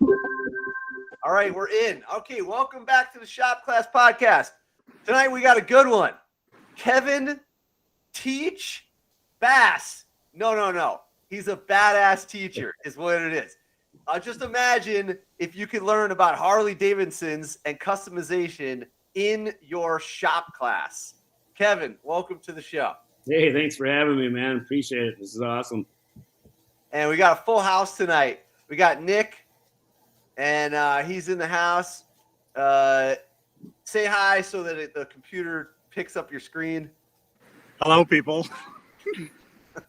All right, we're in. Okay, welcome back to the Shop Class Podcast. Tonight we got a good one. Kevin Baas. No. He's a badass teacher is what it is. Just imagine if you could learn about Harley Davidsons and customization in your shop class. Kevin, welcome to the show. Hey, thanks for having me, man. Appreciate it. This is awesome. And we got a full house tonight. We got Nick, and he's in the house. Say hi so that the computer picks up your screen. Hello, people. All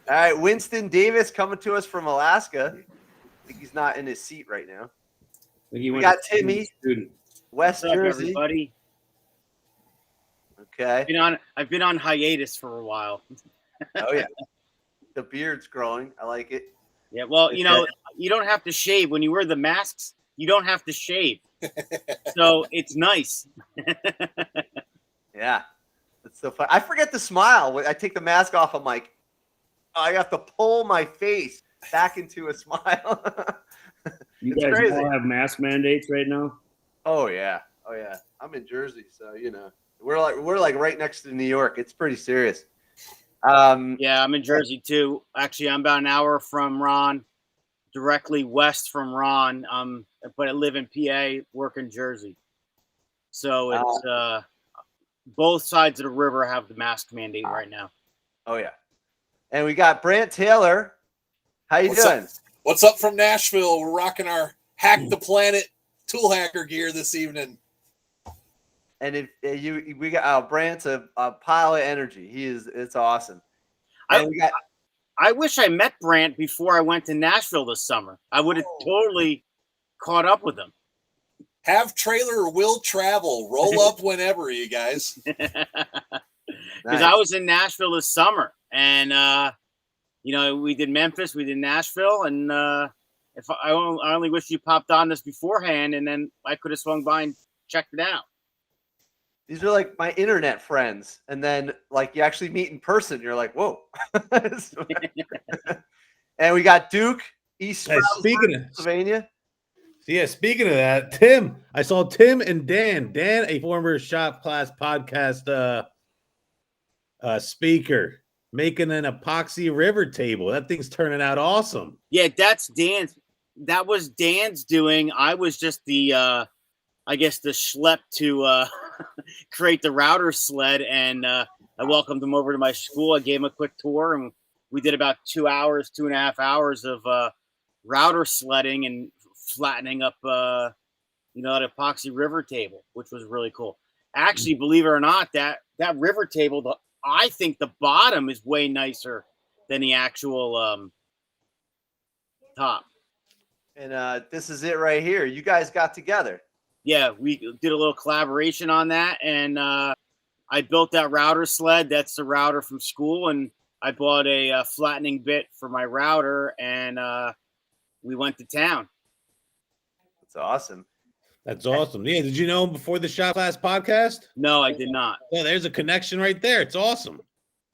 right, Winston Davis coming to us from Alaska. I think he's not in his seat right now. We got Timmy, West Jersey. Everybody? Okay. I've been on hiatus for a while. Oh yeah, the beard's growing. I like it. Yeah, well, you don't have to shave when you wear the masks. You don't have to shave, so it's nice. Yeah, it's so fun. I forget to smile when I take the mask off. I'm like, I have to pull my face back into a smile. You guys crazy. all have mask mandates right now? Oh yeah. I'm in Jersey, so we're like right next to New York. It's pretty serious. Yeah, I'm in Jersey too. Actually, I'm about an hour from Ron, directly west from Ron. But I live in PA, work in Jersey. So it's both sides of the river have the mask mandate right now. Oh yeah. And we got Brant Taylor. How you doing? What's up from Nashville? We're rocking our Hack the Planet tool hacker gear this evening. And we got Brant's a pile of energy. It's awesome. I wish I met Brant before I went to Nashville this summer. I would have totally caught up with him. Have trailer will travel. Roll up whenever, you guys. Because Nice. I was in Nashville this summer, and we did Memphis, we did Nashville, and if I only wish you popped on this beforehand, and then I could have swung by and checked it out. These are like my internet friends, and then like you actually meet in person. You're like, whoa. And we got Duke, East Pennsylvania. Yeah, speaking of that, Tim, I saw Tim and Dan. Dan, a former Shop Class Podcast speaker, making an epoxy river table. That thing's turning out awesome. Yeah, that's Dan's. That was Dan's doing. I was just the, I guess, the schlep to create the router sled, and I welcomed him over to my school. I gave him a quick tour, and we did about 2.5 hours of router sledding and flattening up, that epoxy river table, which was really cool. Actually, believe it or not, that river table, I think the bottom is way nicer than the actual top. And this is it right here. You guys got together. Yeah, we did a little collaboration on that, and I built that router sled. That's the router from school, and I bought a flattening bit for my router, and we went to town. That's awesome. That's awesome. Yeah, did you know him before the Shop Class Podcast? No, I did not. Oh, there's a connection right there. It's awesome.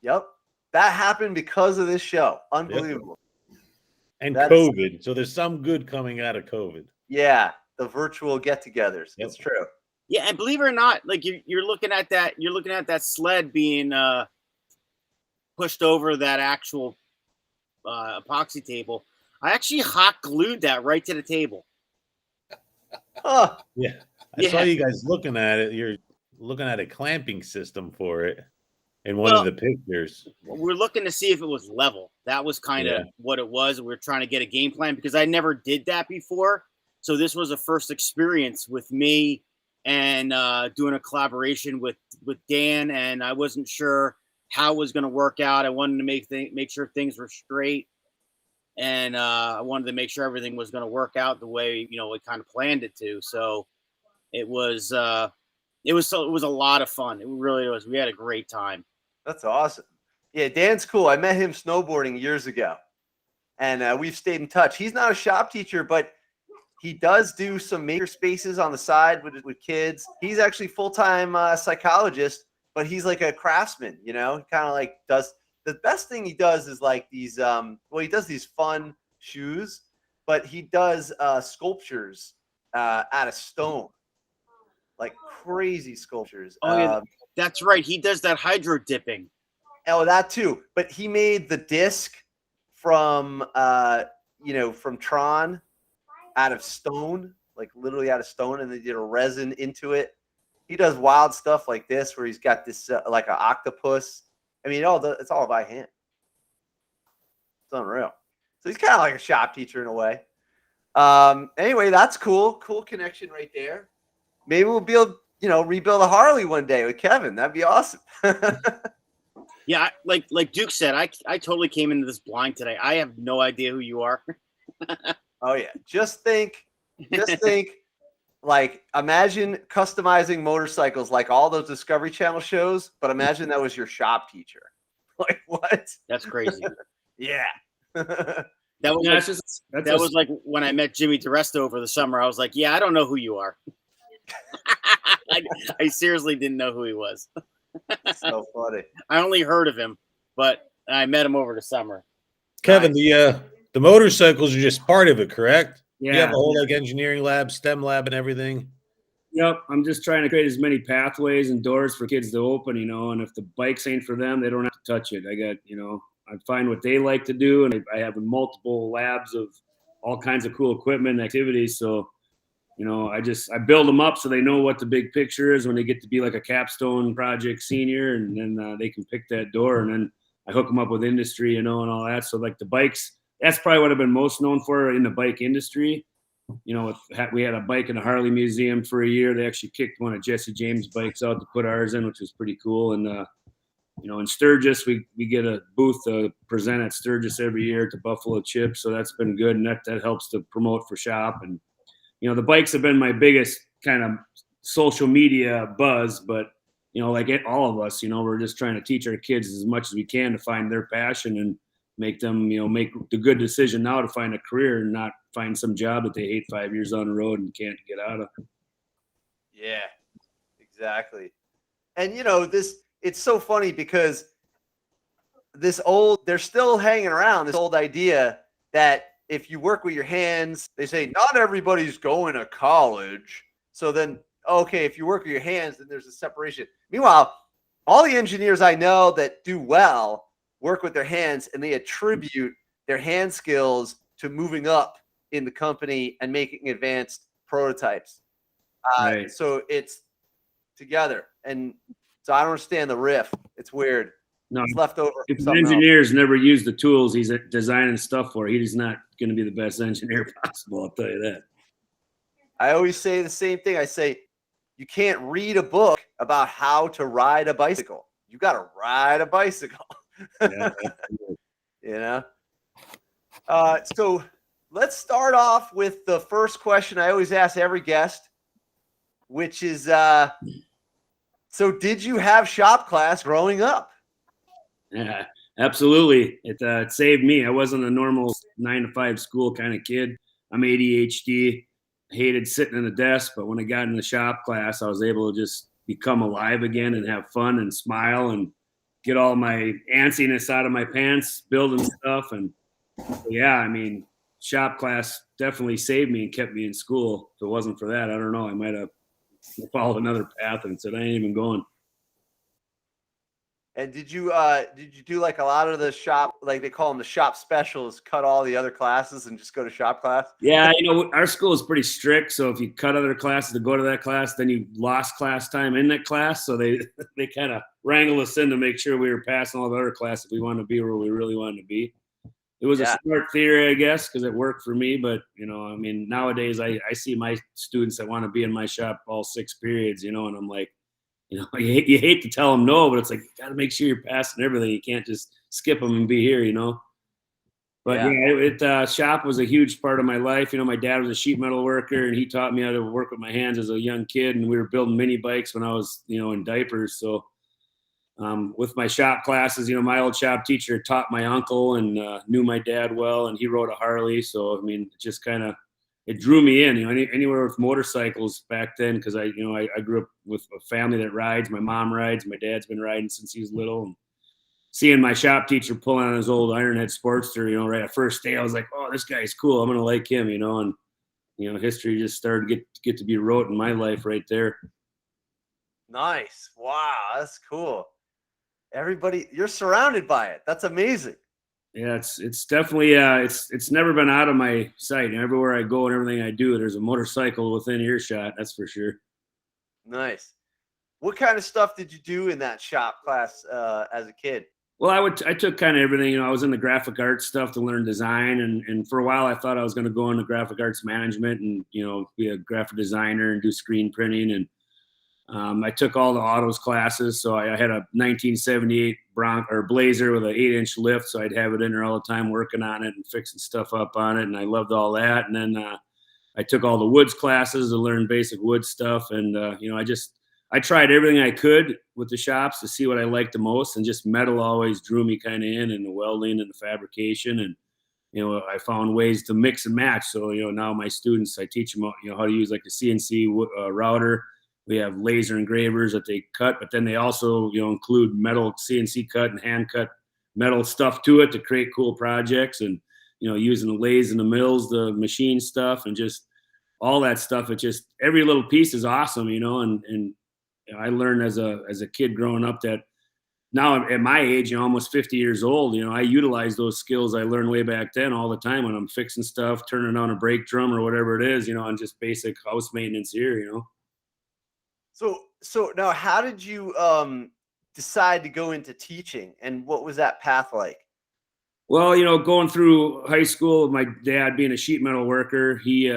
Yep. That happened because of this show. Unbelievable. And COVID. So there's some good coming out of COVID. Yeah, the virtual get-togethers. Yep. It's true. Yeah, and believe it or not, like you're looking at that. You're looking at that sled being pushed over that actual epoxy table. I actually hot glued that right to the table. Huh. Yeah. I saw you guys looking at it. You're looking at a clamping system for it in one of the pictures. We're looking to see if it was level. That was kind of what it was. We were trying to get a game plan because I never did that before. So this was a first experience with me and doing a collaboration with Dan, and I wasn't sure how it was going to work out. I wanted to make sure things were straight, and I wanted to make sure everything was going to work out the way we kind of planned it to. So it was a lot of fun. It really was. We had a great time. That's awesome. Yeah, Dan's cool. I met him snowboarding years ago, and we've stayed in touch. He's not a shop teacher, but he does do some maker spaces on the side with kids. He's actually full-time psychologist, but he's like a craftsman, he kind of like does the best thing he does is like these, he does these fun shoes. but he does sculptures out of stone, like crazy sculptures. Oh, yeah, that's right. He does that hydro dipping. Oh, that too. But he made the disc from from Tron out of stone, like literally out of stone, and they did a resin into it. He does wild stuff like this, where he's got this like an octopus. I mean, it's all by hand. It's unreal. So he's kind of like a shop teacher in a way. Anyway, that's cool. Cool connection right there. Maybe we'll be able, rebuild a Harley one day with Kevin. That'd be awesome. Yeah, like Duke said, I totally came into this blind today. I have no idea who you are. Oh yeah. Just think, like, imagine customizing motorcycles like all those Discovery Channel shows, but imagine that was your shop teacher. Like, what? That's crazy. Yeah. That was Yeah, like, it's just, that's that just- was like when I met Jimmy DiResto over the summer. I was like, yeah, I don't know who you are. I seriously didn't know who he was. So funny. I only heard of him, but I met him over the summer. Kevin, the motorcycles are just part of it, correct? yeah. You have a whole like engineering lab, STEM lab, and everything. Yep, I'm just trying to create as many pathways and doors for kids to open, and if the bikes ain't for them, they don't have to touch it. I got, I find what they like to do, and I have multiple labs of all kinds of cool equipment and activities. So, I build them up so they know what the big picture is when they get to be like a capstone project senior, and then they can pick that door, and then I hook them up with industry, and all that. So like the bikes, that's probably what I've been most known for in the bike industry. We had a bike in the Harley Museum for a year. They actually kicked one of Jesse James' bikes out to put ours in, which was pretty cool. And, in Sturgis, we get a booth to present at Sturgis every year to Buffalo Chip. So that's been good. And that helps to promote for shop. And, the bikes have been my biggest kind of social media buzz. But, like all of us, we're just trying to teach our kids as much as we can to find their passion and make them, make the good decision now to find a career and not find some job that they hate 5 years on the road and can't get out of. Yeah, exactly. And it's so funny because they're still hanging around this old idea that if you work with your hands, they say not everybody's going to college. So then, okay, if you work with your hands, then there's a separation. Meanwhile, all the engineers I know that do well work with their hands, and they attribute their hand skills to moving up in the company and making advanced prototypes. Right. So it's together. And so I don't understand the riff. It's weird. No, It's left over. if an something else. engineer's never used the tools he's designing stuff for, he's not going to be the best engineer possible. I'll tell you that. I always say the same thing. I say, you can't read a book about how to ride a bicycle. You got to ride a bicycle. Yeah. So let's start off with the first question I always ask every guest, which is, so did you have shop class growing up? Yeah, absolutely. It saved me. I wasn't a normal 9-to-5 school kind of kid. I'm ADHD. I hated sitting in the desk, but when I got in the shop class, I was able to just become alive again and have fun and smile and get all my antsiness out of my pants, building stuff. And yeah, shop class definitely saved me and kept me in school. If it wasn't for that, I don't know. I might have followed another path and said, I ain't even going. And did you do like a lot of the shop, like they call them the shop specials, cut all the other classes and just go to shop class? Yeah, our school is pretty strict. So if you cut other classes to go to that class, then you lost class time in that class. So they kind of wrangled us in to make sure we were passing all the other classes if we wanted to be where we really wanted to be. It was a smart theory, I guess, because it worked for me. But, nowadays I see my students that want to be in my shop all 6 periods, and I'm like, you hate to tell them no, but it's like, you got to make sure you're passing everything. You can't just skip them and be here, But shop was a huge part of my life. My dad was a sheet metal worker, and he taught me how to work with my hands as a young kid. And we were building mini bikes when I was, in diapers. So with my shop classes, my old shop teacher taught my uncle and knew my dad well, and he rode a Harley. So, it just kind of, it drew me in, anywhere with motorcycles back then. Cause I grew up with a family that rides. My mom rides, my dad's been riding since he was little. And seeing my shop teacher pulling on his old Ironhead Sportster, right at first day, I was like, oh, this guy's cool. I'm going to like him, and, history just started to get to be wrote in my life right there. Nice. Wow. That's cool. Everybody, you're surrounded by it. That's amazing. Yeah, it's definitely it's never been out of my sight. Everywhere I go and everything I do, there's a motorcycle within earshot. That's for sure. Nice. What kind of stuff did you do in that shop class as a kid? Well, I took kind of everything. I was in the graphic arts stuff to learn design, and for a while I thought I was going to go into graphic arts management and be a graphic designer and do screen printing. And I took all the autos classes, so I had a 1978 Blazer with an 8-inch lift, so I'd have it in there all the time working on it and fixing stuff up on it, and I loved all that. And then I took all the woods classes to learn basic wood stuff, and I tried everything I could with the shops to see what I liked the most, and just metal always drew me kind of in, and the welding and the fabrication, and I found ways to mix and match. So now my students, I teach them how to use like the CNC router. We have laser engravers that they cut, but then they also include metal CNC cut and hand cut metal stuff to it to create cool projects, and using the lathes and the mills, the machine stuff, and just all that stuff. It just every little piece is awesome, and I learned as a kid growing up that now at my age, almost 50 years old, I utilize those skills I learned way back then all the time when I'm fixing stuff, turning on a brake drum or whatever it is, and just basic house maintenance here, So now how did you decide to go into teaching, and what was that path like? Well, going through high school, my dad being a sheet metal worker, he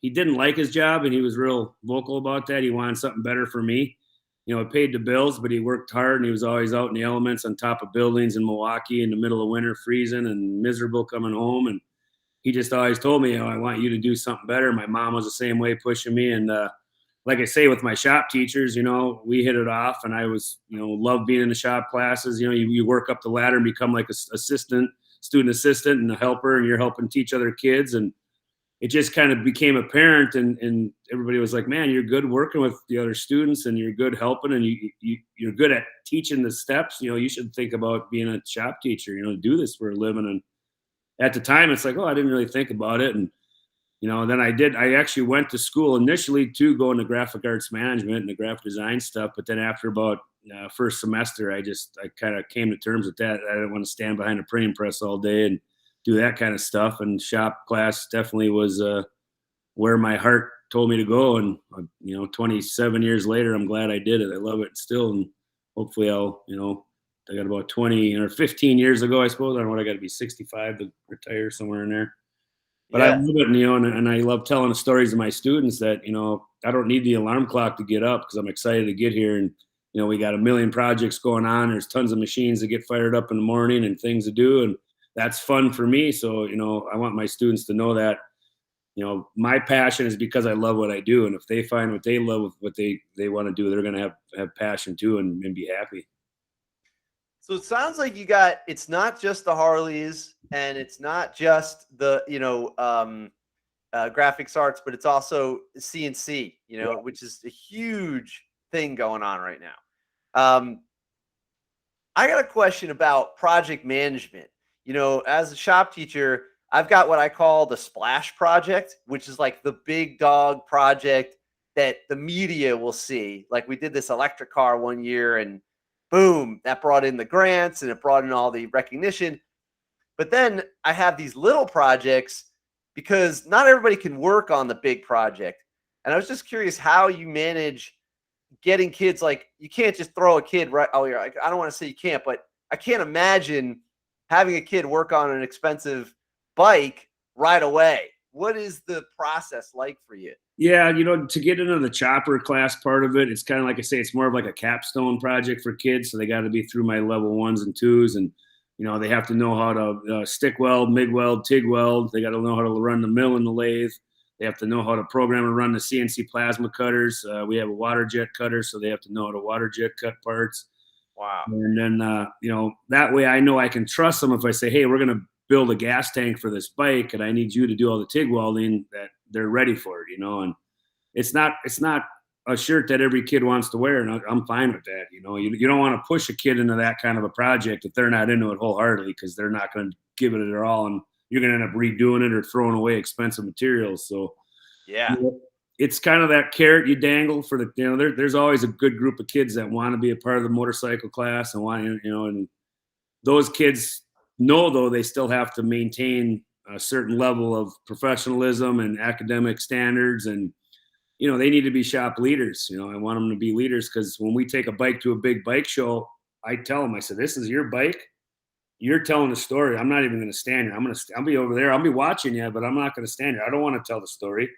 didn't like his job, and he was real vocal about that. He wanted something better for me. It paid the bills, but he worked hard, and he was always out in the elements on top of buildings in Milwaukee in the middle of winter, freezing and miserable coming home. And he just always told me, I want you to do something better. My mom was the same way, pushing me. And like I say, with my shop teachers, we hit it off, and I was, loved being in the shop classes. You work up the ladder and become like a student assistant and a helper, and you're helping teach other kids. And it just kind of became apparent, and everybody was like, man, you're good working with the other students, and you're good helping, and you're good at teaching the steps. You should think about being a shop teacher, do this for a living. And at the time, it's like, oh, I didn't really think about it. And then I actually went to school initially to go into graphic arts management and the graphic design stuff. But then after about first semester, I kind of came to terms with that. I didn't want to stand behind a printing press all day and do that kind of stuff. And shop class definitely was where my heart told me to go. And, 27 years later, I'm glad I did it. I love it still. And hopefully I got about 20 or 15 years ago, I suppose. I don't know what I got to be 65 to retire, somewhere in there. But I love it, and I love telling the stories to my students that, I don't need the alarm clock to get up because I'm excited to get here. And, we got a million projects going on. There's tons of machines that get fired up in the morning and things to do. And that's fun for me. So, I want my students to know that, my passion is because I love what I do. And if they find what they love, what they want to do, they're going to have passion too and be happy. So it sounds like it's not just the Harleys, and it's not just the, graphics arts, but it's also CNC, which is a huge thing going on right now. I got a question about project management. As a shop teacher, I've got what I call the splash project, which is like the big dog project that the media will see. Like we did this electric car one year, and boom, that brought in the grants and it brought in all the recognition. But then I have these little projects because not everybody can work on the big project. And I was just curious how you manage getting kids. Like, you can't just throw a kid right. Oh, I don't want to say you can't, but I can't imagine having a kid work on an expensive bike right away. What is the process like for you? Yeah, to get into the chopper class part of it, it's kind of like I say, it's more of like a capstone project for kids. So they got to be through my level 1s and 2s, and they have to know how to stick weld, MIG weld, TIG weld. They got to know how to run the mill and the lathe. They have to know how to program and run the CNC plasma cutters. We have a water jet cutter, so they have to know how to water jet cut parts. Wow. And then that way I know I can trust them if I say, hey, we're going to build a gas tank for this bike, and I need you to do all the TIG welding, that they're ready for it, And it's not a shirt that every kid wants to wear, and I'm fine with that. You know, you don't want to push a kid into that kind of a project if they're not into it wholeheartedly, because they're not going to give it their all, and you're going to end up redoing it or throwing away expensive materials. So Yeah. it's kind of that carrot you dangle for the, you know, there's always a good group of kids that want to be a part of the motorcycle class and want, you know, and those kids know, though, they still have to maintain a certain level of professionalism and academic standards. And, you know, they need to be shop leaders. You know, I want them to be leaders, because when we take a bike to a big bike show, I tell them, I said, this is your bike. You're telling the story. I'm not even going to stand here. I'll be over there. I'll be watching you, but I'm not going to stand here. I don't want to tell the story.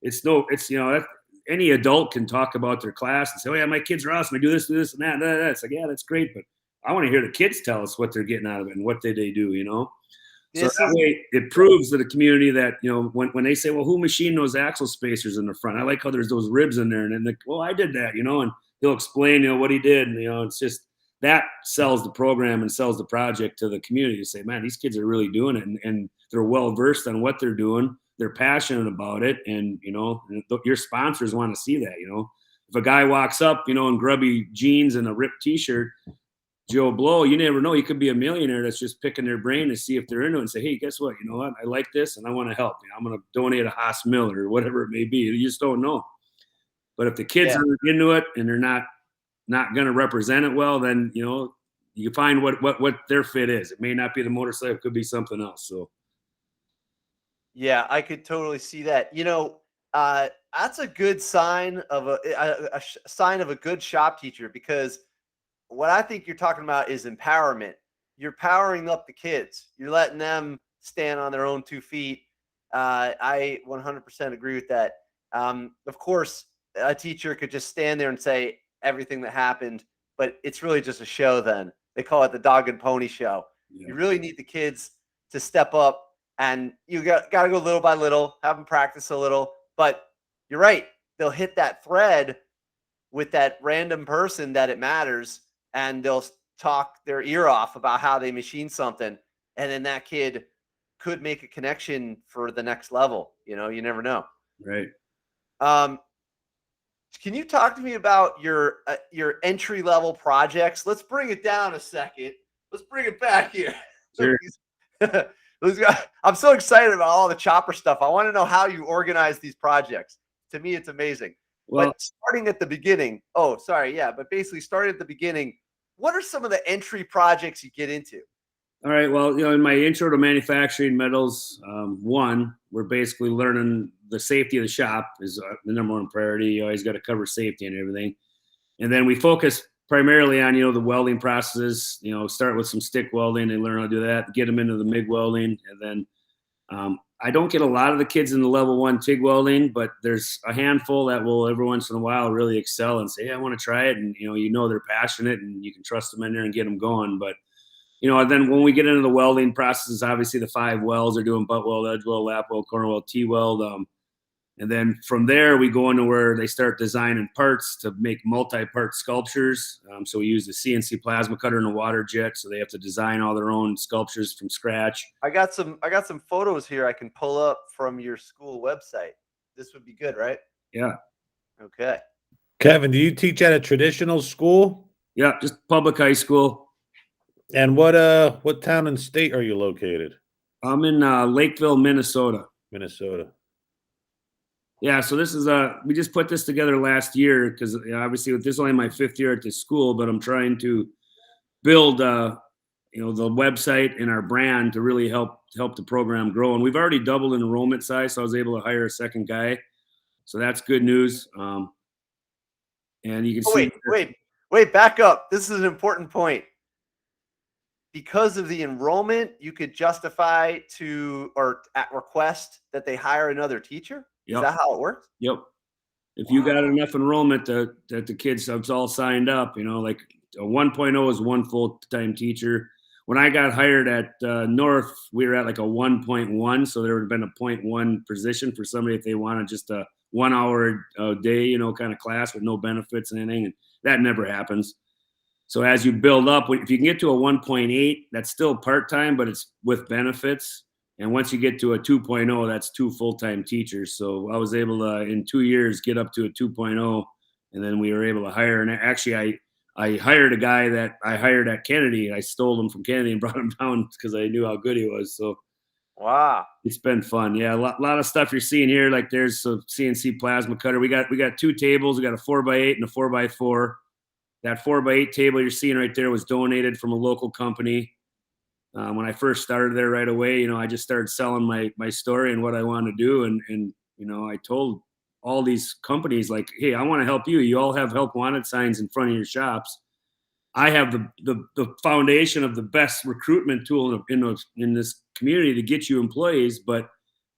It's, you know, any adult can talk about their class and say, oh yeah, my kids are awesome. I do this and that. It's like, yeah, that's great. But I want to hear the kids tell us what they're getting out of it and what they do, you know? So that way it proves to the community that, you know, when they say, well, who machined those axle spacers in the front? I like how there's those ribs in there. And then, well, I did that, you know, and he'll explain, you know, what he did. And, you know, it's just, that sells the program and sells the project to the community to say, man, these kids are really doing it. And they're well-versed on what they're doing. They're passionate about it. And, you know, your sponsors want to see that, you know. If a guy walks up, you know, in grubby jeans and a ripped t-shirt, Joe Blow, you never know. He could be a millionaire that's just picking their brain to see if they're into it and say, hey, guess what? You know what? I like this and I want to help. You know, I'm going to donate a Haas Mill or whatever it may be. You just don't know. But if the kids are into it and they're not going to represent it well, then, you know, you find what their fit is. It may not be the motorcycle, it could be something else. So, yeah, I could totally see that. You know, that's a good sign of a sign of a good shop teacher, because what I think you're talking about is empowerment. You're powering up the kids. You're letting them stand on their own 2 feet. I 100% agree with that. Of course, a teacher could just stand there and say everything that happened, but it's really just a show then. They call it the dog and pony show. Yeah. You really need the kids to step up, and you got to go little by little, have them practice a little. But you're right. They'll hit that thread with that random person that it matters, and they'll talk their ear off about how they machine something. And then that kid could make a connection for the next level. You know, you never know. Right. Can you talk to me about your entry level projects? Let's bring it down a second. Let's bring it back here. Sure. I'm so excited about all the chopper stuff. I want to know how you organize these projects. To me, it's amazing. Well, but starting at the beginning, but basically starting at the beginning, what are some of the entry projects you get into? All right. Well, you know, in my intro to manufacturing metals, we're basically learning the safety of the shop is the number one priority. You always got to cover safety and everything. And then we focus primarily on, you know, the welding processes, you know, start with some stick welding and learn how to do that, get them into the MIG welding. And then I don't get a lot of the kids in the level 1 TIG welding, but there's a handful that will every once in a while really excel and say, hey, I want to try it. And, you know, they're passionate and you can trust them in there and get them going. But, you know, and then when we get into the welding processes, obviously the 5 welds are doing butt weld, edge weld, lap weld, corner weld, T-weld. And then from there, we go into where they start designing parts to make multi-part sculptures. So we use the CNC plasma cutter and a water jet. So they have to design all their own sculptures from scratch. I got some photos here I can pull up from your school website. This would be good, right? Yeah. Okay. Kevin, do you teach at a traditional school? Yeah, just public high school. And what town and state are you located? I'm in Lakeville, Minnesota. Minnesota. Yeah, so this is we just put this together last year because obviously this is only my 5th year at this school, but I'm trying to build the website and our brand to really help the program grow. And we've already doubled enrollment size, so I was able to hire a second guy. So that's good news. And you can see. Wait, back up. This is an important point. Because of the enrollment, you could justify or at request that they hire another teacher? Yep. Is that how it works? Yep. If you got enough enrollment that the kids have all signed up, you know, like a 1.0 is 1 full-time teacher. When I got hired at North, we were at like a 1.1. So there would have been a 0.1 position for somebody if they wanted just a 1 hour a day, you know, kind of class with no benefits and anything. And that never happens. So as you build up, if you can get to a 1.8, that's still part-time, but it's with benefits. And once you get to a 2.0, that's 2 full-time teachers. So I was able to, in 2 years, get up to a 2.0 And then we were able to hire, and actually I hired a guy that I hired at Kennedy. I stole him from Kennedy and brought him down because I knew how good he was. So Wow. it's been fun. Yeah, a lot of stuff you're seeing here. Like there's a CNC plasma cutter. We got 2 tables. We got a 4x8 and a 4x4. That 4x8 table you're seeing right there was donated from a local company. When I first started there right away, I just started selling my story and what I wanted to do. And I told all these companies, like, hey, I want to help you. You all have help wanted signs in front of your shops. I have the foundation of the best recruitment tool in this community to get you employees, but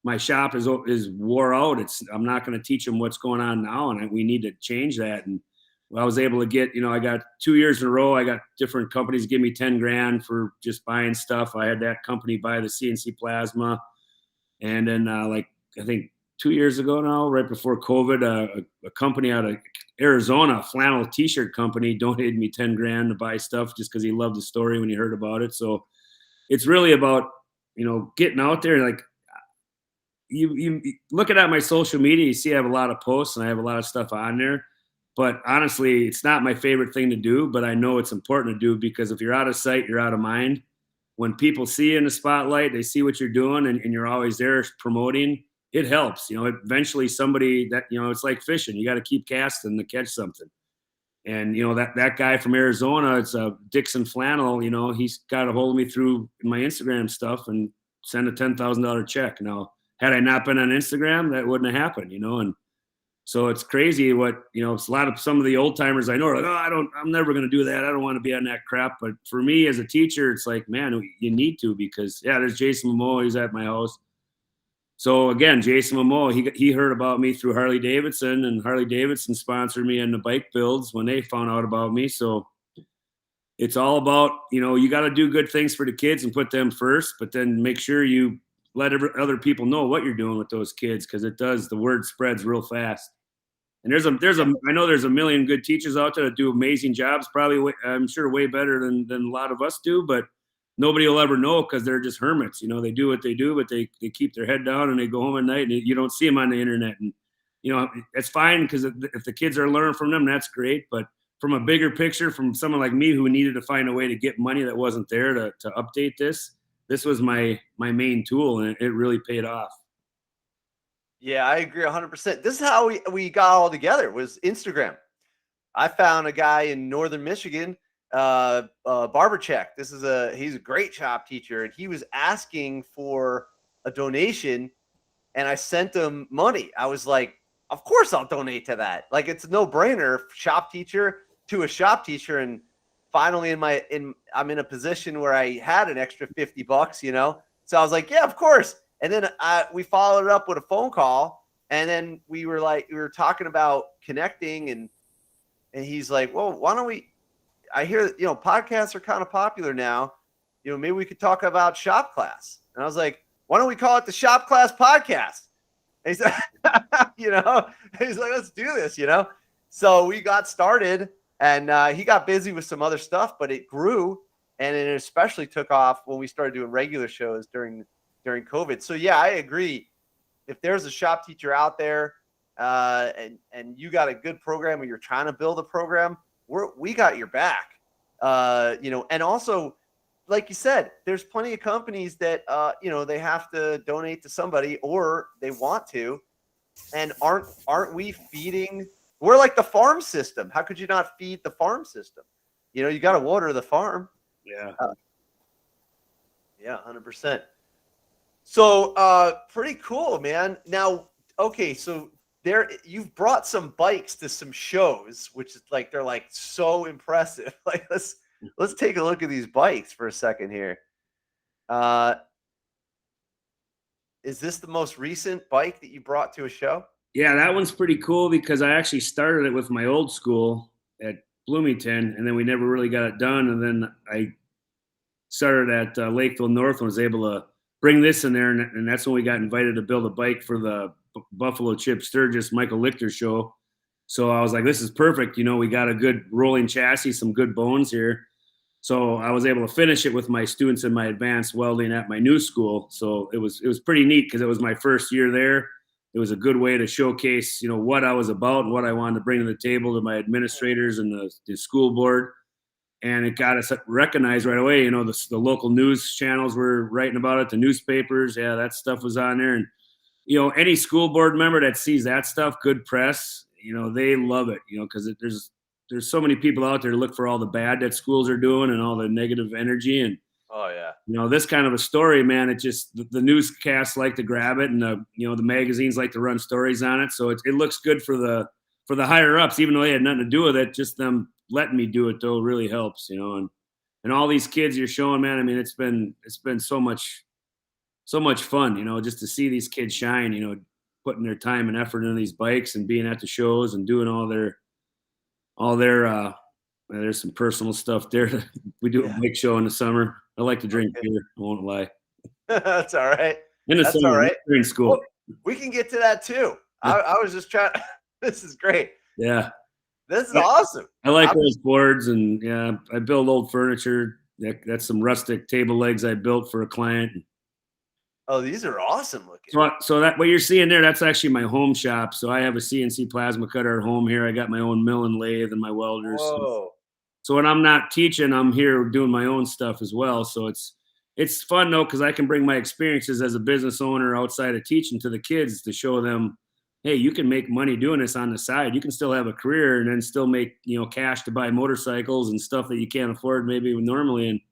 my shop is wore out. I'm not going to teach them what's going on now, and we need to change that. And I was able to get, I got 2 years in a row. I got different companies give me 10 grand for just buying stuff. I had that company buy the CNC plasma, and then I think 2 years ago now, right before COVID, a company out of Arizona, a flannel T-shirt company, donated me 10 grand to buy stuff just because he loved the story when he heard about it. So it's really about, getting out there. Like you looking at my social media, you see I have a lot of posts and I have a lot of stuff on there. But honestly, it's not my favorite thing to do, but I know it's important to do because if you're out of sight, you're out of mind. When people see you in the spotlight, they see what you're doing and you're always there promoting, it helps. Eventually somebody that, it's like fishing. You got to keep casting to catch something. And, that guy from Arizona, it's Dixon Flannel, he's got a hold of me through my Instagram stuff and sent a $10,000 check. Now, had I not been on Instagram, that wouldn't have happened, and so it's crazy what, it's a lot of some of the old timers I know are like, oh, I'm never going to do that. I don't want to be on that crap. But for me as a teacher, it's like, man, you need to, because there's Jason Momoa. He's at my house. So again, Jason Momoa, he heard about me through Harley Davidson, and Harley Davidson sponsored me in the bike builds when they found out about me. So it's all about, you got to do good things for the kids and put them first, but then make sure you let other people know what you're doing with those kids. Cause the word spreads real fast. And I know there's a million good teachers out there that do amazing jobs, probably, I'm sure, way better than a lot of us do, but nobody will ever know because they're just hermits. They do what they do, but they keep their head down and they go home at night and you don't see them on the internet. And, it's fine because if the kids are learning from them, that's great. But from a bigger picture, from someone like me who needed to find a way to get money that wasn't there to update this was my main tool, and it really paid off. Yeah, I agree 100%. This is how we got all together, was Instagram. I found a guy in Northern Michigan, Barber Check. He's a great shop teacher, and he was asking for a donation, and I sent him money. I was like, of course I'll donate to that. Like, it's a no-brainer, shop teacher to a shop teacher. And finally I'm in a position where I had an extra $50, So I was like, yeah, of course. And then we followed it up with a phone call, and then we were talking about connecting, and he's like, well, why don't we, I hear, podcasts are kind of popular now. Maybe we could talk about shop class. And I was like, why don't we call it the Shop Class Podcast? And he said, he's like, let's do this, So we got started, and he got busy with some other stuff, but it grew, and it especially took off when we started doing regular shows during COVID. So yeah, I agree. If there's a shop teacher out there, and you got a good program, or you're trying to build a program, we got your back. And also, like you said, there's plenty of companies that they have to donate to somebody, or they want to, and aren't we feeding? We're like the farm system. How could you not feed the farm system? You got to water the farm. Yeah. Yeah, 100%. So pretty cool, man. Now, okay, so you've brought some bikes to some shows, which is like, they're like so impressive. Like, let's take a look at these bikes for a second here. Is this the most recent bike that you brought to a show? Yeah, that one's pretty cool because I actually started it with my old school at Bloomington, and then we never really got it done. And then I started at Lakeville North and was able to bring this in there, and that's when we got invited to build a bike for the Buffalo Chip Sturgis Michael Lichter show. So I was like, this is perfect. We got a good rolling chassis, some good bones here. So I was able to finish it with my students in my advanced welding at my new school. So it was pretty neat because it was my first year there. it was a good way to showcase, what I was about and what I wanted to bring to the table to my administrators and the school board. And it got us recognized right away. The local news channels were writing about it, the newspapers. Yeah, that stuff was on there. And, any school board member that sees that stuff, good press, they love it, because there's so many people out there to look for all the bad that schools are doing and all the negative energy. And, Oh yeah. this kind of a story, man, it just, the newscasts like to grab it, and the magazines like to run stories on it. So it looks good for the higher ups, even though they had nothing to do with it. Just them letting me do it though really helps, and all these kids you're showing, man. I mean, it's been so much fun, just to see these kids shine, putting their time and effort into these bikes and being at the shows and doing all their there's some personal stuff there. We do a bike show in the summer. I like to drink beer. I won't lie. That's all right. In the That's summer, all right. during school. Well, we can get to that too. I was just trying. This is great. Yeah. This is awesome. I like those boards, and I build old furniture. That's some rustic table legs I built for a client. Oh, these are awesome looking. So that what you're seeing there, that's actually my home shop. So I have a CNC plasma cutter at home here. I got my own mill and lathe and my welders. Whoa. So when I'm not teaching, I'm here doing my own stuff as well. So it's fun though, because I can bring my experiences as a business owner outside of teaching to the kids to show them, hey, you can make money doing this on the side. You can still have a career and then still make, cash to buy motorcycles and stuff that you can't afford maybe normally.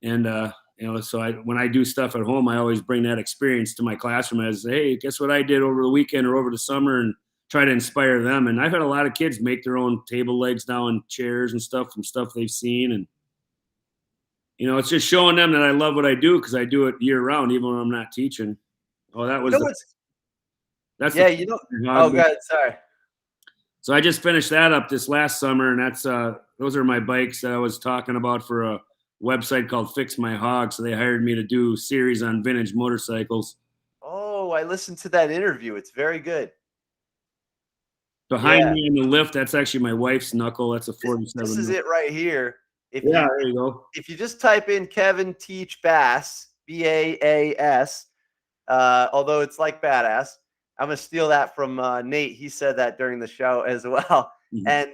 So when I do stuff at home, I always bring that experience to my classroom as, hey, guess what I did over the weekend or over the summer, and try to inspire them. And I've had a lot of kids make their own table legs now and chairs and stuff from stuff they've seen. And, it's just showing them that I love what I do, because I do it year round, even when I'm not teaching. Oh, that was oh, God, sorry. So I just finished that up this last summer, and that's those are my bikes that I was talking about for a website called Fix My Hog. So they hired me to do a series on vintage motorcycles. Oh, I listened to that interview. It's very good. Behind me in the lift, that's actually my wife's knuckle. That's a 47. This is it right here. There you go. If you just type in Kevin Baas, Baas, although it's like badass, I'm gonna steal that from Nate. He said that during the show as well. Mm-hmm. And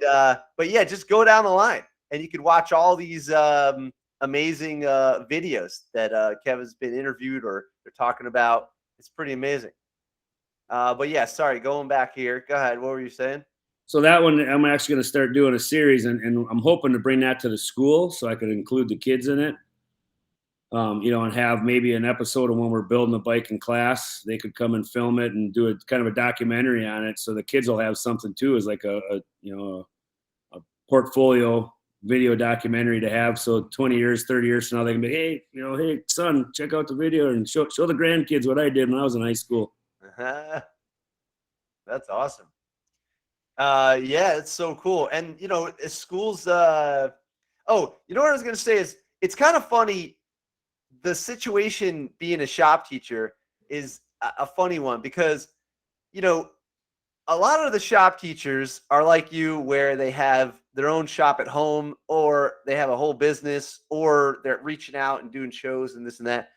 but yeah, just go down the line and you can watch all these amazing videos that Kevin's been interviewed or they're talking about. It's pretty amazing. But yeah, sorry, going back here. Go ahead. What were you saying? So that one, I'm actually going to start doing a series, and I'm hoping to bring that to the school so I could include the kids in it. And have maybe an episode of when we're building a bike in class. They could come and film it and do a kind of a documentary on it, so the kids will have something too, as like a portfolio video documentary to have. So 20 years, 30 years from now, they can be, hey son, check out the video and show the grandkids what I did when I was in high school. That's awesome. Yeah, it's so cool. And schools. Oh, you know what I was gonna say is it's kind of funny. The situation being a shop teacher is a funny one because, a lot of the shop teachers are like you, where they have their own shop at home, or they have a whole business, or they're reaching out and doing shows and this and that.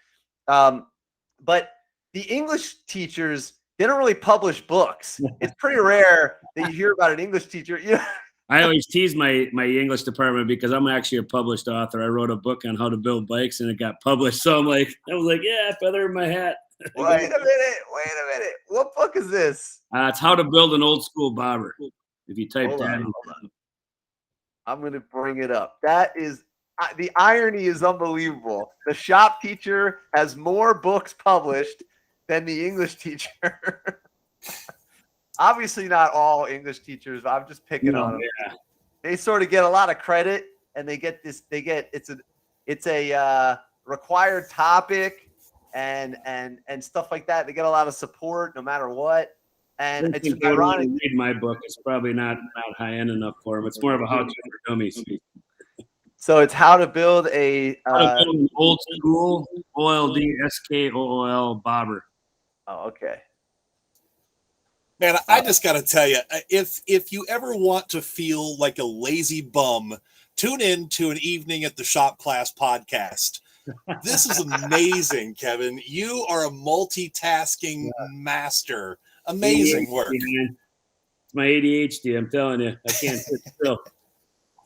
But the English teachers, they don't really publish books. It's pretty rare that you hear about an English teacher. I always tease my English department because I'm actually a published author. I wrote a book on how to build bikes and it got published. So I was like, yeah, feather in my hat. Wait a minute. What book is this? It's How to Build an Old School Bobber. If you type that in. I'm going to bring it up. That is, the irony is unbelievable. The shop teacher has more books published than the English teacher. Obviously not all English teachers. I'm just picking on them. Yeah. They sort of get a lot of credit, and it's a required topic and stuff like that. They get a lot of support no matter what. And it's ironic. Read my book. It's probably not high end enough for them. It's more of a how-to for dummies. So it's how to build an old school OLD SKOOL bobber. Oh, okay. Man, I just got to tell you, if you ever want to feel like a lazy bum, tune in to an Evening at the Shop Class podcast. This is amazing, Kevin. You are a multitasking master. Amazing ADHD, work. man. It's my ADHD. I'm telling you, I can't sit still.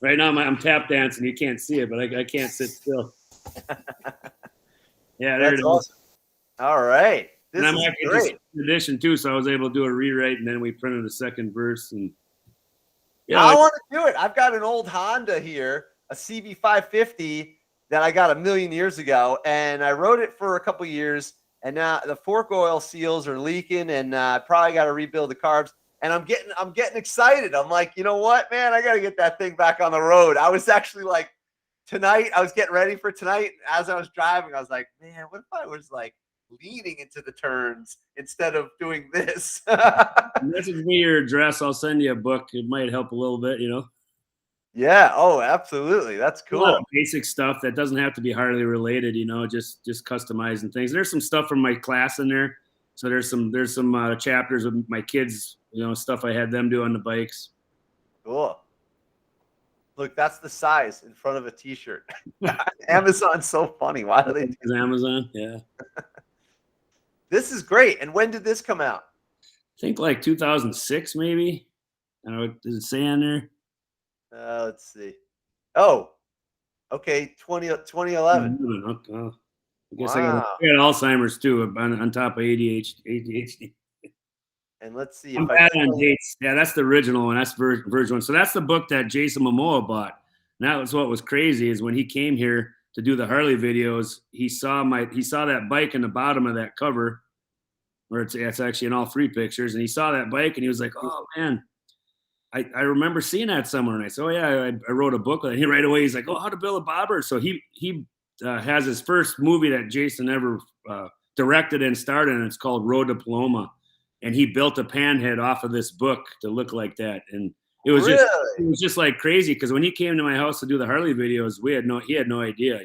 Right now, I'm tap dancing. You can't see it, but I can't sit still. Yeah, there it That's is. awesome. All right. This And I'm is actually great. just edition too, so I was able to do a rewrite, and then we printed a second verse. And I want to do it. I've got an old Honda here, a CB550 that I got a million years ago, and I rode it for a couple years, and now the fork oil seals are leaking, and I probably got to rebuild the carbs. And I'm getting excited. I'm like, you know what, man? I got to get that thing back on the road. I was actually like, tonight, I was getting ready for tonight. As I was driving, I was like, man, what if I was like leaning into the turns instead of doing this? Message me your address. I'll send you a book. It might help a little bit, Yeah. Oh, absolutely. That's A lot cool. of basic stuff that doesn't have to be Harley related, just customizing things. There's some stuff from my class in there. So there's some chapters of my kids, stuff I had them do on the bikes. Cool. Look, that's the size in front of a t-shirt. Amazon's so funny. Why do they do that? Amazon, yeah. This is great. And when did this come out? I think like 2006, maybe. I don't know. Does it say on there? Let's see. Oh, okay. 2011. Okay. I guess I got Alzheimer's too on top of ADHD. And let's see. I'm bad on dates. Yeah, that's the original one. That's version one. So that's the book that Jason Momoa bought. And that was what was crazy is when he came here to do the Harley videos, he saw that bike in the bottom of that cover, where it's actually in all three pictures. And he saw that bike and he was like, oh man, I remember seeing that somewhere. And I said, oh yeah, I wrote a book. And he right away, he's like, oh, how to build a bobber. So he has his first movie that Jason ever directed and starred in. It's called Road to Paloma. And he built a panhead off of this book to look like that. And it was just like crazy. Cause when he came to my house to do the Harley videos, he had no idea,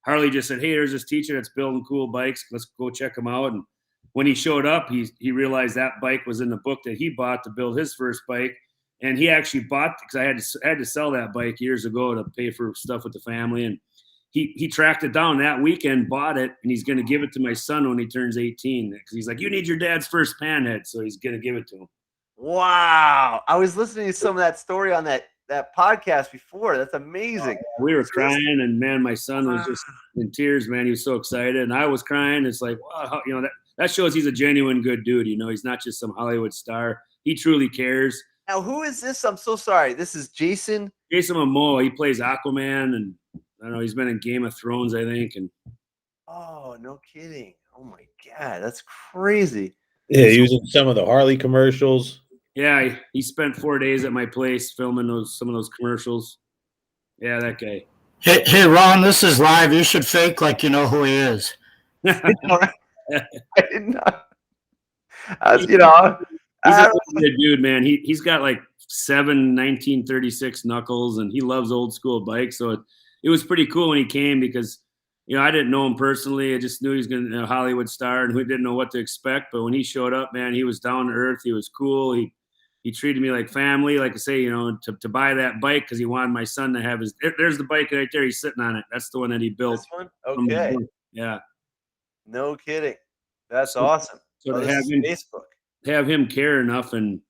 Harley just said, hey, there's this teacher that's building cool bikes. Let's go check him out. And when he showed up, he realized that bike was in the book that he bought to build his first bike. And he actually bought, because I had to sell that bike years ago to pay for stuff with the family. And he tracked it down that weekend, bought it, and he's going to give it to my son when he turns 18. Because he's like, you need your dad's first panhead. So he's going to give it to him. Wow. I was listening to some of that story on that podcast before. That's amazing. We were crying, and man, my son was just in tears, man. He was so excited. And I was crying. It's like, wow, that shows he's a genuine good dude. He's not just some Hollywood star. He truly cares. Now, who is this? I'm so sorry. This is Jason Momoa. He plays Aquaman, and I don't know. He's been in Game of Thrones, I think. And oh, no kidding! Oh my god, that's crazy. Yeah, he was in some of the Harley commercials. Yeah, he spent 4 days at my place filming some of those commercials. Yeah, that guy. Hey, Ron, this is live. You should fake like you know who he is. I did not. He's a good dude, man. He's got like 7 1936 knuckles, and he loves old school bikes. So it was pretty cool when he came because, I didn't know him personally. I just knew he was going to be a Hollywood star, and we didn't know what to expect. But when he showed up, man, he was down to earth. He was cool. He treated me like family, like I say, to buy that bike because he wanted my son to have his. There's the bike right there. He's sitting on it. That's the one that he built. This one? Okay. Yeah. No kidding. That's awesome. So to have him, Facebook. Have him care enough and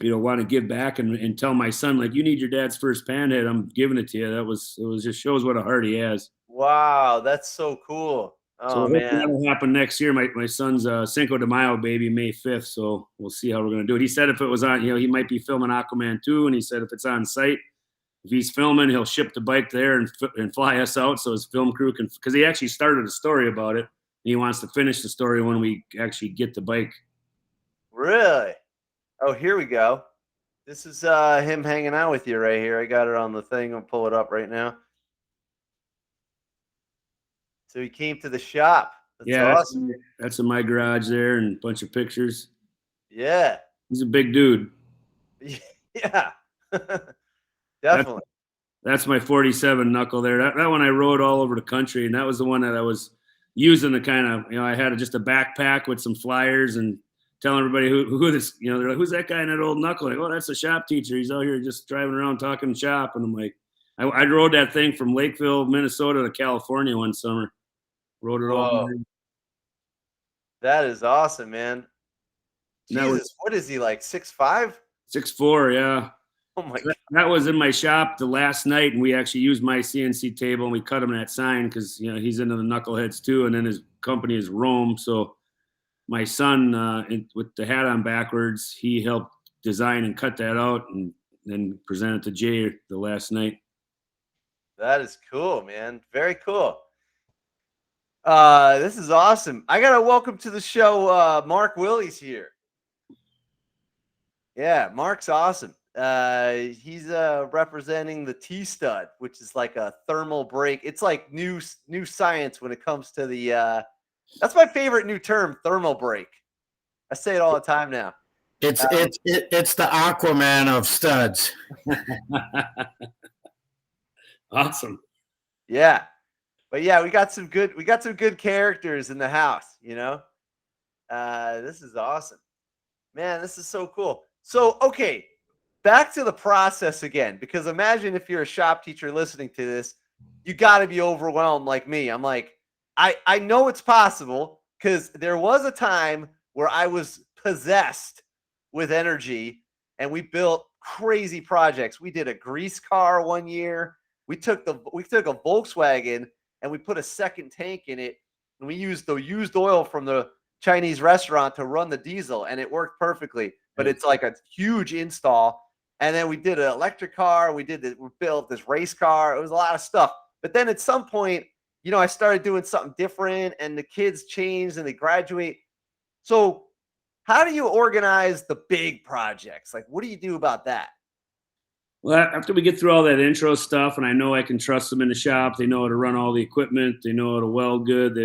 want to give back and tell my son, like, you need your dad's first panhead, I'm giving it to you. It was just shows what a heart he has. Wow, that's so cool. Oh, so man, that'll happen next year. My son's Cinco de Mayo baby, May 5th. So we'll see how we're gonna do it. He said if it was on, he might be filming Aquaman 2, and he said if it's on site, if he's filming, he'll ship the bike there and fly us out so his film crew can, because he actually started a story about it. And he wants to finish the story when we actually get the bike. Really? Oh, here we go. This is him hanging out with you right here. I got it on the thing. I'll pull it up right now. So he came to the shop. That's awesome. That's in my garage there, and a bunch of pictures. Yeah. He's a big dude. Yeah. Definitely. That's my 47 knuckle there. That one I rode all over the country, and that was the one that I was using to kind of, I had just a backpack with some flyers and telling everybody who this, they're like, who's that guy in that old knuckle? Like, oh, that's a shop teacher. He's out here just driving around talking shop. And I'm like, I rode that thing from Lakeville, Minnesota to California one summer. Rode it all. That is awesome, man. And that was Jesus, what is he like 6'5"? 6'4", yeah. Oh my So god. that was in my shop the last night, and we actually used my CNC table, and we cut him that sign because he's into the knuckleheads too, and then his company is Rome. So my son, with the hat on backwards, he helped design and cut that out, and then present it to Jay the last night. That is cool, man. Very cool. This is awesome. I gotta welcome to the show Mark Willie's here. Yeah, Mark's awesome. He's representing the T-Stud, which is like a thermal break. It's like new science when it comes to the that's my favorite new term, thermal break. I say it all the time now. It's the Aquaman of studs. Awesome. Yeah. But yeah, we got some good characters in the house, This is awesome. Man, this is so cool. So, okay, back to the process again, because imagine if you're a shop teacher listening to this, you got to be overwhelmed like me. I'm like, I know it's possible because there was a time where I was possessed with energy and we built crazy projects. We did a grease car one year. We took a Volkswagen and we put a second tank in it, and we used the used oil from the Chinese restaurant to run the diesel, and it worked perfectly. But it's like a huge install. And then we did an electric car. We built this race car. It was a lot of stuff. But then at some point, I started doing something different, and the kids changed and they graduate. So how do you organize the big projects? Like, what do you do about that? Well, after we get through all that intro stuff, and I know I can trust them in the shop, they know how to run all the equipment, they know how to weld good,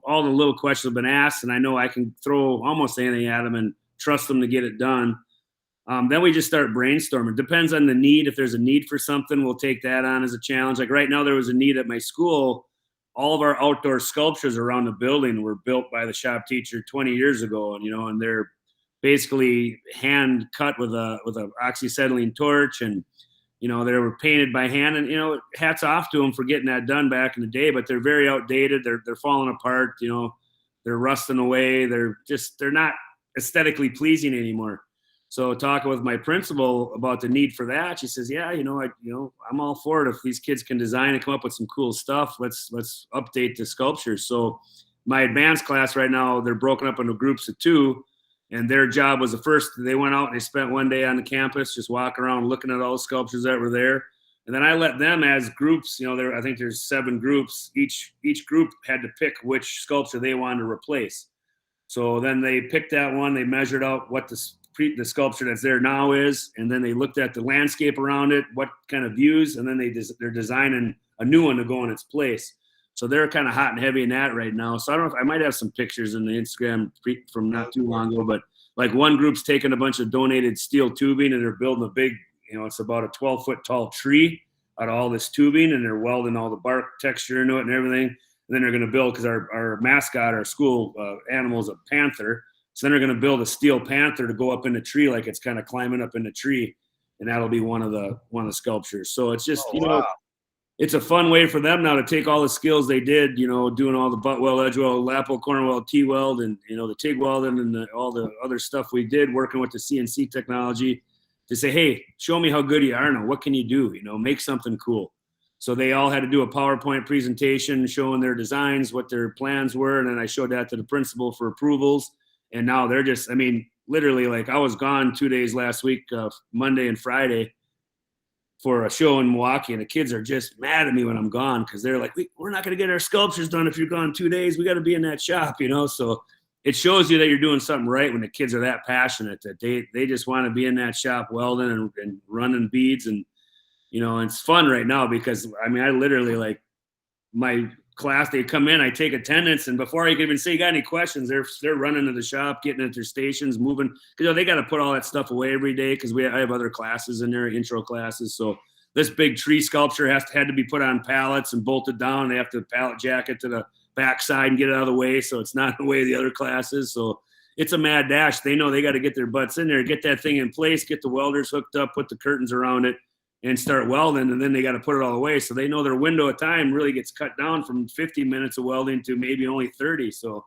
all the little questions have been asked, and I know I can throw almost anything at them and trust them to get it done. Then we just start brainstorming. Depends on the need. If there's a need for something, we'll take that on as a challenge. Like right now, there was a need at my school. All of our outdoor sculptures around the building were built by the shop teacher 20 years ago, and they're basically hand cut with a oxyacetylene torch, and they were painted by hand, and hats off to them for getting that done back in the day, but they're very outdated. They're falling apart, they're rusting away. They're not aesthetically pleasing anymore. So talking with my principal about the need for that, she says, yeah, I'm all for it. If these kids can design and come up with some cool stuff, let's update the sculptures. So my advanced class right now, they're broken up into groups of 2. And their job was they went out and they spent one day on the campus, just walking around looking at all the sculptures that were there. And then I let them as groups, I think there's 7 groups. Each group had to pick which sculpture they wanted to replace. So then they picked that one, they measured out what the sculpture that's there now is, and then they looked at the landscape around it, what kind of views, and then they're designing a new one to go in its place. So they're kind of hot and heavy in that right now. So I don't know if I might have some pictures in the Instagram from not too long ago, but like one group's taking a bunch of donated steel tubing and they're building a big, it's about a 12-foot tall tree out of all this tubing, and they're welding all the bark texture into it and everything. And then they're going to build, because our mascot, our school animal is a panther. So then they're going to build a steel panther to go up in the tree, like it's kind of climbing up in the tree. And that'll be one of the sculptures. So it's just, wow. It's a fun way for them now to take all the skills they did, doing all the butt weld, edge weld, lapo, corner weld, T-weld, and, the TIG welding and all the other stuff we did working with the CNC technology to say, hey, show me how good you are now. What can you do? Make something cool. So they all had to do a PowerPoint presentation showing their designs, what their plans were. And then I showed that to the principal for approvals. And now they're just, literally, like I was gone 2 days last week, Monday and Friday, for a show in Milwaukee, and the kids are just mad at me when I'm gone because they're like, we're not going to get our sculptures done if you're gone 2 days. We got to be in that shop, So it shows you that you're doing something right when the kids are that passionate that they just want to be in that shop welding and running beads. And, it's fun right now because, I literally, like, my class, they come in, I take attendance, and before I can even say, you got any questions, they're running to the shop, getting at their stations, moving, because they got to put all that stuff away every day because I have other classes in there, intro classes. So this big tree sculpture had to be put on pallets and bolted down. They have to pallet jack it to the backside and get it out of the way so it's not in the way of the other classes. So it's a mad dash. They know they got to get their butts in there, get that thing in place, get the welders hooked up, put the curtains around it, and start welding, and then they got to put it all away. So they know their window of time really gets cut down from 50 minutes of welding to maybe only 30. So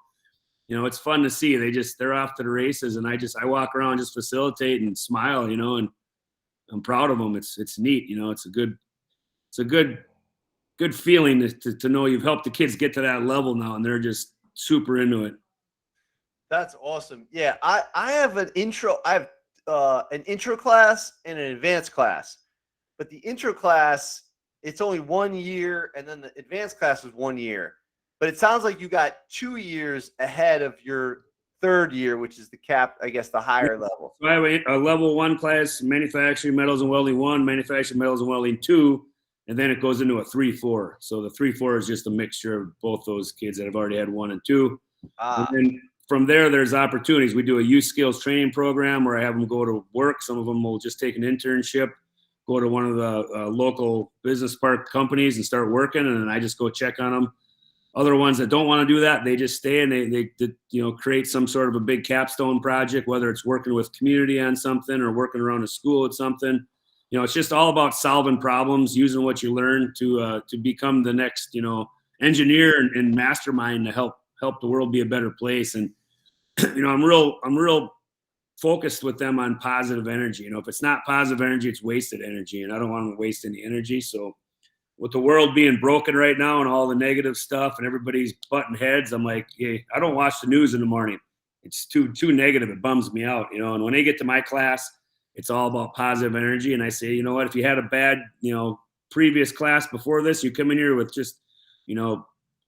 it's fun to see. They're off to the races, and I walk around, just facilitate and smile, and I'm proud of them. It's neat. It's a good feeling to know you've helped the kids get to that level now, and they're just super into it. That's awesome. Yeah, I have an intro. I have an intro class and an advanced class, but the intro class, it's only 1 year, and then the advanced class is 1 year. But it sounds like you got 2 years ahead of your third year, which is the higher level. So I have a level 1 class, manufacturing, metals and welding 1, manufacturing, metals and welding 2, and then it goes into a 3-4. So the 3-4 is just a mixture of both those kids that have already had 1 and 2. And then from there's opportunities. We do a youth skills training program where I have them go to work. Some of them will just take an internship, go to one of the local business park companies and start working, and then I just go check on them. Other ones that don't want to do that, they just stay and they create some sort of a big capstone project, whether it's working with community on something or working around a school at something. It's just all about solving problems, using what you learn to become the next, engineer and mastermind to help the world be a better place. And I'm real focused with them on positive energy. If it's not positive energy, it's wasted energy, and I don't want to waste any energy. So with the world being broken right now and all the negative stuff and everybody's butting heads, I'm like, hey, I don't watch the news in the morning. It's too negative. It bums me out, And when they get to my class, it's all about positive energy. And I say, you know what, if you had a bad, previous class before this, you come in here with just,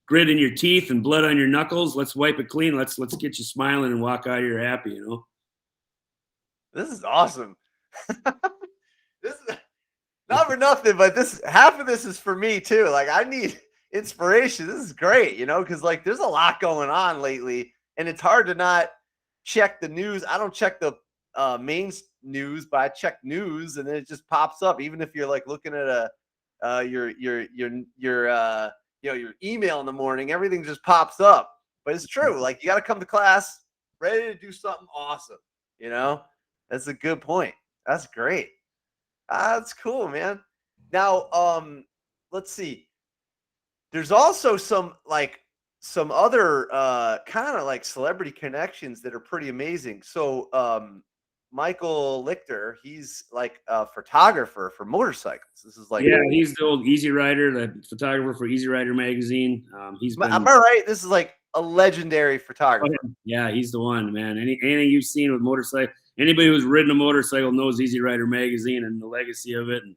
grit in your teeth and blood on your knuckles. Let's wipe it clean. Let's get you smiling and walk out of here happy, This is awesome. This is not for nothing, but half of this is for me too. Like, I need inspiration. This is great, because like there's a lot going on lately, and it's hard to not check the news. I don't check the main news, but I check news, and then it just pops up. Even if you're like looking at your email in the morning, everything just pops up. But it's true. Like, you got to come to class ready to do something awesome. That's a good point. That's great. That's cool, man. Now, let's see. There's also some other kind of like celebrity connections that are pretty amazing. So, Michael Lichter, he's like a photographer for motorcycles. This is like, he's the old Easy Rider, the photographer for Easy Rider magazine. Am I right? This is like a legendary photographer. Yeah, he's the one, man. Anything you've seen with motorcycle, anybody who's ridden a motorcycle knows Easy Rider magazine and the legacy of it. And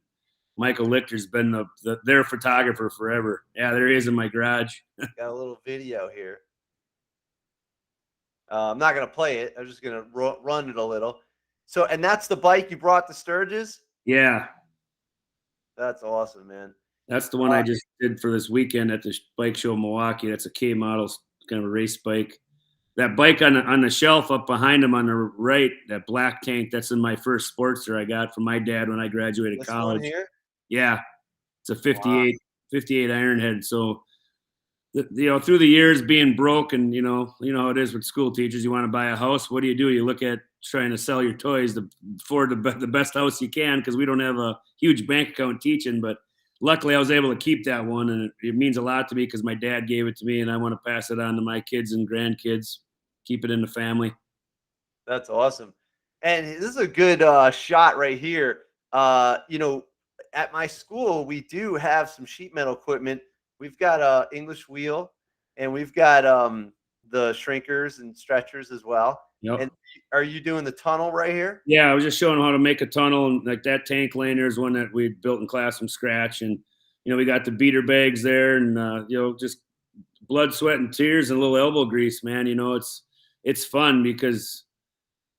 Michael Lichter's been their photographer forever. Yeah, there he is in my garage. Got a little video here. I'm not gonna play it. I'm just gonna run it a little. So, and that's the bike you brought to Sturgis? Yeah. That's awesome, man. That's the one I just did for this weekend at the bike show in Milwaukee. That's a K model, kind of a race bike. That bike on the shelf up behind him on the right, that black tank, that's in my first Sportster I got from my dad when I graduated college. One here? Yeah. It's a 58 Ironhead. So, through the years being broke, and you know how it is with school teachers. You want to buy a house. What do? You look at trying to sell your toys to afford the best house you can, because we don't have a huge bank account teaching. But luckily, I was able to keep that one, and it means a lot to me because my dad gave it to me, and I want to pass it on to my kids and grandkids. Keep it in the family. That's awesome. And this is a good shot right here. At my school, we do have some sheet metal equipment. We've got a English wheel, and we've got the shrinkers and stretchers as well. Yep. And are you doing the tunnel right here? Yeah, I was just showing how to make a tunnel, and like that tank lane there is one that we built in class from scratch. And we got the beater bags there, and just blood, sweat, and tears, and a little elbow grease, man. It's fun because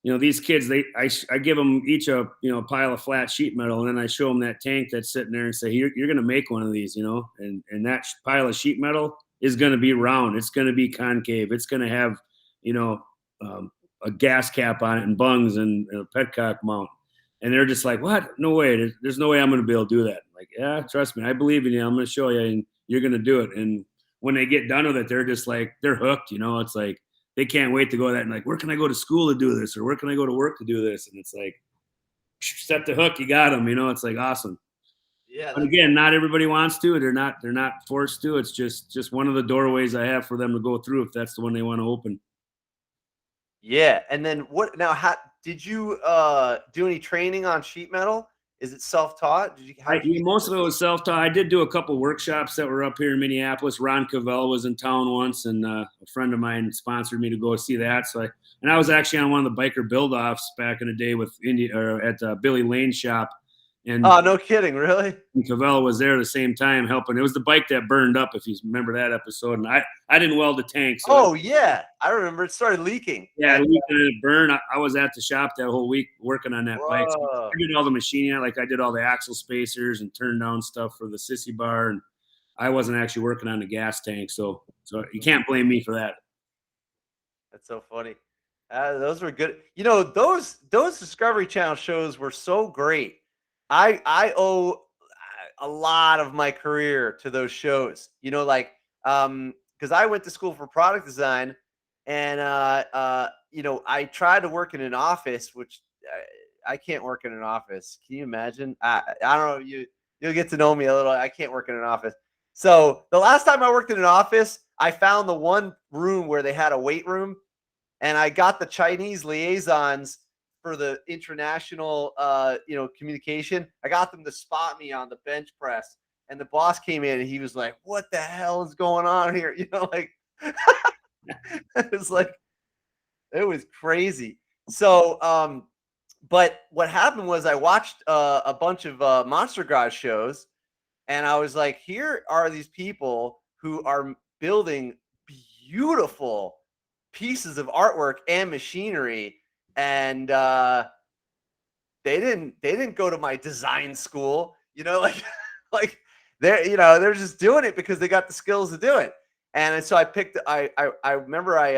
these kids, I give them each a pile of flat sheet metal, and then I show them that tank that's sitting there and say, you're going to make one of these, and that pile of sheet metal is going to be round. It's going to be concave. It's going to have, a gas cap on it and bungs and a petcock mount. And they're just like, what? No way. There's no way I'm going to be able to do that. I'm like, yeah, trust me. I believe in you. I'm going to show you, and you're going to do it. And when they get done with it, they're just like, they're hooked. It's like, they can't wait to go that and like, where can I go to school to do this? Or where can I go to work to do this? And it's like, set the hook, you got them, it's like awesome. Yeah. But again, not everybody wants to. They're not forced to. It's just one of the doorways I have for them to go through if that's the one they want to open. Yeah. And then what? Now, how did you do any training on sheet metal? Is it self-taught? Most of it was self-taught. I did do a couple workshops that were up here in Minneapolis. Ron Cavell was in town once, and a friend of mine sponsored me to go see that. And I was actually on one of the biker build-offs back in the day with at Billy Lane's shop. And oh, no kidding, really? Cavell was there at the same time helping. It was the bike that burned up, if you remember that episode. And I didn't weld the tank. So yeah, I remember it started leaking. Yeah, it leaked and it burned. I was at the shop that whole week working on that bike. So I did all the machining. Like I did all the axle spacers and turned down stuff for the sissy bar. And I wasn't actually working on the gas tank. So you can't blame me for that. That's so funny. Those were good. You know, those Discovery Channel shows were so great. I owe a lot of my career to those shows. You know, like because I went to school for product design, and you know, I tried to work in an office, which I can't work in an office. Can you imagine? I don't know. You'll get to know me a little. I can't work in an office. So the last time I worked in an office, I found the one room where they had a weight room, and I got the Chinese liaisons for the international, you know, communication. I got them to spot me on the bench press, and the boss came in and he was like, "What the hell is going on here?" You know, like it was like, it was crazy. So, but what happened was I watched a bunch of Monster Garage shows, and I was like, here are these people who are building beautiful pieces of artwork and machinery. And they didn't go to my design school, you know, like they're just doing it because they got the skills to do it. And so I remember I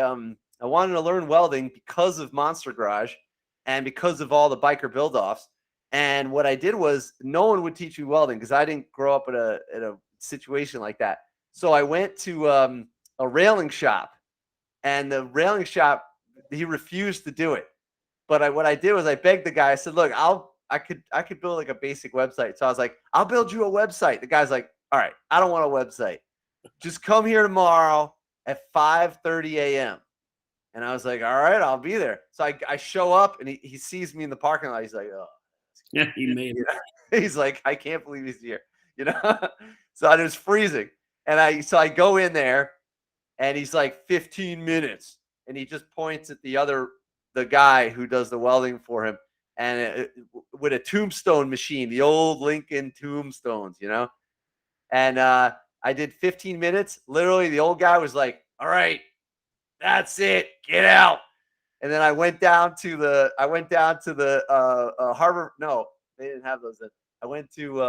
wanted to learn welding because of Monster Garage and because of all the biker build-offs. And what I did was no one would teach me welding because I didn't grow up in a situation like that. So I went to a railing shop, and the railing shop, he refused to do it. But what I did was I begged the guy. I said, "Look, I could build like a basic website." So I was like, "I'll build you a website." The guy's like, "All right, I don't want a website. Just come here tomorrow at 5:30 a.m." And I was like, "All right, I'll be there." So I show up, and he sees me in the parking lot. He's like, "Oh, yeah, he made it." He's like, "I can't believe he's here," you know. So I was freezing, and I go in there, and he's like 15 minutes, and he just points at the guy who does the welding for him, and with a tombstone machine, the old Lincoln tombstones, you know. And I did 15 minutes. Literally, the old guy was like, "All right, that's it, get out." And then I went down to the Harbor. No, they didn't have those then. I went to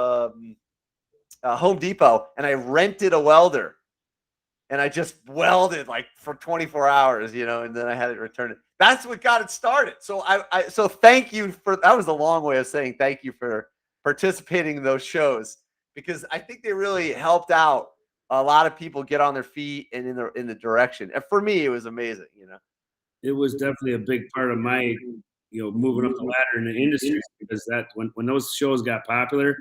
Home Depot, and I rented a welder, and I just welded like for 24 hours, you know, and then I had it returned. That's what got it started. So so thank you that was a long way of saying thank you for participating in those shows, because I think they really helped out a lot of people get on their feet and in the direction. And for me, it was amazing, you know. It was definitely a big part of my, moving up the ladder in the industry, because that when those shows got popular,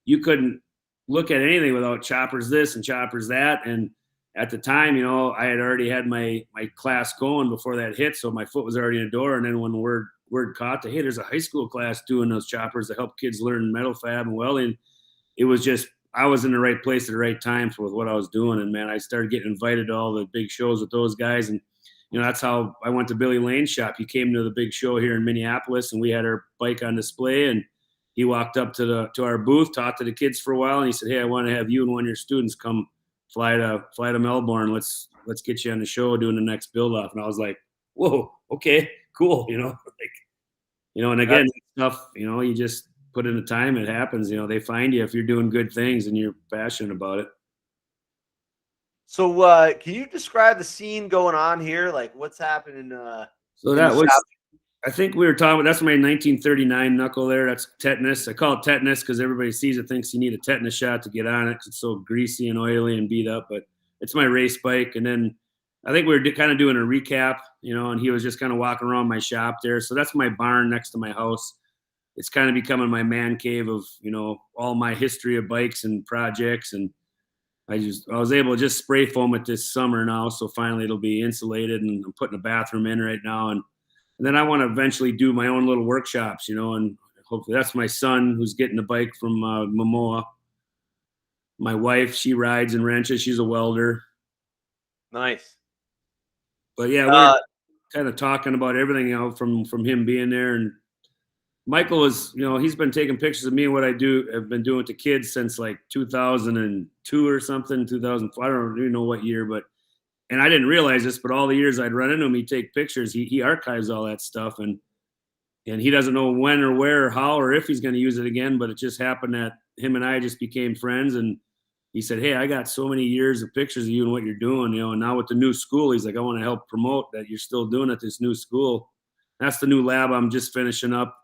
you couldn't look at anything without choppers this and choppers that. And at the time, I had already had my class going before that hit, so my foot was already in the door. And then when word caught that, hey, there's a high school class doing those choppers to help kids learn metal fab and welding, it was just, I was in the right place at the right time for what I was doing. And man, I started getting invited to all the big shows with those guys. And that's how I went to Billy Lane's shop. He came to the big show here in Minneapolis, and we had our bike on display. And he walked up to our booth, talked to the kids for a while, and he said, "Hey, I want to have you and one of your students come fly to Melbourne. Let's get you on the show doing the next build off." And I was like, "Whoa, okay, cool." And again, stuff, you just put in the time, it happens. They find you if you're doing good things and you're passionate about it. So can you describe the scene going on here? Like what's happening? So that was, I think we were talking about, that's my 1939 knuckle there. That's tetanus. I call it tetanus because everybody sees it, thinks you need a tetanus shot to get on it because it's so greasy and oily and beat up. But it's my race bike. And then I think we were kind of doing a recap, and he was just kind of walking around my shop there. So that's my barn next to my house. It's kind of becoming my man cave of, all my history of bikes and projects. And I was able to just spray foam it this summer now. So finally it'll be insulated, and I'm putting a bathroom in right now. And then I want to eventually do my own little workshops, and hopefully that's my son who's getting the bike from Momoa. My wife, she rides and wrenches. She's a welder. Nice. But yeah, we're kind of talking about everything from him being there. And Michael is, he's been taking pictures of me and what I have been doing to kids since like 2002 or something, 2004. I don't even know what year, and I didn't realize this, but all the years I'd run into him, he'd take pictures. He archives all that stuff, and he doesn't know when or where or how or if he's going to use it again. But it just happened that him and I just became friends, and he said, "Hey, I got so many years of pictures of you and what you're doing, and now with the new school," he's like, "I want to help promote that you're still doing at this new school." That's the new lab I'm just finishing up.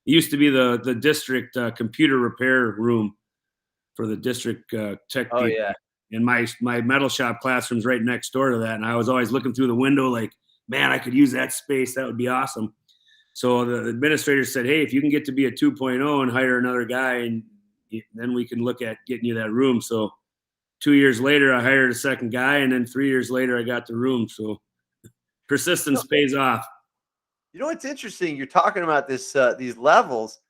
It used to be the district computer repair room for the district tech people. Yeah. And my metal shop classroom's right next door to that. And I was always looking through the window like, man, I could use that space. That would be awesome. So the administrator said, hey, if you can get to be a 2.0 and hire another guy, and then we can look at getting you that room. So 2 years later, I hired a second guy. And then 3 years later, I got the room. So persistence pays off. It's interesting. You're talking about these levels.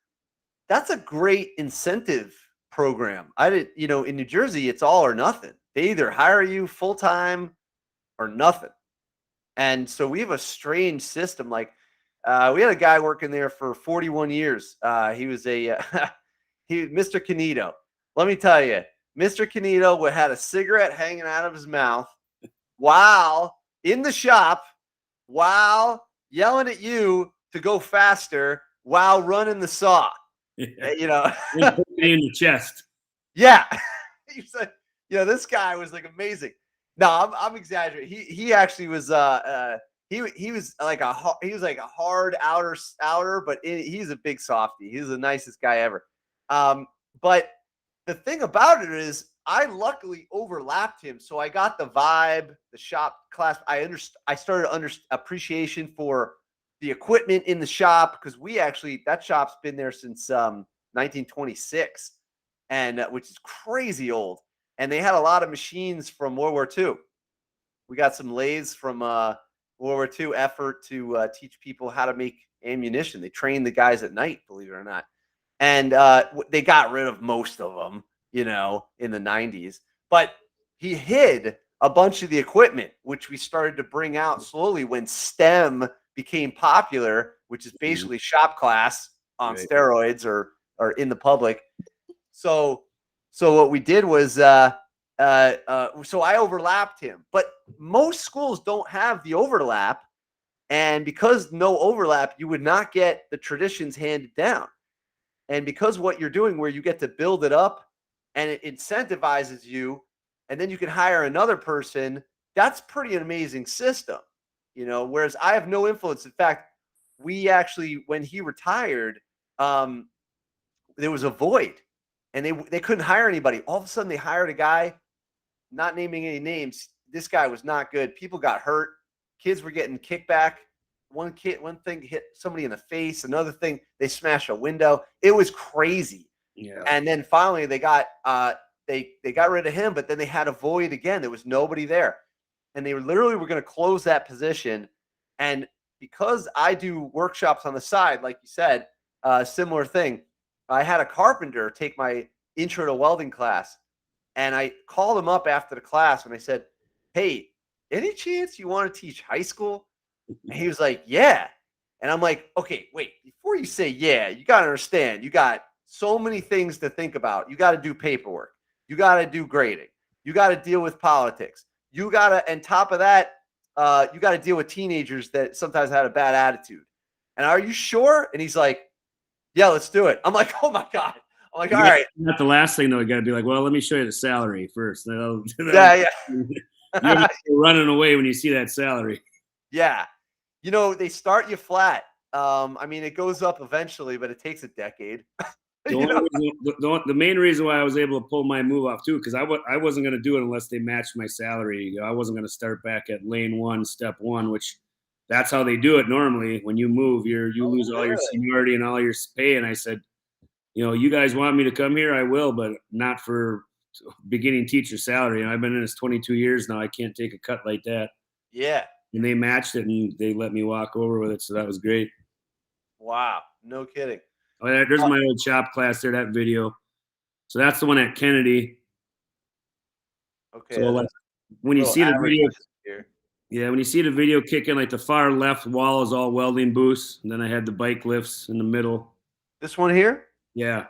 That's a great incentive program. In New Jersey, it's all or nothing. They either hire you full time or nothing. And so we have a strange system. Like we had a guy working there for 41 years. He was Mr. Canito. Let me tell you, Mr. Canito had a cigarette hanging out of his mouth while in the shop, while yelling at you to go faster while running the saw. Yeah. In the chest. Yeah. He's like, this guy was like amazing. No, I'm exaggerating. He actually was he was like a hard outer, but he's a big softie. He's the nicest guy ever. But the thing about it is I luckily overlapped him, so I got the vibe, the shop class. I started appreciation for the equipment in the shop, because that shop's been there since 1926, and which is crazy old. And they had a lot of machines from World War II. We got some lathes from World War II effort to teach people how to make ammunition. They trained the guys at night, believe it or not. And they got rid of most of them, in the 90s. But he hid a bunch of the equipment, which we started to bring out slowly when STEM became popular, which is basically shop class on steroids or in the public. So what we did was, so I overlapped him, but most schools don't have the overlap. And because no overlap, you would not get the traditions handed down. And because what you're doing, where you get to build it up and it incentivizes you, and then you can hire another person, that's pretty amazing system. Whereas I have no influence. In fact, we actually, when he retired, there was a void, and they couldn't hire anybody. All of a sudden, they hired a guy, not naming any names. This guy was not good. People got hurt. Kids were getting kickback. One thing hit somebody in the face. Another thing, they smashed a window. It was crazy. Yeah. And then finally, they got rid of him. But then they had a void again. There was nobody there. And they literally were going to close that position. And because I do workshops on the side, like you said, similar thing, I had a carpenter take my intro to welding class. And I called him up after the class and I said, hey, any chance you want to teach high school? And he was like, yeah. And I'm like, okay, wait, before you say yeah, you got to understand, you got so many things to think about. You got to do paperwork. You got to do grading. You got to deal with politics. You got to, and top of that, you got to deal with teenagers that sometimes had a bad attitude. And are you sure? And he's like, yeah, let's do it. I'm like, oh my God. I'm like, all right. Not the last thing though. You got to be like, well, let me show you the salary first. Yeah. You're running away when you see that salary. Yeah. They start you flat. It goes up eventually, but it takes a decade. The main reason why I was able to pull my move off too, because I wasn't going to do it unless they matched my salary. I wasn't going to start back at lane 1, step 1, which that's how they do it normally. When you move, you lose all your seniority and all your pay. And I said, you guys want me to come here, I will, but not for beginning teacher salary. And I've been in this 22 years now. I can't take a cut like that. Yeah. And they matched it and they let me walk over with it. So that was great. Wow. No kidding. Oh, there's my old shop class there, that video. So that's the one at Kennedy. Okay. So like, when you little see the video, advertisement here. yeah, when you see the video kicking, like the far left wall is all welding booths. And then I had the bike lifts in the middle. This one here? Yeah.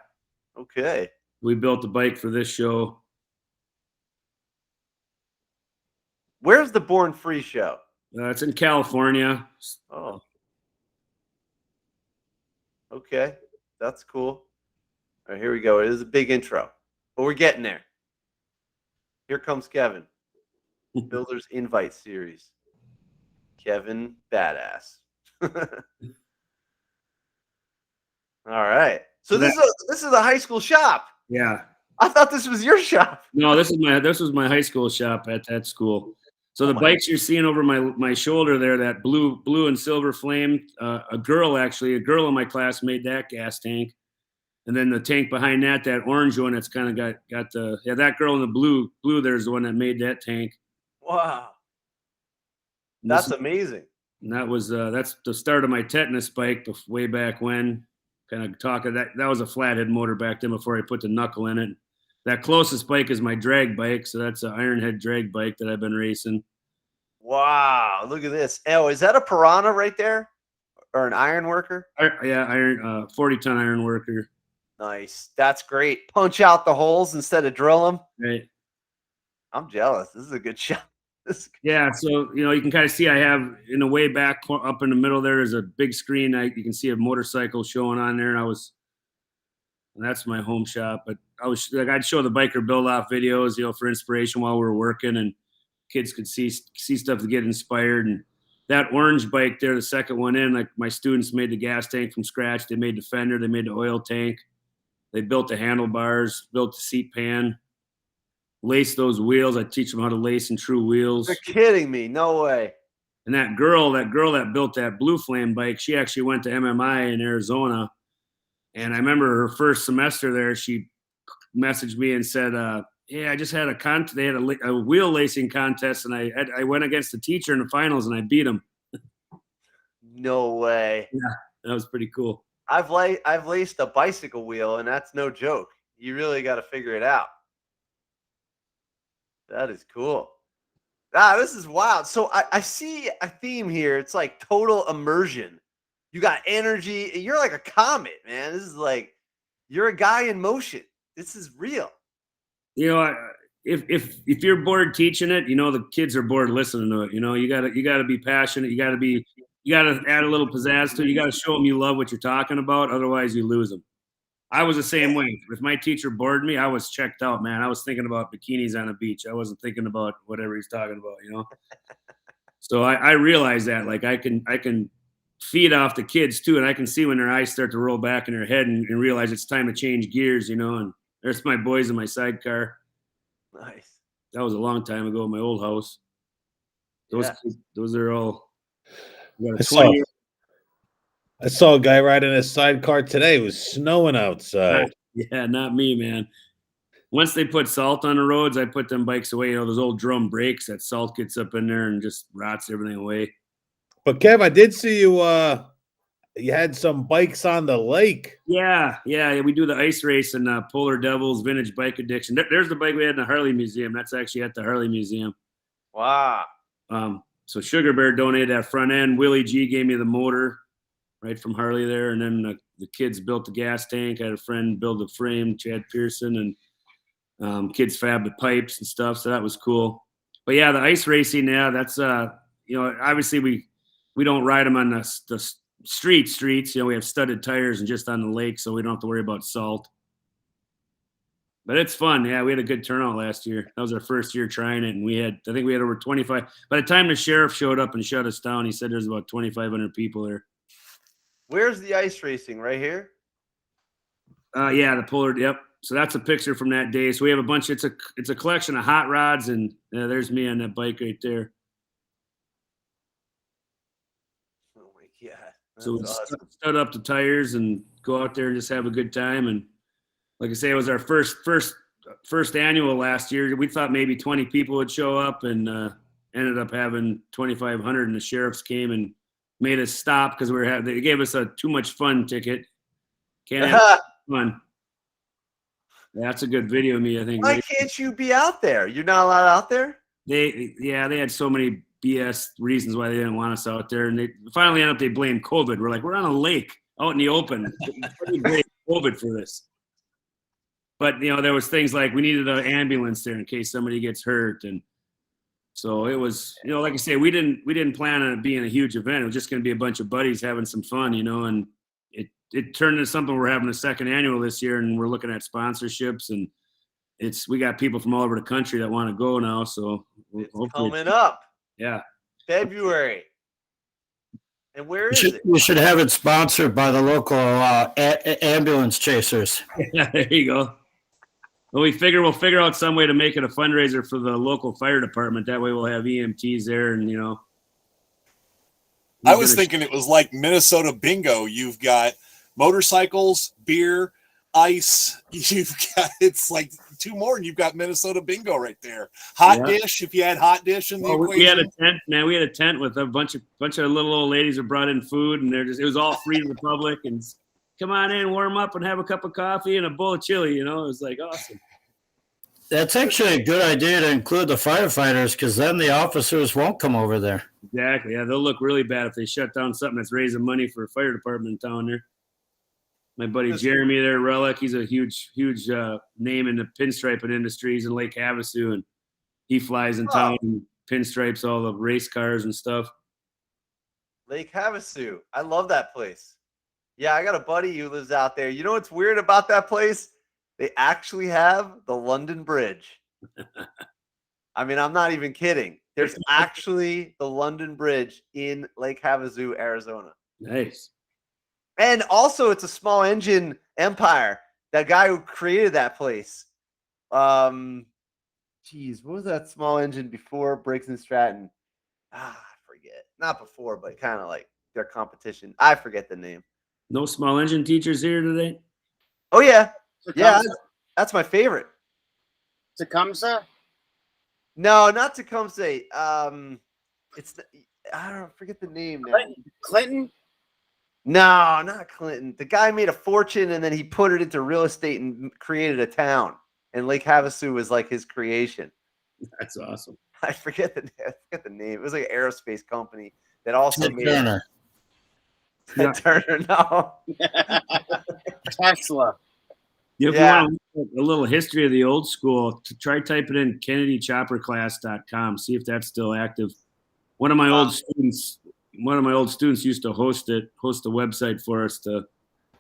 Okay. We built the bike for this show. Where's the Born Free show? It's in California. Oh. Okay. That's cool. All right, here we go. It is a big intro, but we're getting there. Here comes Kevin. Builders Invite Series. Kevin Badass. All right. So this is a high school shop. Yeah. I thought this was your shop. No, this was my high school shop at that school. So the bikes you're seeing over my shoulder there, that blue and silver flame, a girl in my class made that gas tank. And then the tank behind that orange one that's kind of got that girl in the blue there's the one that made that tank. Wow. That's amazing. And that was that's the start of my tetanus bike way back when. Kind of talking that was a flathead motor back then before I put the knuckle in it. That closest bike is my drag bike, so that's an Ironhead drag bike that I've been racing. Wow, look at this. Oh, is that a Piranha right there? Or an iron worker? Yeah, 40-ton iron worker. Nice. That's great. Punch out the holes instead of drill them. Right. I'm jealous. This is a good shot. Yeah, so you can kind of see I have in the way back up in the middle there is a big screen. You can see a motorcycle showing on there, and that's my home shop. But I'd show the biker build off videos, for inspiration while we were working, and kids could see stuff to get inspired. And that orange bike there, the second one in, like my students made the gas tank from scratch. They made the fender, they made the oil tank, they built the handlebars, built the seat pan. Lace those wheels. I teach them how to lace in true wheels. You're kidding me. No way. And that girl that built that Blue Flame bike, she actually went to MMI in Arizona. And I remember her first semester there, she messaged me and said, yeah, I just had they had a wheel lacing contest, and I went against the teacher in the finals and I beat him. No way. Yeah, that was pretty cool. I've laced a bicycle wheel, and that's no joke. You really got to figure it out. That is cool. This is wild. So I see a theme here. It's like total immersion. You got energy. You're like a comet, man. This is like you're a guy in motion. This is real. If you're bored teaching it, the kids are bored listening to it. You gotta be passionate. You gotta add a little pizzazz to it. You gotta show them you love what you're talking about. Otherwise, you lose them. I was the same way. If my teacher bored me, I was checked out, man. I was thinking about bikinis on a beach. I wasn't thinking about whatever he's talking about, So I realized that, like, I can feed off the kids too, and I can see when their eyes start to roll back in their head and realize it's time to change gears, and there's my boys in my sidecar. Nice. That was a long time ago in my old house. Those are all. I saw a guy riding a sidecar today. It was snowing outside. Yeah, not me, man. Once they put salt on the roads, I put them bikes away. Those old drum brakes, that salt gets up in there and just rots everything away. But Kev, I did see you. You had some bikes on the lake. Yeah. We do the ice race and Polar Devils Vintage Bike Addiction. There's the bike we had in the Harley Museum. That's actually at the Harley Museum. Wow. So Sugar Bear donated that front end. Willie G gave me the motor. Right from Harley there, and then the kids built the gas tank. I had a friend build the frame, Chad Pearson, and kids fabbed the pipes and stuff. So that was cool. But yeah, the ice racing, that's obviously we don't ride them on the streets. We have studded tires and just on the lake, so we don't have to worry about salt. But it's fun. Yeah, we had a good turnout last year. That was our first year trying it, and I think we had over 25. By the time the sheriff showed up and shut us down, he said there's about 2,500 people there. Where's the ice racing? Right here? Yeah, the Polar. Yep. So that's a picture from that day. So we have a bunch. It's a collection of hot rods, and there's me on that bike right there. Oh my god! That's so we awesome. stud up the tires and go out there and just have a good time. And like I say, it was our first first annual last year. We thought maybe 20 people would show up, and ended up having 2,500. And the sheriffs came and made us stop because they gave us a too much fun ticket. Can't have fun. That's a good video of me, I think. Why can't you be out there? You're not allowed out there? They had so many BS reasons why they didn't want us out there, and they finally ended up they blamed COVID. We're like, we're on a lake out in the open. We blame COVID for this. But there was things like we needed an ambulance there in case somebody gets hurt, and so it was like I say, we didn't plan on it being a huge event. It was just going to be a bunch of buddies having some fun, and it turned into something. We're having a second annual this year, and we're looking at sponsorships, and we got people from all over the country that want to go now. So it's coming up. Yeah. February. And where is it? We should have it sponsored by the local ambulance chasers. Yeah, there you go. Well, we'll figure out some way to make it a fundraiser for the local fire department. That way we'll have EMTs there, and I was thinking it was like Minnesota bingo. You've got motorcycles, beer, ice. It's like two more, and you've got Minnesota bingo right there. Hot dish, if you had hot dish in the equation. We had a tent, man. We had a tent with a bunch of little old ladies who brought in food, and it was all free to the public. And come on in, warm up, and have a cup of coffee and a bowl of chili. It was like awesome. That's actually a good idea to include the firefighters, because then the officers won't come over there. Exactly. Yeah, they'll look really bad if they shut down something that's raising money for a fire department in town there. My buddy Jeremy there, Relic, he's a huge name in the pinstriping industry. He's in Lake Havasu, and he flies in town and pinstripes all the race cars and stuff. Lake Havasu. I love that place. Yeah, I got a buddy who lives out there. You know what's weird about that place? They actually have the London Bridge. I mean, I'm not even kidding. There's actually the London Bridge in Lake Havasu, Arizona. Nice. And also, it's a small engine empire. That guy who created that place. What was that small engine before Briggs and Stratton? I forget. Not before, but kind of like their competition. I forget the name. No small engine teachers here today? Oh, yeah. Yeah, that's my favorite. Tecumseh? No, not Tecumseh. I forget the name now. Clinton? No, not Clinton. The guy made a fortune and then he put it into real estate and created a town. And Lake Havasu was like his creation. That's awesome. I forget the name. It was like an aerospace company that also made Turner. Turner, no. Tesla. If you want a little history of the old school, try typing in KennedyChopperClass.com. See if that's still active. One of my old students used to host the website for us to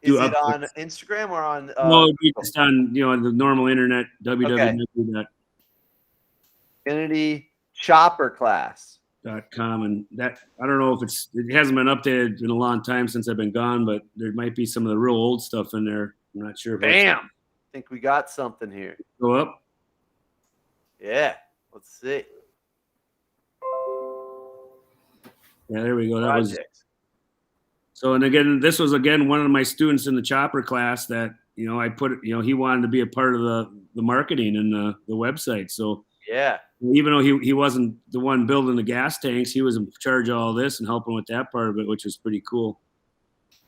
do. Is it on Instagram or on? No, it'd be just on the normal internet. www. KennedyChopperClass.com, and that I don't know if it hasn't been updated in a long time since I've been gone, but there might be some of the real old stuff in there. I'm not sure. Bam! I think we got something here. Go up. Yeah. Let's see. Yeah, there we go. That was. So, and again, this was one of my students in the chopper class that I put. He wanted to be a part of the marketing and the website. So yeah, even though he wasn't the one building the gas tanks, he was in charge of all this and helping with that part of it, which was pretty cool.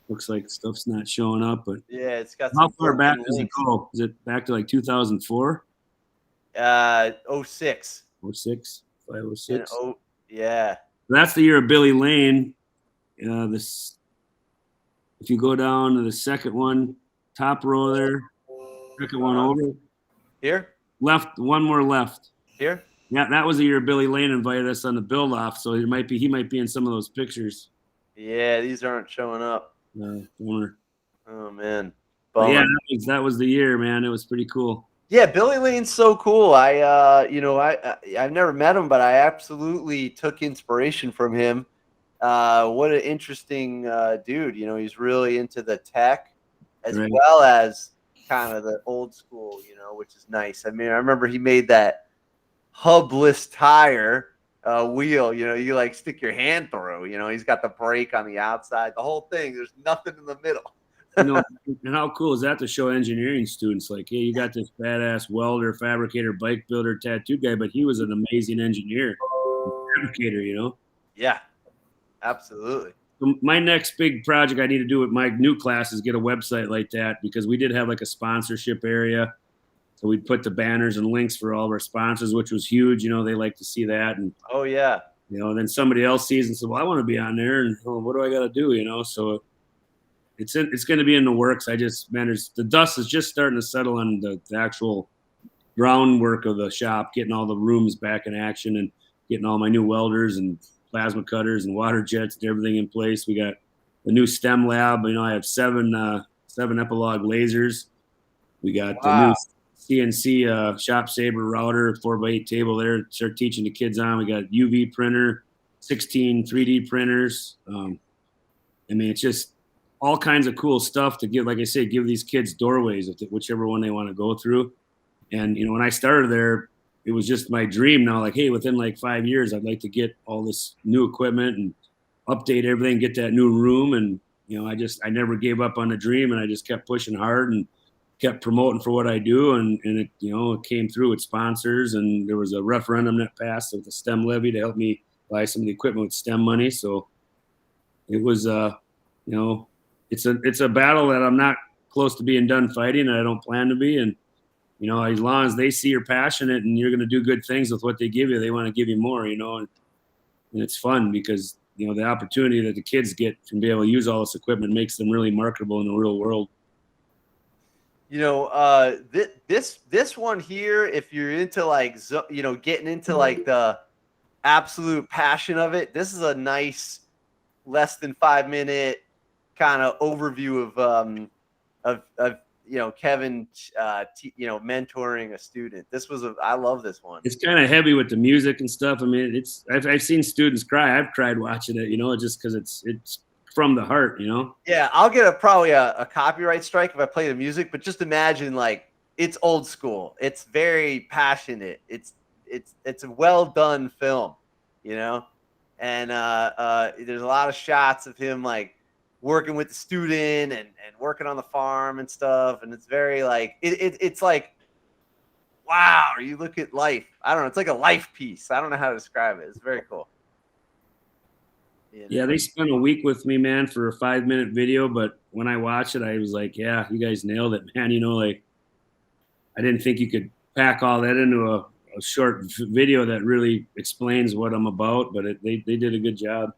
Looks like stuff's not showing up, but yeah, it's got. How far back does it go? Is it back to like 2004? 06. 06, 506. Yeah. That's the year of Billy Lane. If you go down to the second one, top row there, second one over. Here? Left, one more left. Here? Yeah, that was the year Billy Lane invited us on the build off, so he might be in some of those pictures. Yeah, these aren't showing up. No, oh man. Yeah, that was the year, man. It was pretty cool. Yeah, Billy Lane's so cool. I've never met him, but I absolutely took inspiration from him. What an interesting dude. He's really into the tech as well as kind of the old school, which is nice. I mean, I remember he made that hubless tire wheel, you like stick your hand through, he's got the brake on the outside, the whole thing. There's nothing in the middle. You know, and how cool is that to show engineering students like, hey, you got this badass welder, fabricator, bike builder, tattoo guy, but he was an amazing engineer, fabricator, you know? Yeah, absolutely. So my next big project I need to do with my new class is get a website like that, because we did have like a sponsorship area. So we'd put the banners and links for all of our sponsors, which was huge. You know, they like to see that. And, Oh yeah. you know, and then somebody else sees and says, well, I want to be on there. And what do I got to do? You know, so it's going to be in the works. I just, man, the dust is just starting to settle on the actual groundwork of the shop, getting all the rooms back in action and getting all my new welders and plasma cutters and water jets and everything in place. We got the new STEM lab. You know, I have seven Epilog lasers. We got the new CNC shop saber router, 4x8 table there. Start teaching the kids on. We got UV printer, 16 3D printers. I mean, it's just all kinds of cool stuff to give, like I say, give these kids doorways, whichever one they want to go through. And, you know, when I started there, it was just my dream now, like, hey, within like 5 years, I'd like to get all this new equipment and update everything, get that new room. And, you know, I never gave up on the dream, and I just kept pushing hard and kept promoting for what I do. And it, you know, it came through with sponsors, and there was a referendum that passed with the STEM levy to help me buy some of the equipment with STEM money. So it was, you know, it's a battle that I'm not close to being done fighting, and I don't plan to be. And, you know, as long as they see you're passionate and you're going to do good things with what they give you, they want to give you more, you know, and it's fun because, you know, the opportunity that the kids get from being able to use all this equipment makes them really marketable in the real world. You know, this one here, if you're into like, you know, getting into like the absolute passion of it, this is a nice less than 5 minute kind of overview of you know, Kevin, you know, mentoring a student. I love this one. It's kind of heavy with the music and stuff. I mean, I've seen students cry. I've cried watching it, you know, just because it's from the heart, you know? Yeah, I'll get probably a copyright strike if I play the music, but just imagine like it's old school. It's very passionate. It's a well done film, you know? And there's a lot of shots of him like working with the student and working on the farm and stuff. And it's very like, it's like, wow, you look at life. I don't know. It's like a life piece. I don't know how to describe it. It's very cool. You know? Yeah, they spent a week with me, man, for a 5-minute video. But when I watched it, I was like, yeah, you guys nailed it, man. You know, like I didn't think you could pack all that into a short video that really explains what I'm about. But they did a good job.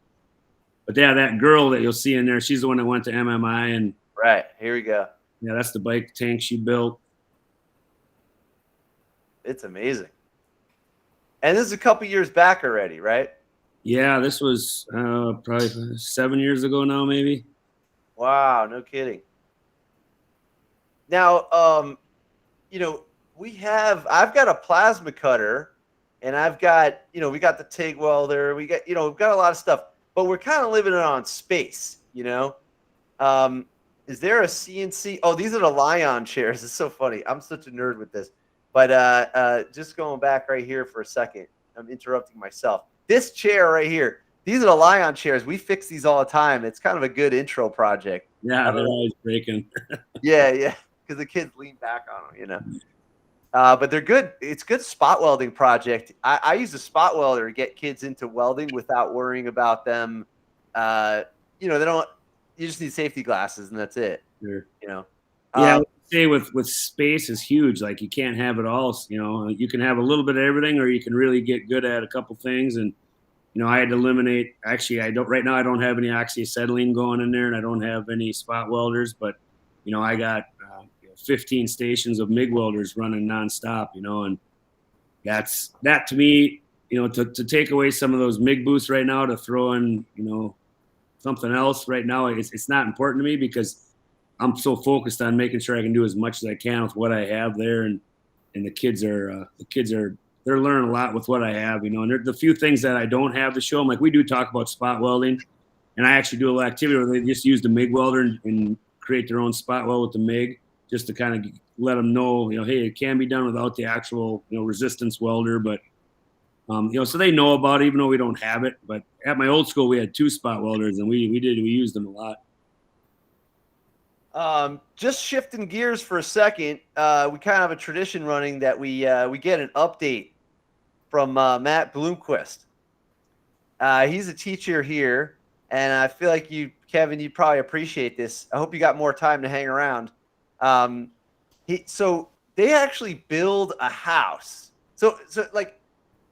But yeah, that girl that you'll see in there, she's the one that went to MMI. And right, here we go. Yeah, that's the bike tank she built. It's amazing. And this is a couple years back already, right? Yeah, this was probably 7 years ago now, maybe. Wow, no kidding. Now, you know, I've got a plasma cutter, and I've got, you know, we got the TIG welder, we've got a lot of stuff, but we're kind of living it on space, you know? Is there a CNC? Oh, these are the Lion chairs. It's so funny. I'm such a nerd with this. But just going back right here for a second, I'm interrupting myself. This chair right here, these are the Lion chairs. We fix these all the time. It's kind of a good intro project. Yeah, they're always breaking. yeah, because the kids lean back on them, you know. But they're good. It's good spot welding project. I use a spot welder to get kids into welding without worrying about them. You know, you just need safety glasses and that's it. Sure. You know. Yeah, I would say with space is huge. Like you can't have it all. You know, you can have a little bit of everything, or you can really get good at a couple things. And you know, I had to eliminate. Actually, I don't right now. I don't have any oxyacetylene going in there, and I don't have any spot welders. But you know, I got 15 stations of MIG welders running nonstop. You know, and that to me, you know, to take away some of those MIG boosts right now, to throw in, you know, something else right now, it's not important to me because I'm so focused on making sure I can do as much as I can with what I have there, and the kids are they're learning a lot with what I have, you know. And the few things that I don't have to show them, like we do talk about spot welding, and I actually do a little activity where they just use the MIG welder and create their own spot weld with the MIG, just to kind of let them know, you know, hey, it can be done without the actual, you know, resistance welder, but you know, so they know about it, even though we don't have it. But at my old school, we had 2 spot welders, and we used them a lot. Just shifting gears for a second, we kind of have a tradition running that we get an update from Matt Bloomquist. He's a teacher here, and I feel like Kevin, you'd probably appreciate this. I hope you got more time to hang around. So they actually build a house. So like,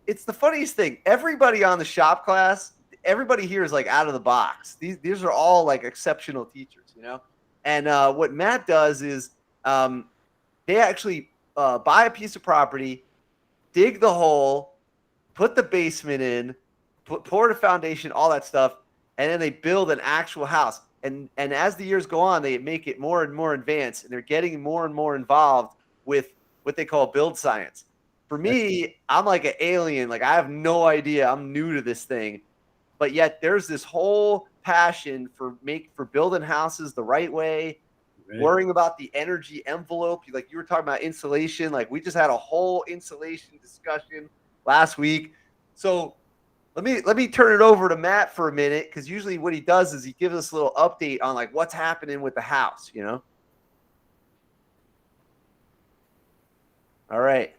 it's the funniest thing. Everybody on the shop class, everybody here is like out of the box. These are all like exceptional teachers, you know? And what Matt does is they actually buy a piece of property, dig the hole, put the basement in, pour the foundation, all that stuff, and then they build an actual house. And as the years go on, they make it more and more advanced, and they're getting more and more involved with what they call build science. For me, I'm like an alien. Like, I have no idea. I'm new to this thing. But yet there's this whole passion for building houses the right way, right, worrying about the energy envelope. Like you were talking about insulation. Like we just had a whole insulation discussion last week. So let me turn it over to Matt for a minute, because usually what he does is he gives us a little update on like what's happening with the house, you know? All right.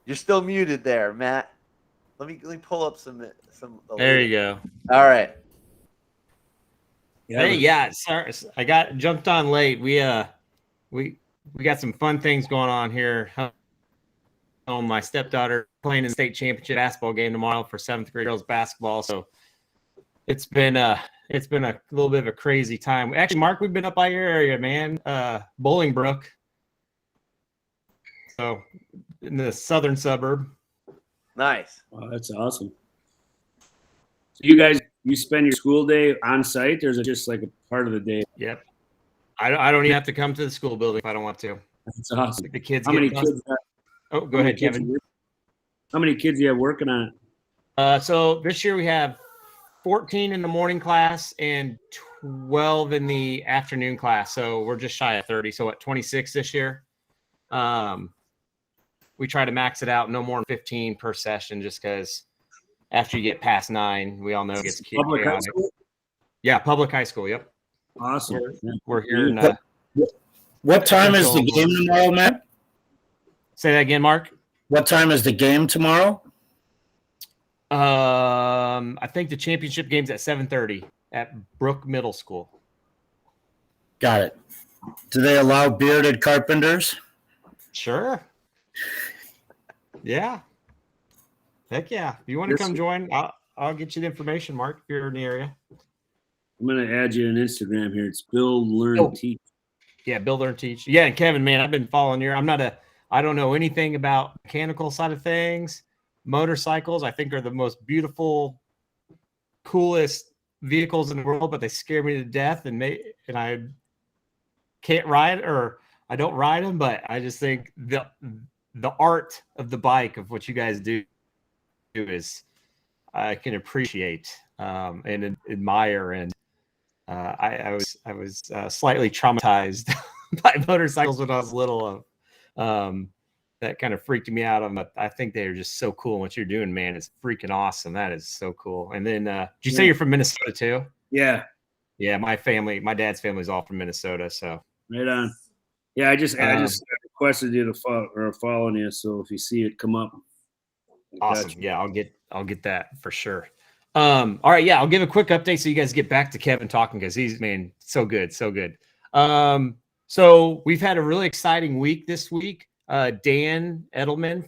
You're still muted there, Matt. Let me pull up some. There you go. All right. Hey, yeah. Sorry, I jumped on late. We got some fun things going on here. My stepdaughter playing in the state championship basketball game tomorrow for 7th grade girls basketball. So it's been a little bit of a crazy time. Actually, Mark, we've been up by your area, man. Bolingbrook. So in the southern suburb. Nice. Wow, that's awesome. So you spend your school day on site, or is it just like a part of the day? Yep. I don't even have to come to the school building if I don't want to. That's awesome. The kids. How many kids? Oh, go ahead, Kevin. How many kids do you have working on it? So this year we have 14 in the morning class and 12 in the afternoon class. So we're just shy of 30. So at 26 this year. We try to max it out no more than 15 per session, just because after you get past 9, we all know it gets public high school? Yeah, public high school. Yep. Awesome. We're here. In, what time is the game tomorrow, Matt? Say that again, Mark. What time is the game tomorrow? I think the championship game's at 7:30 at Brook Middle School. Got it. Do they allow bearded carpenters? Sure. Yeah. Heck yeah. If you want to come join, I'll get you the information, Mark, if you're in the area. I'm going to add you on Instagram here. It's Build, Learn, Teach. Yeah, Build, Learn, Teach. Yeah, and Kevin, man, I've been following you. I don't know anything about mechanical side of things. Motorcycles, I think, are the most beautiful, coolest vehicles in the world, but they scare me to death, and I can't ride, or I don't ride them, but I just think the art of the bike, of what you guys do, is I can appreciate and admire, and I was slightly traumatized by motorcycles when I was little. That kind of freaked me out. But I think they're just so cool. What you're doing, man, is freaking awesome. That is so cool. And then, did you say you're from Minnesota too? Yeah. Yeah, my dad's family is all from Minnesota. So right on. Yeah, I just requested you to follow you. So if you see it come up, awesome. Yeah, I'll get that for sure. All right, yeah, I'll give a quick update so you guys get back to Kevin talking, because he's, man, so good. So we've had a really exciting week this week. Dan Edelman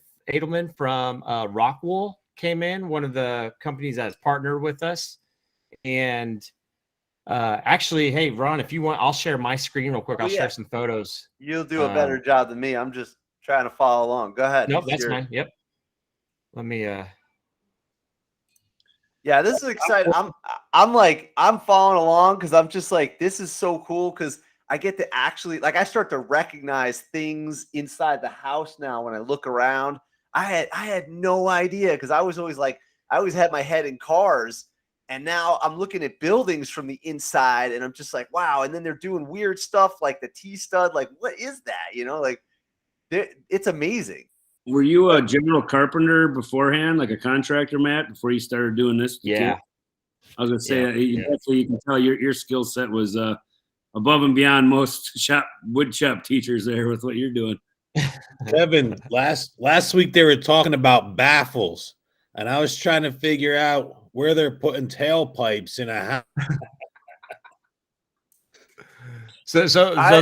from Rockwool came in, one of the companies that's partnered with us. And actually, hey, Ron, if you want, I'll share my screen real quick. I'll share some photos. You'll do a better job than me. I'm just trying to follow along. Go ahead. Nope, that's fine. Yep. Let me Yeah, this is exciting. I'm following along, because I'm just like, this is so cool, because I get to actually, like, I start to recognize things inside the house now when I look around. I had no idea, because I was always like, I always had my head in cars, and now I'm looking at buildings from the inside, and I'm just like, wow. And then they're doing weird stuff like the T-stud. Like, what is that? You know, like, it's amazing. Were you a general carpenter beforehand, like a contractor, Matt, before you started doing this? Yeah. I was gonna say, definitely you can tell your skill set was a above and beyond most wood shop teachers there with what you're doing. Kevin, last week they were talking about baffles, and I was trying to figure out where they're putting tailpipes in a house. So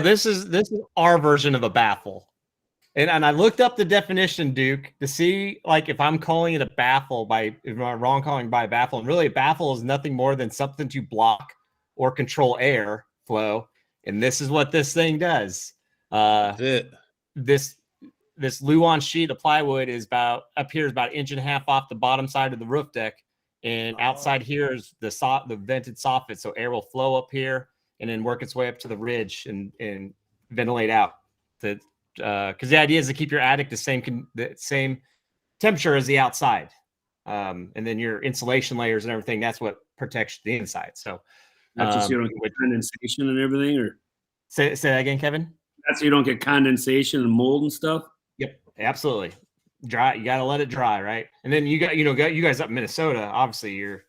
this is our version of a baffle. And I looked up the definition, Duke, to see like if I'm calling it a baffle if I'm wrong calling by baffle. And really a baffle is nothing more than something to block or control air flow. And this is what this thing does. That's it. This Luan sheet of plywood is about 1.5 inches off the bottom side of the roof deck. And outside here is the vented soffit. So air will flow up here and then work its way up to the ridge and ventilate out. Because the idea is to keep your attic the same temperature as the outside, and then your insulation layers and everything. That's what protects the inside. So that's just so you don't get condensation and everything, or say that again, Kevin. That's so you don't get condensation and mold and stuff. Yep, absolutely. Dry. You got to let it dry, right? And then you guys up in Minnesota. Obviously, you're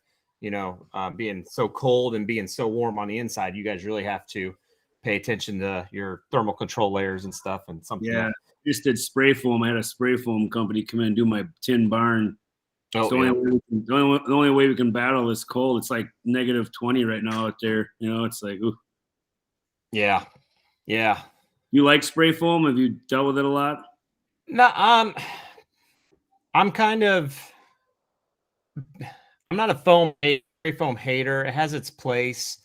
being so cold and being so warm on the inside. You guys really have to pay attention to your thermal control layers and stuff and something. Yeah, just did spray foam. I had a spray foam company come in and do my tin barn. Oh, the only way we can battle this cold. It's like -20 right now out there. It's like, ooh. Yeah. You like spray foam? Have you dealt with it a lot? No, I'm not a spray foam hater. It has its place.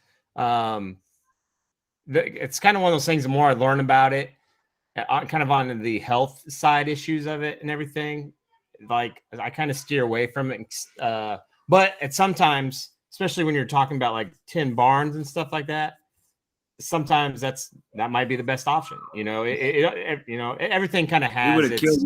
It's kind of one of those things. The more I learn about it, kind of on the health side issues of it and everything, like I kind of steer away from it. But at sometimes, especially when you're talking about like tin barns and stuff like that, sometimes that might be the best option. Everything kind of has its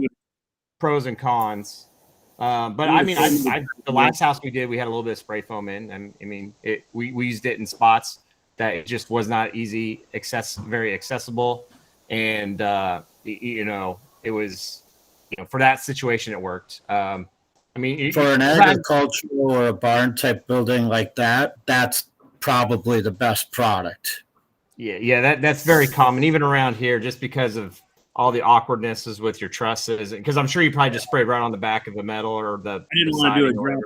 pros and cons. But I mean, the last house we did, we had a little bit of spray foam in, and I mean, we used it in spots that it just was not very accessible. And, it was, for that situation, it worked. I mean, for an agricultural or a barn type building like that, that's probably the best product. Yeah. That's very common, even around here, just because of all the awkwardnesses with your trusses. Because I'm sure you probably just sprayed right on the back of the metal or the. I didn't want to do a drop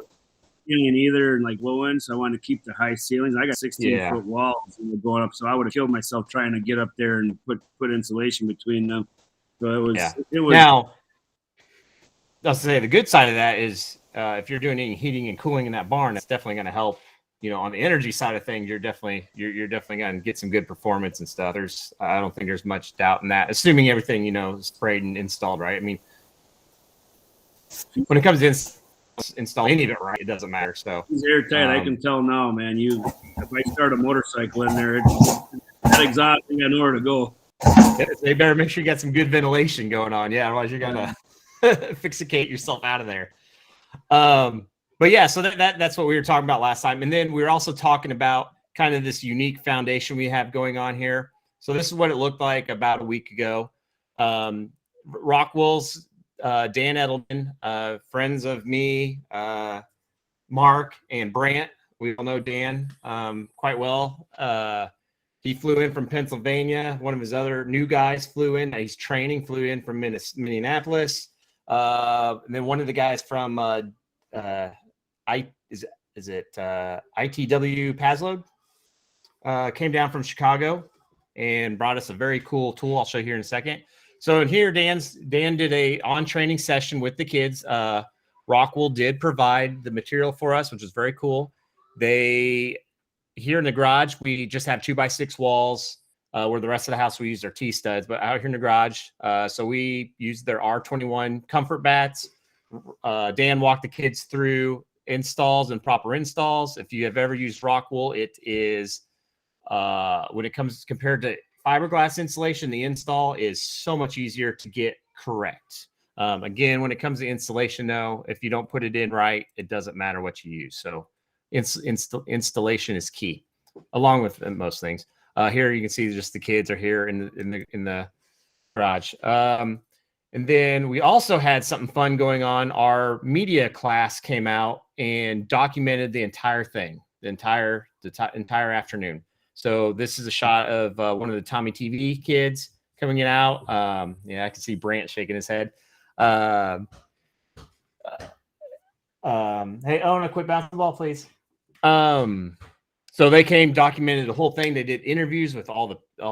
ceiling either, and like low end, so I wanted to keep the high ceilings. I got 16-foot walls and they're going up, so I would have killed myself trying to get up there and put insulation between them. So it was. Now, I'll say the good side of that is if you're doing any heating and cooling in that barn, that's definitely going to help. On the energy side of things, you're definitely going to get some good performance and stuff. I don't think there's much doubt in that, assuming everything is sprayed and installed right. I mean, when it comes to install any of it right, it doesn't matter. So it's airtight. I can tell now, man. If I start a motorcycle in there, that exhaust, you got nowhere to go. They better make sure you got some good ventilation going on. Yeah, otherwise you're gonna fixicate yourself out of there. But yeah, so that's what we were talking about last time. And then we were also talking about kind of this unique foundation we have going on here. So this is what it looked like about a week ago. Rockwell's Dan Edelman, friends of me, Mark and Brant. We all know Dan quite well. He flew in from Pennsylvania. One of his other new guys flew in. He's training, flew in from Minneapolis. And then one of the guys from ITW Pasload came down from Chicago and brought us a very cool tool. I'll show you here in a second. So in here, Dan did a on training session with the kids. Rockwell did provide the material for us, which is very cool. Here in the garage, we just have 2x6 walls, where the rest of the house we use our T-studs, but out here in the garage, so we use their R21 comfort bats. Dan walked the kids through installs and proper installs. If you have ever used Rockwell, it is, when it comes compared to fiberglass insulation, the install is so much easier to get correct. Again, when it comes to insulation, though, if you don't put it in right, it doesn't matter what you use. So installation is key, along with most things. Here you can see just the kids are here in the garage. And then we also had something fun going on. Our media class came out and documented the entire thing, the entire afternoon. So this is a shot of one of the Tommy TV kids coming out. Yeah, I can see Brant shaking his head. Hey, Ona, quit basketball, please. So they came, documented the whole thing. They did interviews with all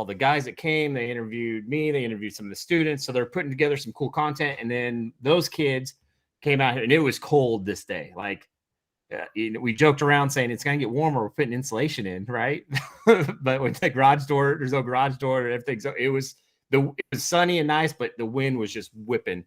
the guys that came. They interviewed me. They interviewed some of the students. So they're putting together some cool content. And then those kids came out here, and it was cold this day. Like we joked around saying it's going to get warmer. We're putting insulation in, right? But with the garage door, there's no garage door or everything. So it was sunny and nice, but the wind was just whipping.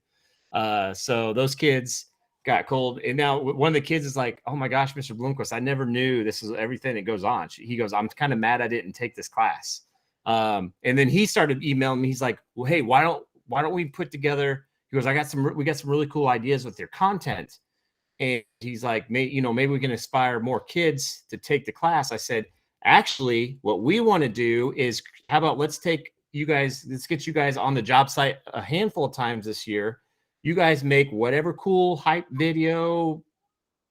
So those kids got cold. And now one of the kids is like, oh my gosh, Mr. Bloomquist, I never knew this is everything that goes on. He goes, I'm kind of mad I didn't take this class. And then he started emailing me. He's like, well, hey, why don't we put together, he goes, we got some really cool ideas with your content. And he's like, maybe we can inspire more kids to take the class. I said, actually, what we want to do is, how about let's get you guys on the job site a handful of times this year. You guys make whatever cool hype video,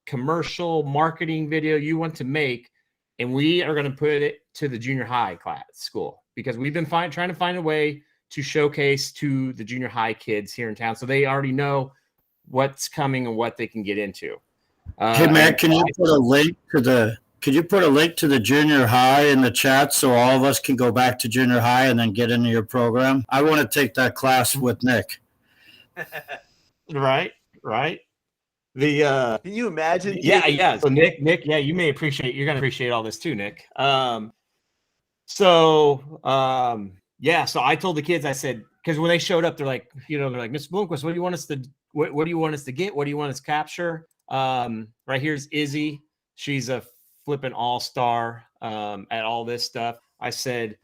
commercial, marketing video you want to make, and we are going to put it to the junior high class school, because we've been trying to find a way to showcase to the junior high kids here in town, so they already know what's coming and what they can get into. Hey, Matt, can you put a link to the junior high in the chat so all of us can go back to junior high and then get into your program? I want to take that class with Nick. Right. Can you imagine? Yeah. So Nick, yeah, you're gonna appreciate all this too, Nick. So I told the kids, I said, because when they showed up, they're like, Mr. Bloomquist, what do you want us to what do you want us to get? What do you want us to capture? Right here's Izzy. She's a flipping all-star at all this stuff. I said,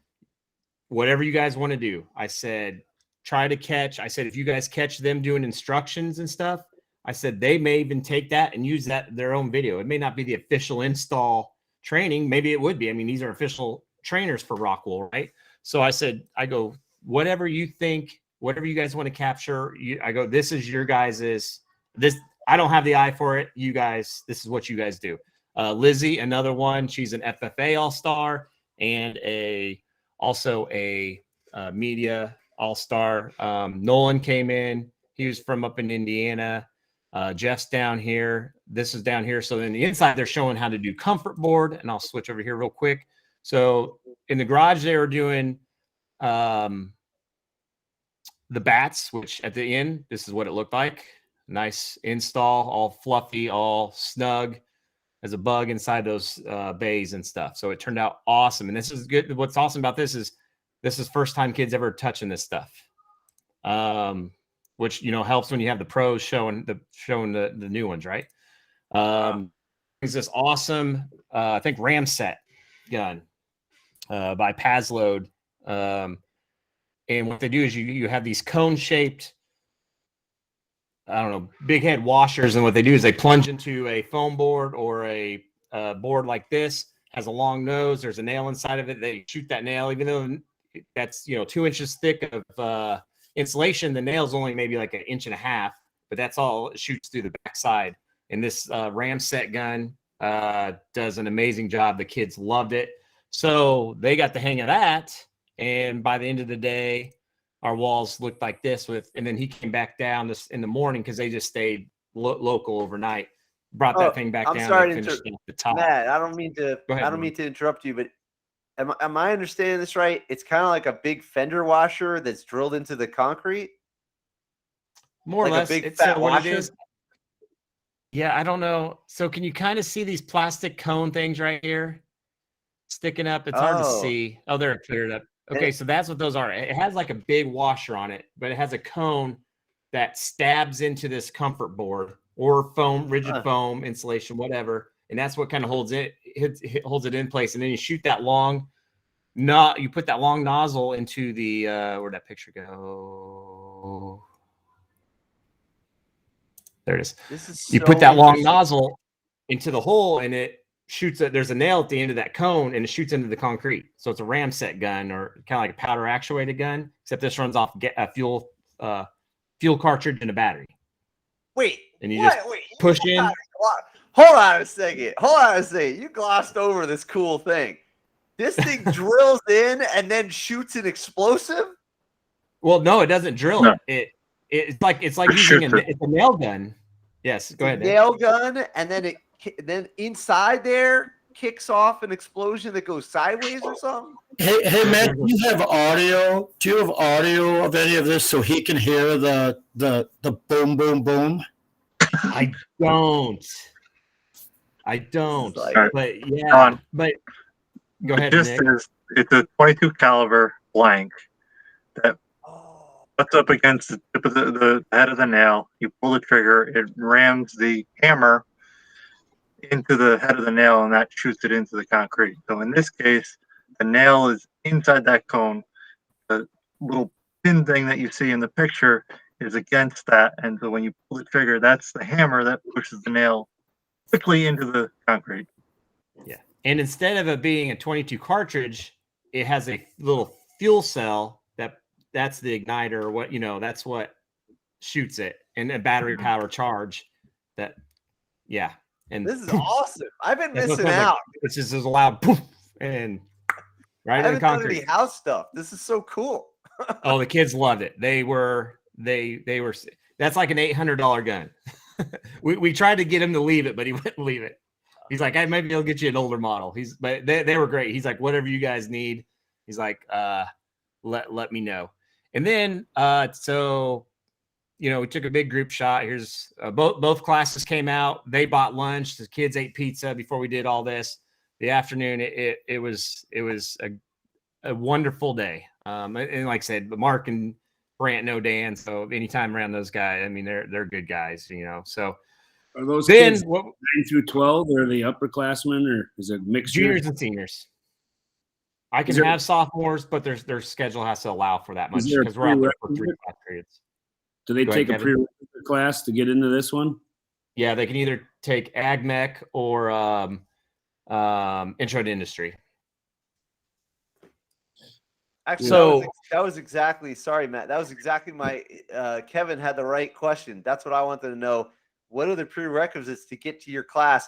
whatever you guys want to do. I said, try to catch. I said, if you guys catch them doing instructions and stuff, I said, they may even take that and use that their own video. It may not be the official install training. Maybe it would be. I mean, these are official trainers for Rockwool, right? So I said, whatever you think, whatever you guys want to capture, this is your guys's. I don't have the eye for it. You guys, this is what you guys do. Lizzie, another one. She's an FFA all-star and also a media all-star. Nolan came in. He was from up in Indiana. Jeff's down here. This is down here. So in the inside, they're showing how to do comfort board. And I'll switch over here real quick. So in the garage, they were doing the bats, which at the end, this is what it looked like. Nice install, all fluffy, all snug. As a bug inside those bays and stuff. So it turned out awesome. And this is good. What's awesome about this is first time kids ever touching this stuff. Which, helps when you have the pros showing the new ones, right? It's this awesome, I think Ramset gun by Pazload. And what they do is you have these cone shaped, big head washers. And what they do is they plunge into a foam board or a board like this, has a long nose. There's a nail inside of it. They shoot that nail, even though that's, 2 inches thick of insulation. The nail's only maybe like 1.5 inches, but that's all it shoots through the backside. And this Ramset gun does an amazing job. The kids loved it. So they got the hang of that. And by the end of the day, our walls looked like this and then he came back down this in the morning because they just stayed local overnight. Brought that thing back down. I'm sorry and to finished at the top. Matt, I don't mean to. Go ahead, I don't mean to interrupt you, but am I understanding this right? It's kind of like a big fender washer that's drilled into the concrete. More or like less, a big it's fat what washer. it is. Yeah, I don't know. So can you kind of see these plastic cone things right here sticking up? It's hard to see. Oh, they're cleared up. Okay, so that's what those are. It has like a big washer on it, but it has a cone that stabs into this comfort board or foam, rigid foam, insulation, whatever. And that's what kind of holds it in place. And then you shoot that you put that long nozzle into the, where'd that picture go? There it is. You put that long nozzle into the hole and it shoots it. There's a nail at the end of that cone and it shoots into the concrete. So it's a Ramset gun or kind of like a powder actuated gun, except this runs off a fuel cartridge and a battery. Wait, and you just push in. Hold on a second. You glossed over this cool thing. This thing drills in and then shoots an explosive? Well, no, it doesn't drill No. it. It's like using shoots it. it's a nail gun. Yes, go ahead. Nick. Nail gun, and then inside there kicks off an explosion that goes sideways or something? Hey, Matt, do you have audio? Do you have audio of any of this so he can hear the boom, boom, boom? I don't. Like- But yeah, but go ahead, Nick. It's a 22 caliber blank that Oh, butts up against the tip of the head of the nail. You pull the trigger, it rams the hammer into the head of the nail, and that shoots it into the concrete. So in this case, the nail is inside that cone. The little pin thing that you see in the picture is against that, and so when you pull the trigger, that's the hammer that pushes the nail quickly into the concrete. Yeah. And instead of it being a 22 cartridge, it has a little fuel cell that's the igniter, or what, that's what shoots it, and a battery power charge that, yeah. And this is awesome. I've been Yeah, so it missing sounds like- out. it's just as loud poof, and I right in the haven't done any concrete. house stuff. This is so cool. Oh, the kids loved it. They were that's like an $800 gun. we tried to get him to leave it, but he wouldn't leave it. He's like, maybe I'll get you an older model. But they were great. He's like, whatever you guys need. He's like, let me know. And then so we took a big group shot. Here's both classes came out. They bought lunch. The kids ate pizza before we did all this. The afternoon, it was a wonderful day. And like I said, Mark and Brant know Dan, so anytime around those guys, I mean, they're good guys, So Are those then kids 9 through 12, or the upperclassmen, or is it mixed? juniors and seniors. I can have sophomores, but their schedule has to allow for that much Is there a because we're out there for 3 prerequisite? class periods. Do they Go ahead, take a Kevin. prerequisite class to get into this one? Yeah, they can either take ag mech or intro to industry. Actually, So- that was exactly, sorry, Matt. That was exactly my, Kevin had the right question. That's what I wanted to know. What are the prerequisites to get to your class?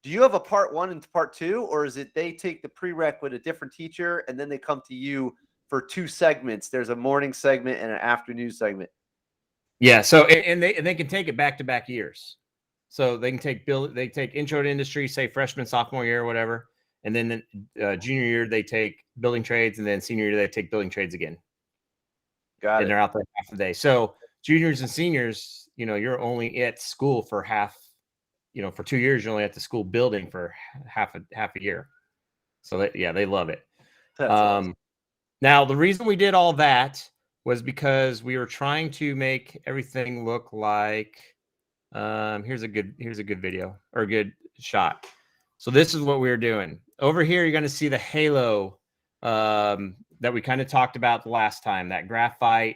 Do you have a part 1 and part 2, or is it they take the prereq with a different teacher and then they come to you for 2 segments? There's a morning segment and an afternoon segment. Yeah. So and they can take it back to back years. So they can take intro to industry, say freshman, sophomore year, or whatever, and then junior year they take building trades, and then senior year they take building trades again. Got And it. they're out there half the day. So juniors and seniors, you're only at school for half. For 2 years, you're only at the school building for half a year. So they love it. That's awesome. Now the reason we did all that was because we were trying to make everything look like. Here's a good video or a good shot. So this is what we were doing. Over here, you're going to see the halo that we kind of talked about the last time. That graphite.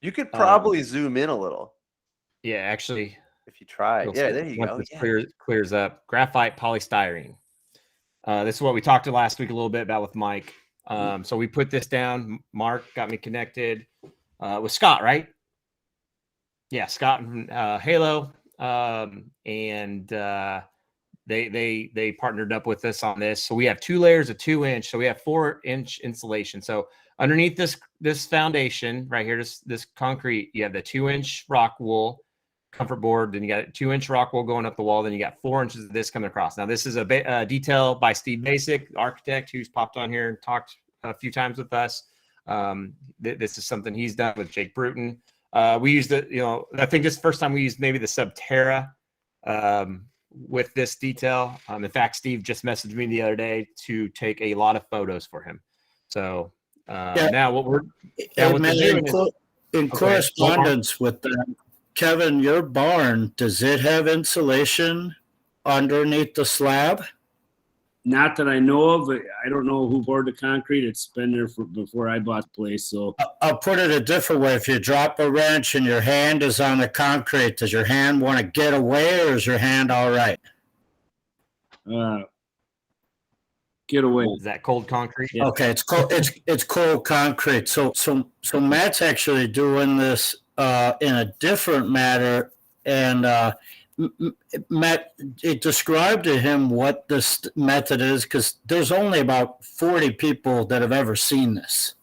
You could probably zoom in a little Yeah, actually. if you try. You'll Yeah, see there you once go. this Yeah. clears up. Graphite polystyrene. This is what we talked to last week a little bit about with Mike. So we put this down. Mark got me connected with Scott, right? Yeah, Scott from Halo, and they partnered up with us on this. So we have 2 layers of 2-inch. So we have 4-inch insulation. So underneath this foundation right here, this concrete, you have the 2-inch rock wool comfort board. Then you got 2-inch rock wool going up the wall. Then you got 4 inches of this coming across. Now this is a detail by Steve Basic, the architect, who's popped on here and talked a few times with us. This is something he's done with Jake Bruton. We used it, I think this is the first time we used maybe the Subterra with this detail. In fact, Steve just messaged me the other day to take a lot of photos for him. So now what we're And they're doing is- in correspondence with that, Kevin, your barn, does it have insulation underneath the slab? Not that I know of. I don't know who poured the concrete. It's been there before I bought the place. So I'll put it a different way. If you drop a wrench and your hand is on the concrete, does your hand want to get away, or is your hand all right? get away. is that cold concrete? Yeah. Okay, it's cold. It's cold concrete. So Matt's actually doing this in a different matter, and Matt, describe to him what this method is, because there's only about 40 people that have ever seen this.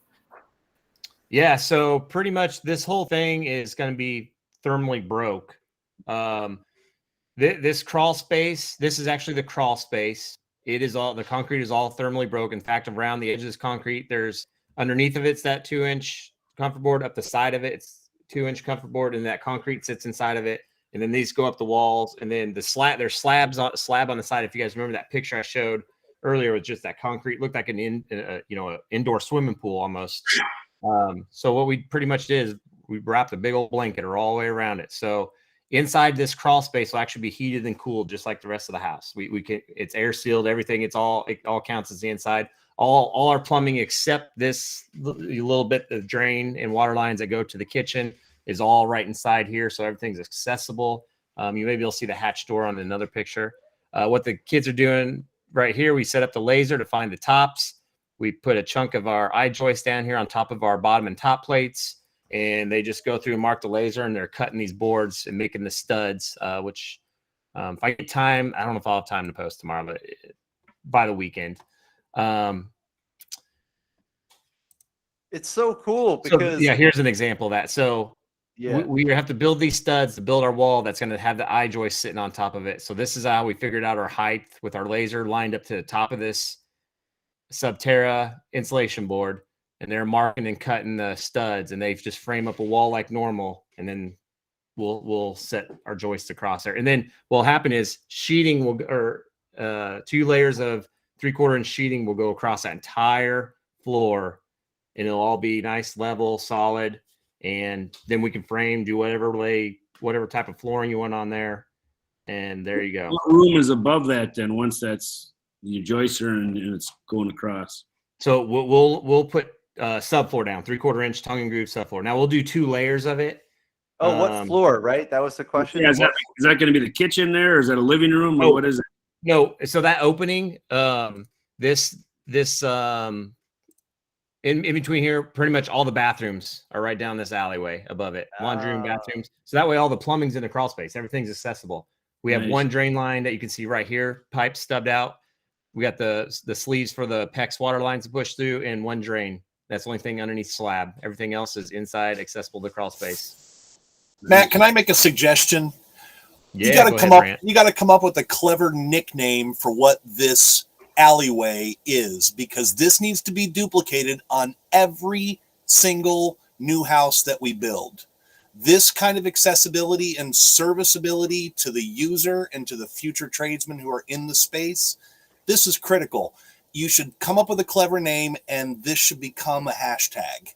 Yeah, so pretty much this whole thing is going to be thermally broke. This crawl space, this is actually the crawl space. It is all, the concrete is all thermally broke. In fact, around the edge of this concrete, there's underneath of it's that 2-inch comfort board. Up the side of it, it's 2-inch comfort board, and that concrete sits inside of it. And then these go up the walls, and then the slab, there's slab on the side. If you guys remember that picture I showed earlier with just that concrete, looked like an indoor swimming pool almost. So what we pretty much did is we wrapped a big old blanket all the way around it. So inside this crawl space will actually be heated and cooled just like the rest of the house. We can, it's air sealed, everything. It all counts as the inside. All our plumbing except this little bit of drain and water lines that go to the kitchen is all right inside here. So everything's accessible. You maybe you'll see the hatch door on another picture. What the kids are doing right here, we set up the laser to find the tops. We put a chunk of our eye joist down here on top of our bottom and top plates, and they just go through and mark the laser, and they're cutting these boards and making the studs, which if I get time, I don't know if I'll have time to post tomorrow, but by the weekend. It's so cool because here's an example of that. So we have to build these studs to build our wall that's going to have the eye joist sitting on top of it. So this is how we figured out our height with our laser lined up to the top of this Subterra insulation board, and they're marking and cutting the studs, and they just frame up a wall like normal, and then we'll set our joist across there. And then what'll happen is sheeting will, or 2 layers of 3/4-inch sheeting will go across that entire floor, and it'll all be nice, level, solid. And then we can frame, do whatever type of flooring you want on there, and there you go. What room is above that then? Once that's your joister and it's going across. So we'll put subfloor down, 3/4-inch tongue and groove subfloor. Now we'll do 2 layers of it. Oh, what floor, right? That was the question. Yeah, is that going to be the kitchen there, or is that a living room, or what is it? No, so that opening, this in between here, pretty much all the bathrooms are right down this alleyway above it. Laundry room, bathrooms. So that way all the plumbing's in the crawl space. Everything's accessible. We have one drain line that you can see right here, pipe stubbed out. We got the sleeves for the PEX water lines to push through, and 1 drain. That's the only thing underneath slab. Everything else is inside, accessible to crawl space. Matt, can I make a suggestion? Yeah, you got to come up with a clever nickname for what this alleyway is, because this needs to be duplicated on every single new house that we build. This kind of accessibility and serviceability to the user and to the future tradesmen who are in the space, this is critical. You should come up with a clever name, and this should become a hashtag.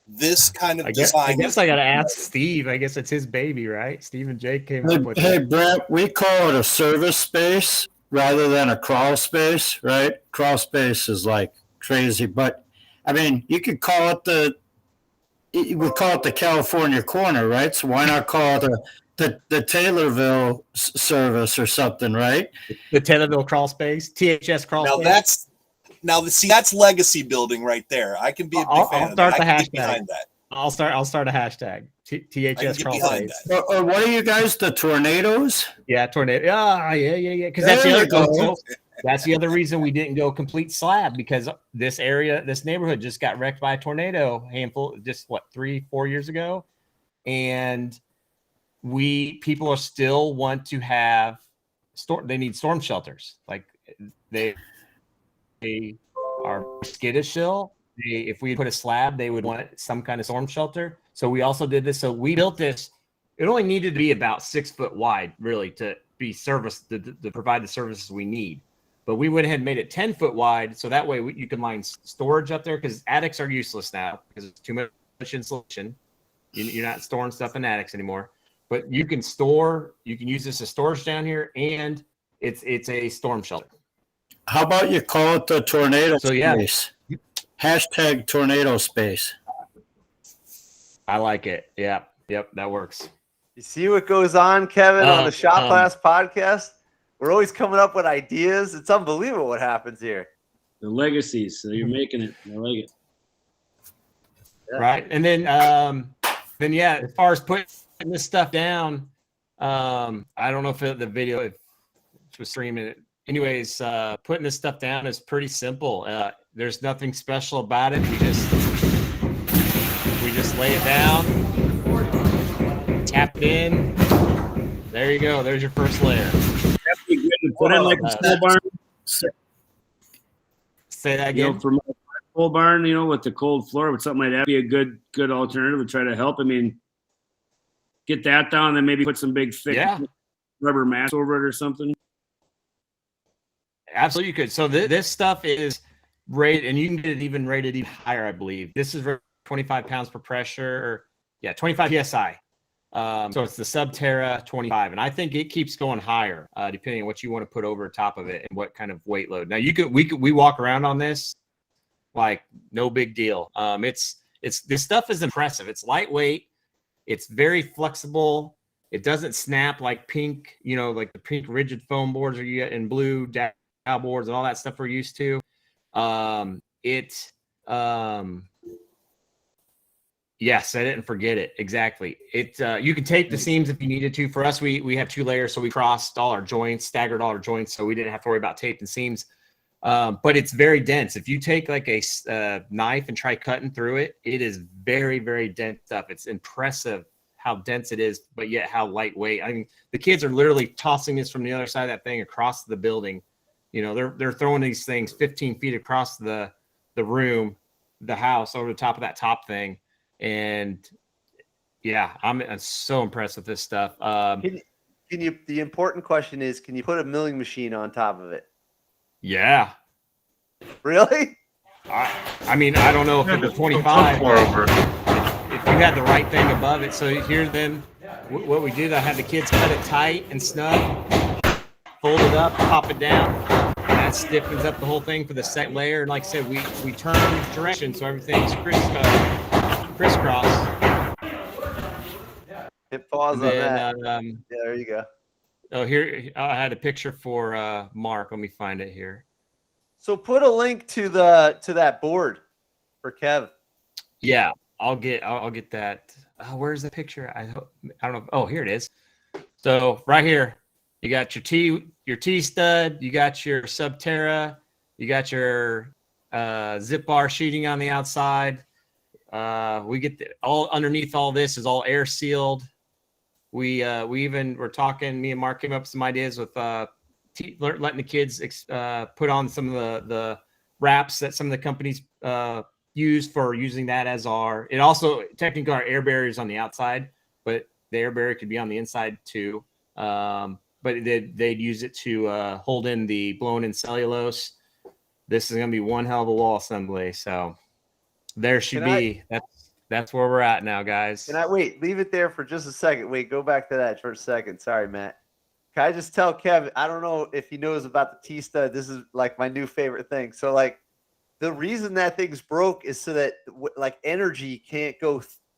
This kind of design. I guess I got to ask Steve. I guess it's his baby, right? Steve and Jake came up with it. Hey, Brett, we call it a service space rather than a crawl space, right? Crawl space is like crazy, but I mean, you could call it we call it the California corner, right? So why not call it the Taylorville service or something, right? The Taylorville crawl space, THS crawl space. That's legacy building right there. I can be a big fan of that. I can get behind that. I'll start a hashtag. THS crawl space. Or what are you guys? The tornadoes? Yeah, tornado. Yeah. Because that's the other. That's the other reason we didn't go complete slab, because this neighborhood just got wrecked by a tornado just 3-4 years ago, and people are still want to have they need storm shelters. Like they are skittish still. If we put a slab, they would want some kind of storm shelter. So we also did this. So we built this. It only needed to be about 6 foot wide, really, to be serviced to provide the services we need. But we went ahead and made it 10 foot wide, so that way you can line storage up there, because attics are useless now because it's too much insulation. You're not storing stuff in attics anymore. But you can use this as storage down here, and it's a storm shelter. How about you call it the tornado space? Yeah. Hashtag tornado space. I like it. Yep, that works. You see what goes on, Kevin, on the Shop Class podcast? We're always coming up with ideas. It's unbelievable what happens here. The legacies. So you're making it. I like it. Right. And then as far as putting this stuff down, I don't know if the video if it was streaming it. Anyways, putting this stuff down is pretty simple. There's nothing special about it. We just lay it down, tap it in. There you go. There's your first layer. Definitely good to put in like a pole barn. Say that You again. know, for my pole barn, you know, with the cold floor, with something like that, be a good alternative to try to help. I mean, get that down, and then maybe put some big thick rubber mats over it or something. Absolutely, you could. So this stuff is rated, and you can get it even rated even higher, I believe. This is 25 pounds per pressure, or 25 psi. So it's the Subterra 25, and I think it keeps going higher depending on what you want to put over top of it and what kind of weight load. Now we walk around on this like no big deal. It's this stuff is impressive. It's lightweight. It's very flexible. It doesn't snap like pink, like the pink rigid foam boards or you get in blue dow boards and all that stuff we're used to. Yes, I didn't forget it. Exactly. You can tape the seams if you needed to. For us, we have 2 layers, so we crossed all our joints, staggered all our joints, so we didn't have to worry about taping seams. But it's very dense. If you take like a knife and try cutting through it, it is very, very dense stuff. It's impressive how dense it is, but yet how lightweight. I mean, the kids are literally tossing this from the other side of that thing across the building. They're throwing these things 15 feet across the room, the house, over the top of that top thing. And yeah, I'm so impressed with this stuff. Can you? The important question is, can you put a milling machine on top of it? Yeah. Really? I mean, I don't know if it's 25. If you had the right thing above it. So here, then, what we did, I had the kids cut it tight and snug, fold it up, pop it down, and that stiffens up the whole thing for the second layer. And like I said, we turn direction so everything's crisscross. Hit pause on that. Yeah, there you go. Oh, here I had a picture for Mark. Let me find it here. So put a link to that board for Kev. Yeah, I'll get that. Oh, where's the picture? I don't know. Oh, here it is. So right here, you got your T stud, you got your Subterra, you got your zip bar sheeting on the outside. We get all underneath all this is all air sealed. We even were talking. Me and Mark came up with some ideas with letting the kids put on some of the wraps that some of the companies use for using that as our. It also technically our air barriers on the outside, but the air barrier could be on the inside too. But they'd use it to hold in the blown-in cellulose. This is gonna be one hell of a wall assembly. So there should be. That's where we're at now, guys. Can I wait? Leave it there for just a second. Wait, go back to that for a second. Sorry, Matt. Can I just tell Kevin? I don't know if he knows about the T-stud. This is like my new favorite thing. So like the reason that thing's broke is so that like energy can't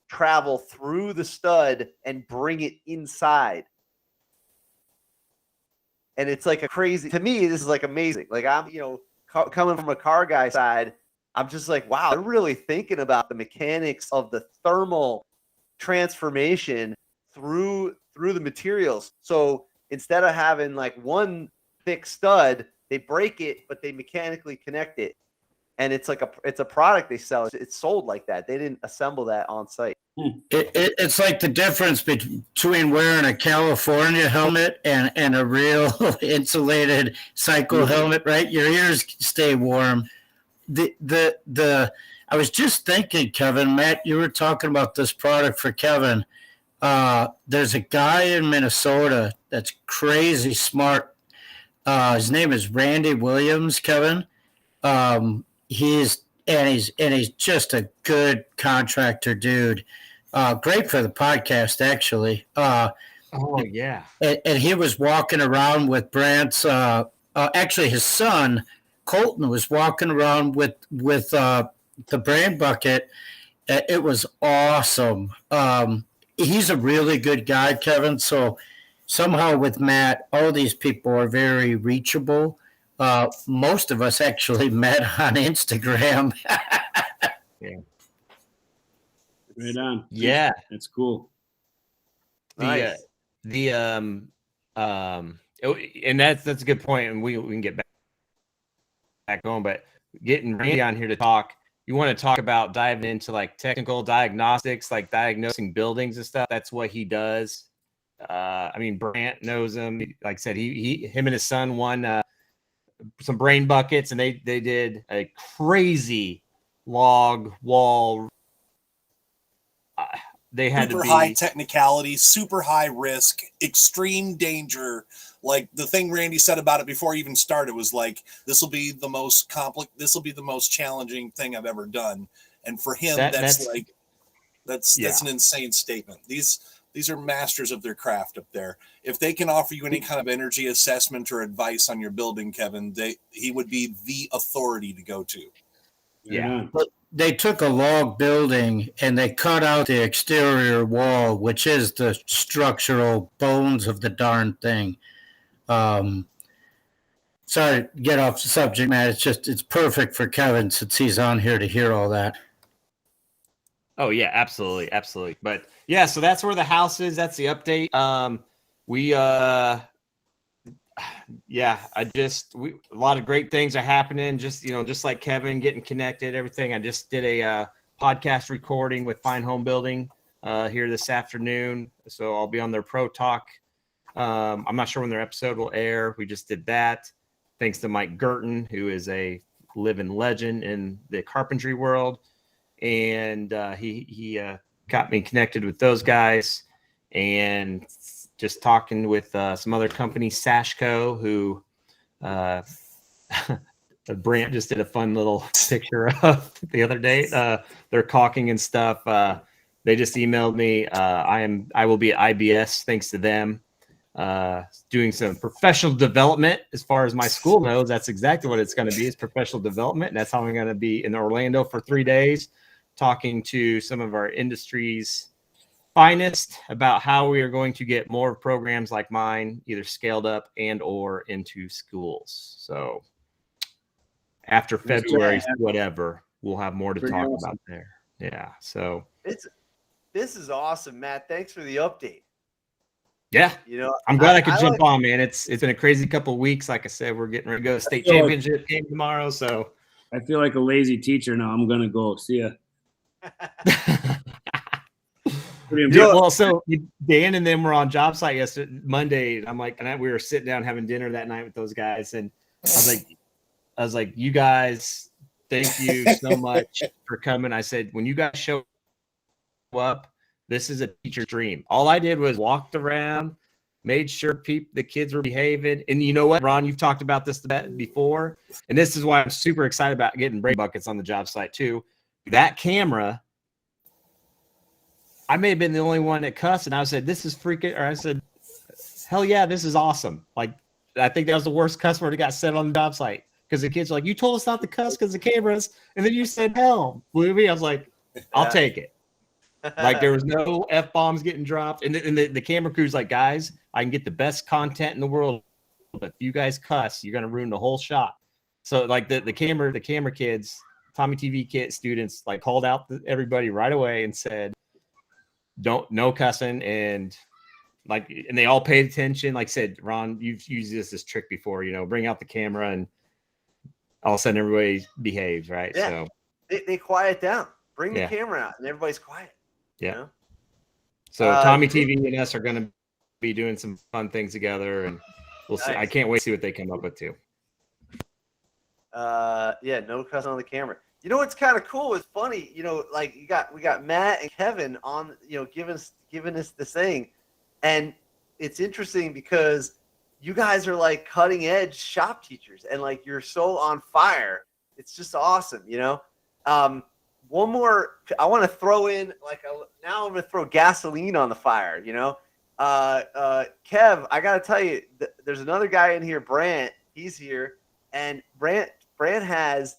travel through the stud and bring it inside. And it's like to me, this is like amazing. Like I'm, coming from a car guy side, I'm just like, wow, they're really thinking about the mechanics of the thermal transformation through the materials. So instead of having like one thick stud, they break it, but they mechanically connect it. And it's like it's a product they sell. It's sold like that. They didn't assemble that on site. It's like the difference between wearing a California helmet and a real insulated cycle helmet, right? Your ears stay warm. I was just thinking, Kevin, Matt, you were talking about this product for Kevin. There's a guy in Minnesota that's crazy smart. His name is Randy Williams, Kevin. He's just a good contractor dude. Great for the podcast, actually. Oh yeah. And he was walking around with Brant's. Actually, his son Colton was walking around with the brand bucket. It was awesome. He's a really good guy, Kevin. So somehow with Matt, all these people are very reachable. Most of us actually met on Instagram. Yeah. Right on. Yeah. That's cool. Nice. the and that's a good point, and we can get back on, but getting Randy on here to talk, you want to talk about diving into like technical diagnostics, like diagnosing buildings and stuff. That's what he does. I mean, Brant knows him. Like I said, him and his son won some brain buckets, and they did a crazy log wall. They had super to be high technicality, super high risk, extreme danger. Like the thing Randy said about it before he even started was like, this will be the most challenging thing I've ever done. And for him, that's an insane statement. These are masters of their craft up there. If they can offer you any kind of energy assessment or advice on your building, Kevin, he would be the authority to go to. Yeah. But they took a log building and they cut out the exterior wall, which is the structural bones of the darn thing. Sorry to get off the subject, man. It's perfect for Kevin since he's on here to hear all that. Oh yeah, absolutely. But yeah, so that's where the house is. That's the update. A lot of great things are happening. Just like Kevin getting connected, everything. I just did a podcast recording with Fine Home Building here this afternoon. So I'll be on their Pro Talk. I'm not sure when their episode will air. We just did that. Thanks to Mike Gurton, who is a living legend in the carpentry world. And he got me connected with those guys, and just talking with some other companies, Sashco, who Brant just did a fun little picture of the other day. They're caulking and stuff. They just emailed me. I will be at IBS thanks to them. Doing some professional development as far as my school knows. That's exactly what it's going to be, is professional development. And that's how I'm going to be in Orlando for 3 days, talking to some of our industry's finest about how we are going to get more programs like mine either scaled up and or into schools. So after February, whatever, we'll have more to talk about there. Yeah. So this is awesome, Matt. Thanks for the update. Yeah, I'm glad I could jump on, man. It's been a crazy couple of weeks. Like I said, we're getting ready to go to state championship game tomorrow. So I feel like a lazy teacher now. I'm gonna go. See ya. Well, so Dan and them were on job site yesterday, Monday. We were sitting down having dinner that night with those guys, and I was like, you guys, thank you so much for coming. I said, when you guys show up, this is a teacher's dream. All I did was walked around, made sure the kids were behaving. And you know what, Ron, you've talked about this before. And this is why I'm super excited about getting brain buckets on the job site too. That camera, I may have been the only one that cussed. And I said, this is freaking, or I said, hell yeah, this is awesome. Like, I think that was the worst cuss word that got said on the job site. Because the kids were like, you told us not to cuss because the cameras. And then you said, hell, Bluey. I was like, I'll take it. Like, there was no F-bombs getting dropped. And the camera crew's like, guys, I can get the best content in the world, but if you guys cuss, you're going to ruin the whole shot. So, like, the camera kids, Tommy TV kid students, like, called out everybody right away and said, no cussing. And they all paid attention. Like I said, Ron, you've used this trick before, bring out the camera and all of a sudden everybody behaves, right? Yeah. So they quiet down. Bring the camera out and everybody's quiet. Yeah. So Tommy TV and us are going to be doing some fun things together, and we'll see. I can't wait to see what they come up with too. No cussing on the camera. You know what's kind of cool? It's funny. Like we got Matt and Kevin on. Giving us this thing, and it's interesting because you guys are like cutting edge shop teachers, and like you're so on fire. It's just awesome. One more, I want to throw in now I'm going to throw gasoline on the fire, Kev, I got to tell you, there's another guy in here, Brant, he's here, and Brant has,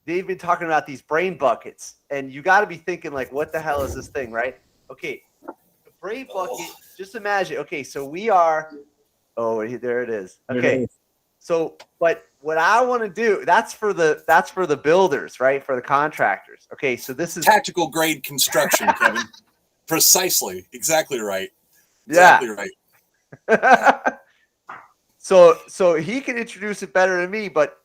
they've been talking about these brain buckets, and you got to be thinking like, what the hell is this thing, right? Okay, the brain bucket, just imagine, okay, so we are, there it is. Okay, so, but what I want to do, that's for the builders, right? For the contractors. Okay, so this is tactical grade construction, Kevin. Precisely, exactly right. Exactly right. So he can introduce it better than me, but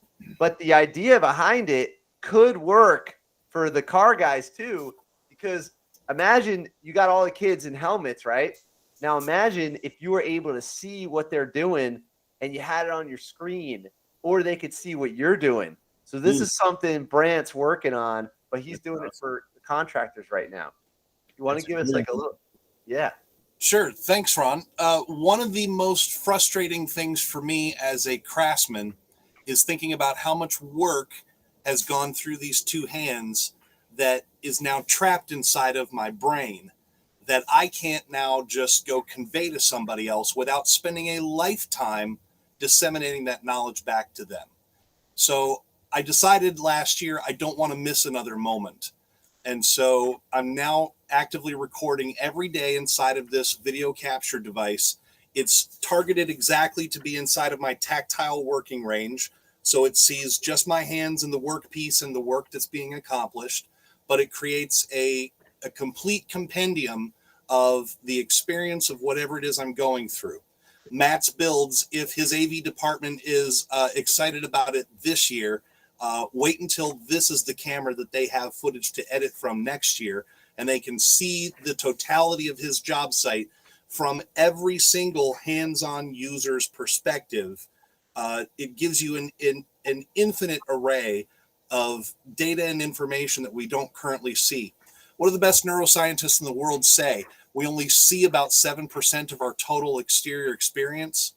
the idea behind it could work for the car guys too, because imagine you got all the kids in helmets, right? Now imagine if you were able to see what they're doing and you had it on your screen, or they could see what you're doing. So this is something Brant's working on, but he's doing it for the contractors right now. You want to give us like a little, yeah. Sure. Thanks, Ron. One of the most frustrating things for me as a craftsman is thinking about how much work has gone through these two hands that is now trapped inside of my brain that I can't now just go convey to somebody else without spending a lifetime disseminating that knowledge back to them. So I decided last year I don't want to miss another moment. And so I'm now actively recording every day inside of this video capture device. It's targeted exactly to be inside of my tactile working range. So it sees just my hands and the workpiece and the work that's being accomplished, but it creates a complete compendium of the experience of whatever it is I'm going through. Matt's builds, if his AV department is excited about it this year, wait until this is the camera that they have footage to edit from next year, and they can see the totality of his job site from every single hands-on user's perspective. It gives you an infinite array of data and information that we don't currently see. What do the best neuroscientists in the world say? We only see about 7% of our total exterior experience,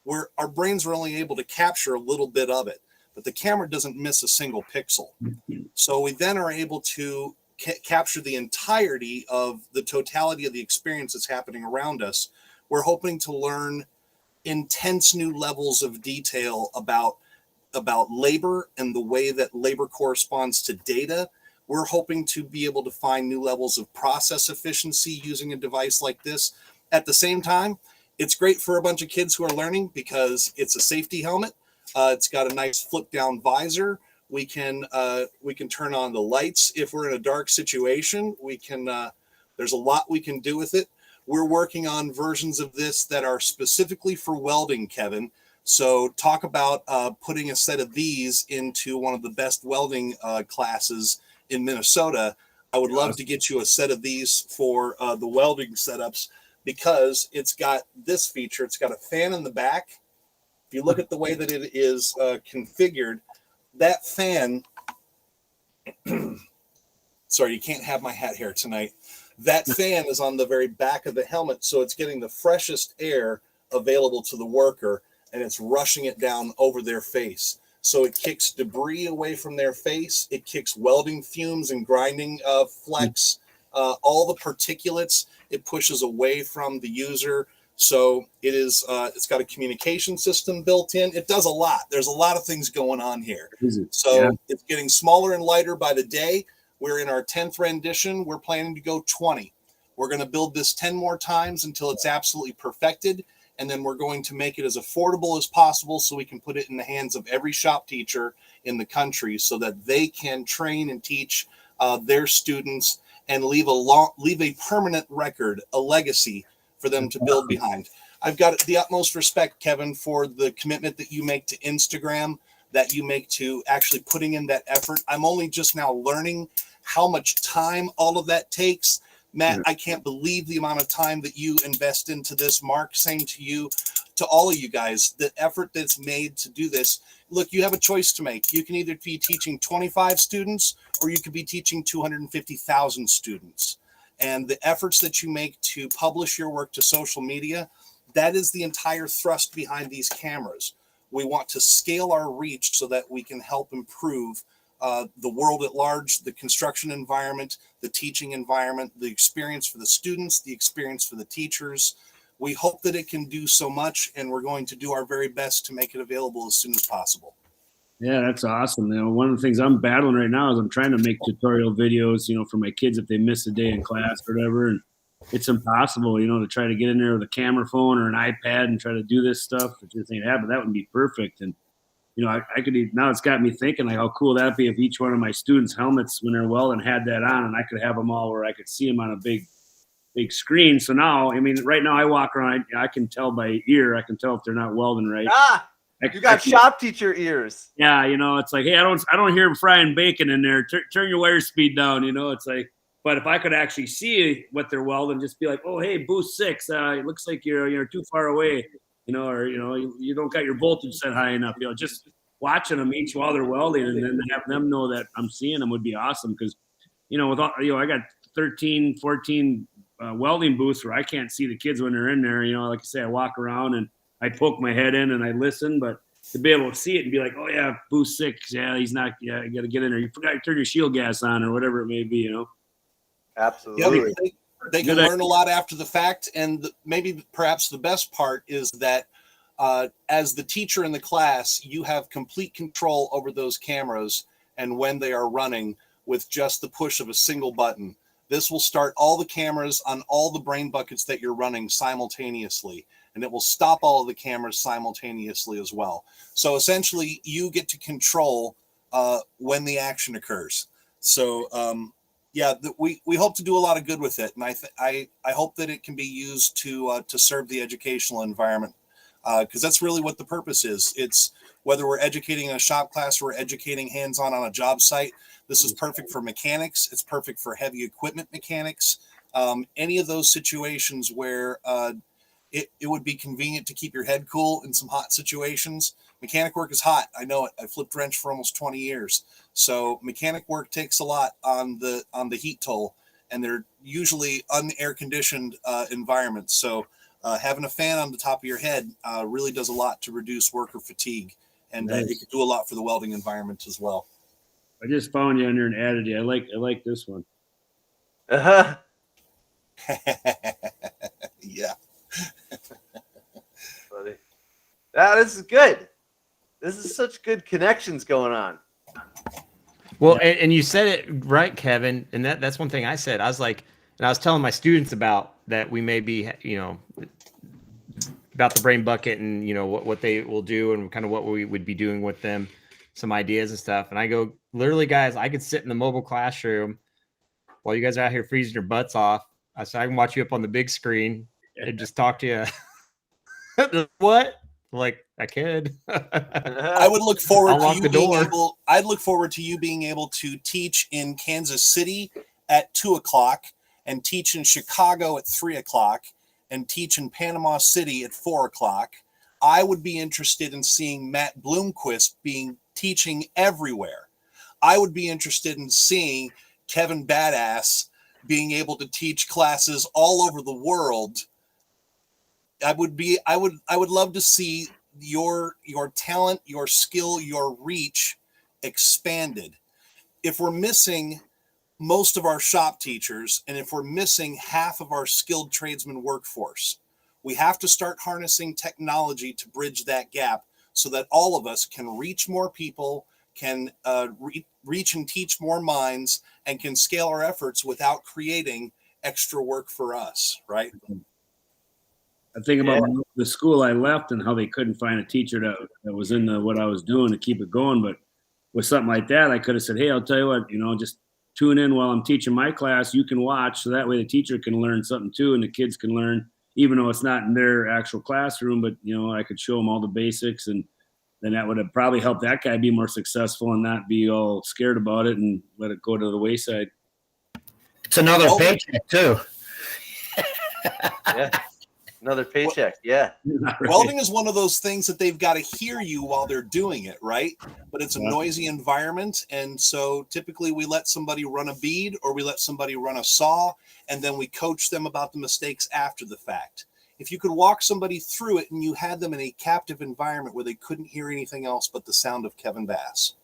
where our brains are only able to capture a little bit of it, but the camera doesn't miss a single pixel. So we then are able to capture the entirety of the totality of the experience that's happening around us. We're hoping to learn intense new levels of detail about labor and the way that labor corresponds to data. We're hoping to be able to find new levels of process efficiency using a device like this. At the same time, it's great for a bunch of kids who are learning because it's a safety helmet. It's got a nice flip down visor. We can turn on the lights if we're in a dark situation. There's a lot we can do with it. We're working on versions of this that are specifically for welding, Kevin. So talk about putting a set of these into one of the best welding classes in Minnesota. I would love to get you a set of these for the welding setups because it's got this feature. It's got a fan in the back. If you look at the way that it is configured, that fan, sorry, you can't have my hat here tonight. That fan is on the very back of the helmet, so it's getting the freshest air available to the worker, and it's rushing it down over their face. So it kicks debris away from their face. It kicks welding fumes and grinding flex, all the particulates. It pushes away from the user. So it is. It's got a communication system built in. It does a lot. There's a lot of things going on here. So it's getting smaller and lighter by the day. We're in our 10th rendition. We're planning to go 20. We're going to build this 10 more times until it's absolutely perfected. And then we're going to make it as affordable as possible so we can put it in the hands of every shop teacher in the country so that they can train and teach their students and leave a permanent record, a legacy for them to build behind. I've got the utmost respect, Kevin, for the commitment that you make to Instagram, that you make to actually putting in that effort. I'm only just now learning how much time all of that takes. Matt, I can't believe the amount of time that you invest into this. Mark, same to you, to all of you guys, the effort that's made to do this. Look, you have a choice to make. You can either be teaching 25 students or you could be teaching 250,000 students. And the efforts that you make to publish your work to social media, that is the entire thrust behind these cameras. We want to scale our reach so that we can help improve the world at large, the construction environment, the teaching environment, the experience for the students, the experience for the teachers. We hope that it can do so much, and we're going to do our very best to make it available as soon as possible. Yeah, that's awesome. You know, one of the things I'm battling right now is I'm trying to make tutorial videos, for my kids if they miss a day in class or whatever. And it's impossible, to try to get in there with a camera phone or an iPad and try to do this stuff. It just ain't happening. That would be perfect. And, I could, now it's got me thinking like how cool that'd be if each one of my students' helmets when they're welding had that on and I could have them all where I could see them on a big big screen. So now, I mean, right now I walk around, I can tell by ear, I can tell if they're not welding right. You got shop teacher ears. Yeah, it's like, hey, I don't hear them frying bacon in there. Turn your wire speed down. It's like, but if I could actually see what they're welding, just be like, oh, hey, boost 6. It looks like you're too far away, or you don't got your voltage set high enough. Just watching them each while they're welding, and then have them know that I'm seeing them would be awesome. Because with all, I got 13, 14 welding booths where I can't see the kids when they're in there. Like I say, I walk around and I poke my head in and I listen, but to be able to see it and be like, oh yeah, boost 6, yeah, he's not, yeah, you got to get in there. You forgot to turn your shield gas on or whatever it may be, Absolutely. Yeah, they can learn a lot after the fact, and maybe perhaps the best part is that as the teacher in the class, you have complete control over those cameras and when they are running with just the push of a single button. This will start all the cameras on all the brain buckets that you're running simultaneously, and it will stop all of the cameras simultaneously as well. So essentially, you get to control when the action occurs. So we hope to do a lot of good with it, and I hope that it can be used to serve the educational environment, because that's really what the purpose is. It's whether we're educating in a shop class or we're educating hands-on on a job site. This is perfect for mechanics. It's perfect for heavy equipment mechanics. Any of those situations where it would be convenient to keep your head cool in some hot situations. Mechanic work is hot. I know it. I flipped wrench for almost 20 years. So mechanic work takes a lot on the heat toll, and they're usually unair conditioned environments. So having a fan on the top of your head really does a lot to reduce worker fatigue, and it can do a lot for the welding environment as well. I just found you on there and added you. I like this one. Uh-huh. Yeah. This is good. This is such good connections going on. Well, and you said it right, Kevin. And that's one thing I said. I was like, and I was telling my students about that we may be, about the brain bucket and, what they will do and kind of what we would be doing with them, some ideas and stuff. And I go, literally, guys, I could sit in the mobile classroom while you guys are out here freezing your butts off. I said, I can watch you up on the big screen and just talk to you. What? Like, I could. I would look forward I'll to you being able. I'd look forward to you being able to teach in Kansas City at 2:00 and teach in Chicago at 3:00 and teach in Panama City at 4:00. I would be interested in seeing Matt Bloomquist teaching everywhere. I would be interested in seeing Kevin Baas being able to teach classes all over the world. I would love to see your talent, your skill, your reach expanded. If we're missing most of our shop teachers, and if we're missing half of our skilled tradesman workforce, we have to start harnessing technology to bridge that gap so that all of us can reach more people, can reach and teach more minds, and can scale our efforts without creating extra work for us, right? I think about the school I left and how they couldn't find a teacher that was in what I was doing to keep it going. But with something like that, I could have said, hey, I'll tell you what, just tune in while I'm teaching my class. You can watch, so that way the teacher can learn something too, and the kids can learn, even though it's not in their actual classroom. But, I could show them all the basics, and then that would have probably helped that guy be more successful and not be all scared about it and let it go to the wayside. It's another paycheck too. Yeah. Another paycheck, yeah. Welding is one of those things that they've got to hear you while they're doing it, right? But it's a noisy environment, and so typically we let somebody run a bead or we let somebody run a saw, and then we coach them about the mistakes after the fact. If you could walk somebody through it and you had them in a captive environment where they couldn't hear anything else but the sound of Kevin Baas,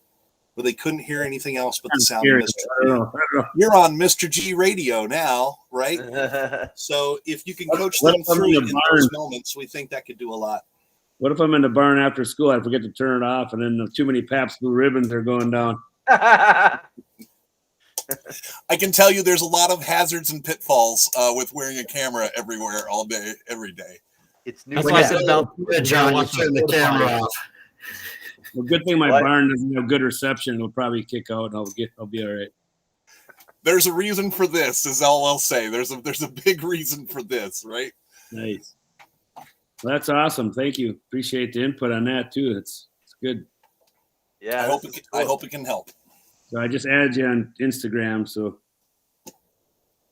where they couldn't hear anything else but the sound of Mr. G. You're on Mr. G radio now, right? So if you can coach them through it in those moments, we think that could do a lot. What if I'm in the barn after school? I forget to turn it off, and then too many Pabst Blue Ribbons are going down. I can tell you there's a lot of hazards and pitfalls with wearing a camera everywhere, all day, every day. It's new. That's why I said about John, you turn the camera off. Well, good thing my barn doesn't have good reception. It'll probably kick out, and I'll be all right. There's a reason for this, is all I'll say. There's a big reason for this, right? Nice. Well, that's awesome. Thank you. Appreciate the input on that too. It's good. Yeah, I this is I cool. hope it can help. So I just added you on Instagram. So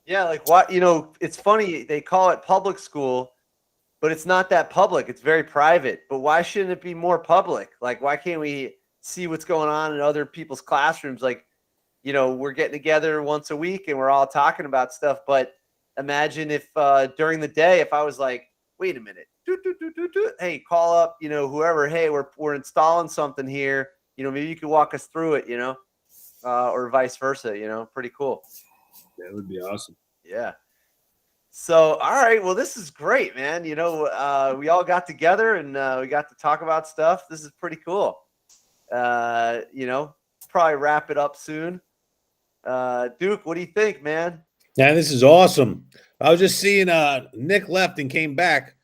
Yeah, like what, it's funny they call it public school, but it's not that public. It's very private. But why shouldn't it be more public? Like, why can't we see what's going on in other people's classrooms? Like, we're getting together once a week and we're all talking about stuff. But imagine if during the day, if I was like, wait a minute, hey, call up, whoever, hey, we're installing something here. Maybe you could walk us through it, or vice versa, pretty cool. that would be awesome. Yeah. So, all right. Well, this is great, man. We all got together and we got to talk about stuff. This is pretty cool. Probably wrap it up soon. Duke, what do you think, man? Yeah, this is awesome. I was just seeing Nick left and came back.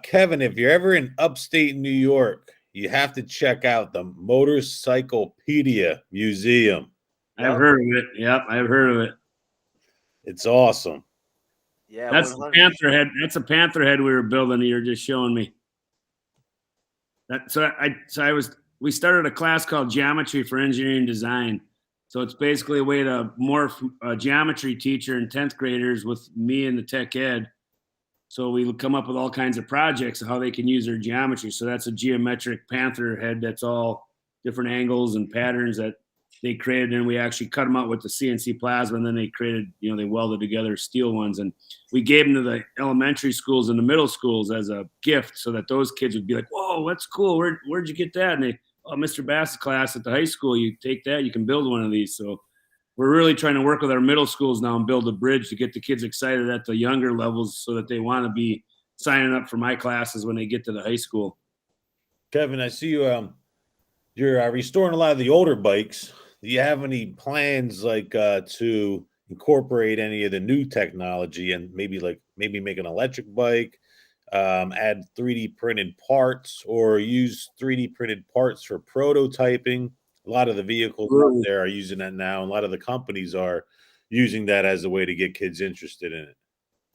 Kevin, if you're ever in upstate New York, you have to check out the Motorcyclepedia Museum. I've heard of it. Yep, I've heard of it. It's awesome. Yeah, That's the 100%. panther head. That's a panther head we were building. You're just showing me. We started a class called Geometry for Engineering Design. So it's basically a way to morph a geometry teacher and 10th graders with me and the tech ed. So we come up with all kinds of projects of how they can use their geometry. So that's a geometric panther head that's all different angles and patterns that they created, and we actually cut them out with the CNC plasma, and then they created, they welded together steel ones, and we gave them to the elementary schools and the middle schools as a gift, so that those kids would be like, "Whoa, that's cool! Where'd you get that?" And they, "Oh, Mr. Bass' class at the high school. You take that, you can build one of these." So we're really trying to work with our middle schools now and build a bridge to get the kids excited at the younger levels, so that they want to be signing up for my classes when they get to the high school. Kevin, I see you're restoring a lot of the older bikes. Do you have any plans to incorporate any of the new technology and maybe make an electric bike, add 3D printed parts, or use 3D printed parts for prototyping? A lot of the vehicles out there are using that now, and a lot of the companies are using that as a way to get kids interested in it.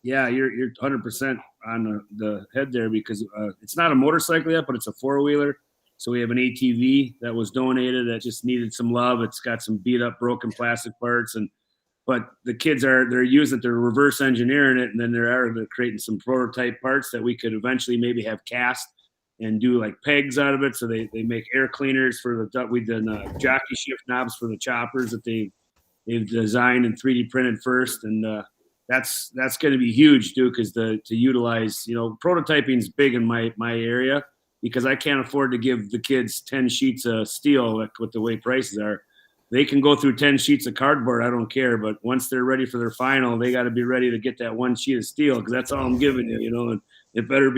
Yeah, you're 100% on the head there, because it's not a motorcycle yet, but it's a four-wheeler. So we have an ATV that was donated that just needed some love. It's got some beat up, broken plastic parts, but the kids they're using it, they're reverse engineering it, and then they're creating some prototype parts that we could eventually maybe have cast and do like pegs out of it. So they make air cleaners for we did jockey shift knobs for the choppers that they've designed and 3D printed first, and that's going to be huge, too, because to utilize, prototyping is big in my area, because I can't afford to give the kids 10 sheets of steel with the way prices are. They can go through 10 sheets of cardboard, I don't care, but once they're ready for their final, they got to be ready to get that one sheet of steel, because that's all I'm giving you, and you better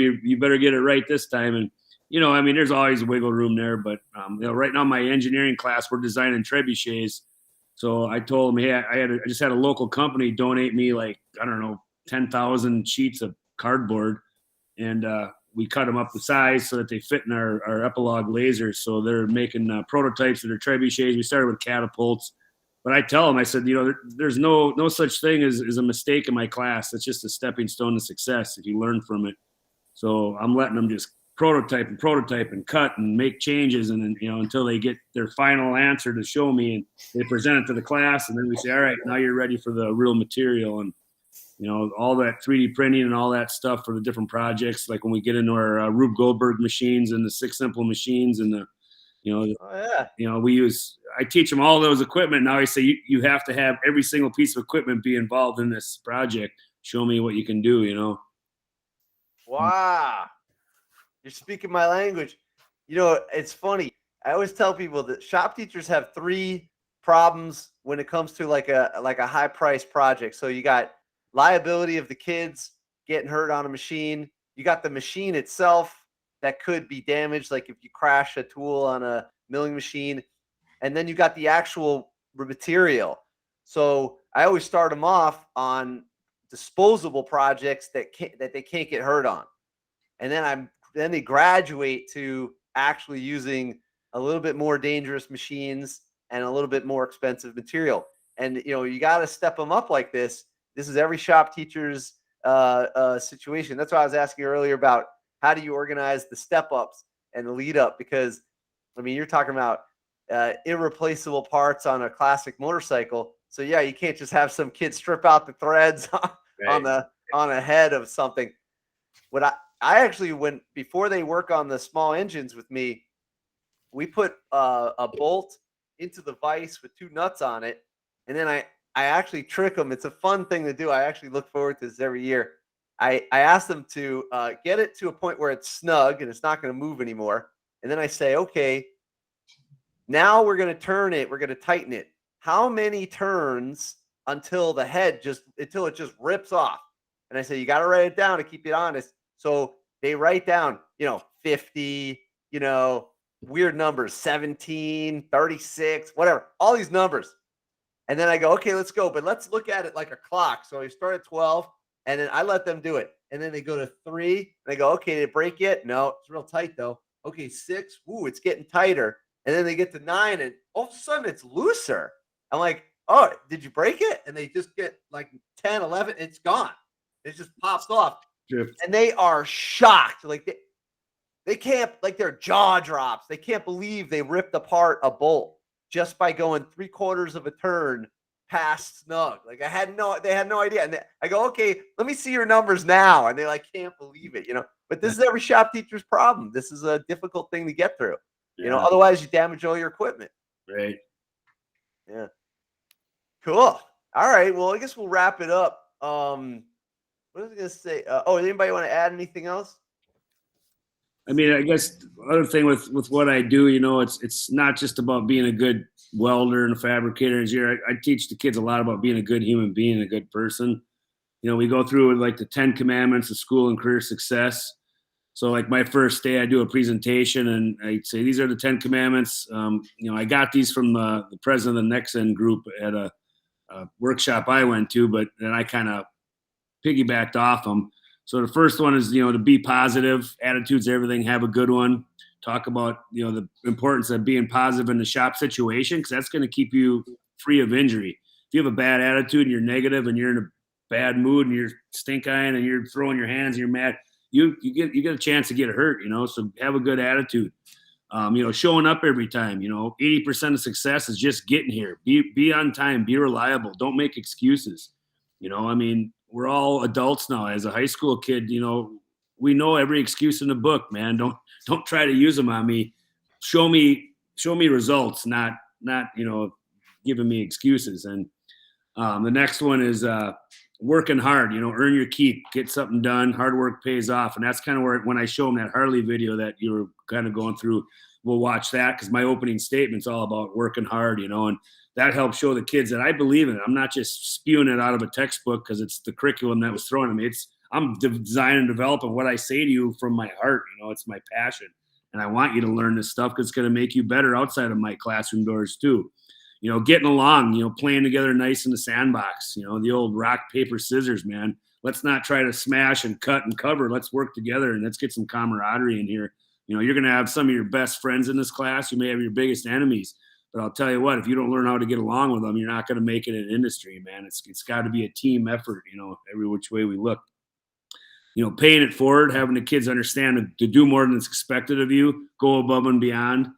get it right this time. And, there's always wiggle room there, but, right now my engineering class, we're designing trebuchets. So I told them, hey, I just had a local company donate me 10,000 sheets of cardboard, and we cut them up the size so that they fit in our epilogue lasers. So they're making prototypes of their trebuchets. We started with catapults, but I tell them, I said, there's no such thing as a mistake in my class. It's just a stepping stone to success if you learn from it. So I'm letting them just prototype and cut and make changes, and then until they get their final answer to show me, and they present it to the class, and then we say, all right, now you're ready for the real material. And all that 3D printing and all that stuff for the different projects, like when we get into our Rube Goldberg machines and the 6 Simple machines and I teach them all those equipment. Now I say you have to have every single piece of equipment be involved in this project. Show me what you can do. Wow. You're speaking my language. It's funny. I always tell people that shop teachers have 3 problems when it comes to like a high price project. So you got liability of the kids getting hurt on a machine. You got the machine itself that could be damaged, like if you crash a tool on a milling machine. And then you got the actual material. So I always start them off on disposable projects that they can't get hurt on. And then they graduate to actually using a little bit more dangerous machines and a little bit more expensive material. And, you got to step them up like this. This is every shop teacher's situation. That's why I was asking earlier about how do you organize the step ups and the lead up? Because, I mean, you're talking about irreplaceable parts on a classic motorcycle. So yeah, you can't just have some kid strip out the threads on a head of something. What I actually, before they work on the small engines with me, we put a bolt into the vise with 2 nuts on it, and then I actually trick them. It's a fun thing to do. I actually look forward to this every year. I ask them to get it to a point where it's snug and it's not going to move anymore, and then I say, okay, now we're going to turn it. We're going to tighten it. How many turns until it just rips off? And I say, you got to write it down to keep it honest. So they write down, 50, weird numbers, 17, 36, whatever, all these numbers. And then I go, okay, let's go. But let's look at it like a clock. So I start at 12 and then I let them do it. And then they go to 3 and I go, okay, did it break yet? No, it's real tight though. Okay, 6. Ooh, it's getting tighter. And then they get to 9 and all of a sudden it's looser. I'm like, oh, did you break it? And they just get like 10, 11. It's gone. It just pops off. Drift. And they are shocked. Like they can't, like their jaw drops. They can't believe they ripped apart a bolt just by going 3/4 of a turn past snug. Like they had no idea. And I go, okay, let me see your numbers now. And they like can't believe it, But this is every shop teacher's problem. This is a difficult thing to get through. Otherwise you damage all your equipment. Right. Yeah. Cool. All right. Well, I guess we'll wrap it up. What was I going to say? Does anybody want to add anything else? I mean, I guess the other thing with what I do, it's not just about being a good welder and a fabricator engineer. I teach the kids a lot about being a good human being, a good person. We go through like the 10 commandments of school and career success. So like my first day, I do a presentation and I say, these are the 10 commandments. I got these from the president of the Nexen group at a workshop I went to, but then I kind of piggybacked off them. So the first one is, to be positive, attitudes, everything, have a good one. Talk about, the importance of being positive in the shop situation, because that's going to keep you free of injury. If you have a bad attitude and you're negative and you're in a bad mood and you're stink-eyeing and you're throwing your hands and you're mad, you get a chance to get hurt, so have a good attitude. Showing up every time, 80% of success is just getting here. Be on time, be reliable. Don't make excuses. We're all adults now. As a high school kid, we know every excuse in the book, man. Don't try to use them on me. Show me results, not giving me excuses. And the next one is working hard, earn your keep, get something done. Hard work pays off. And that's kind of where, when I show them that Harley video that you were kind of going through, we'll watch that, because my opening statement's all about working hard, and that helps show the kids that I believe in it. I'm not just spewing it out of a textbook because it's the curriculum that was thrown at me. I'm designing and developing what I say to you from my heart. It's my passion. And I want you to learn this stuff because it's going to make you better outside of my classroom doors too. Getting along, playing together nice in the sandbox, the old rock, paper, scissors, man. Let's not try to smash and cut and cover. Let's work together and let's get some camaraderie in here. You're going to have some of your best friends in this class. You may have your biggest enemies. But I'll tell you what, if you don't learn how to get along with them, you're not going to make it in industry, man. It's got to be a team effort, every which way we look. Paying it forward, having the kids understand to do more than is expected of you, go above and beyond.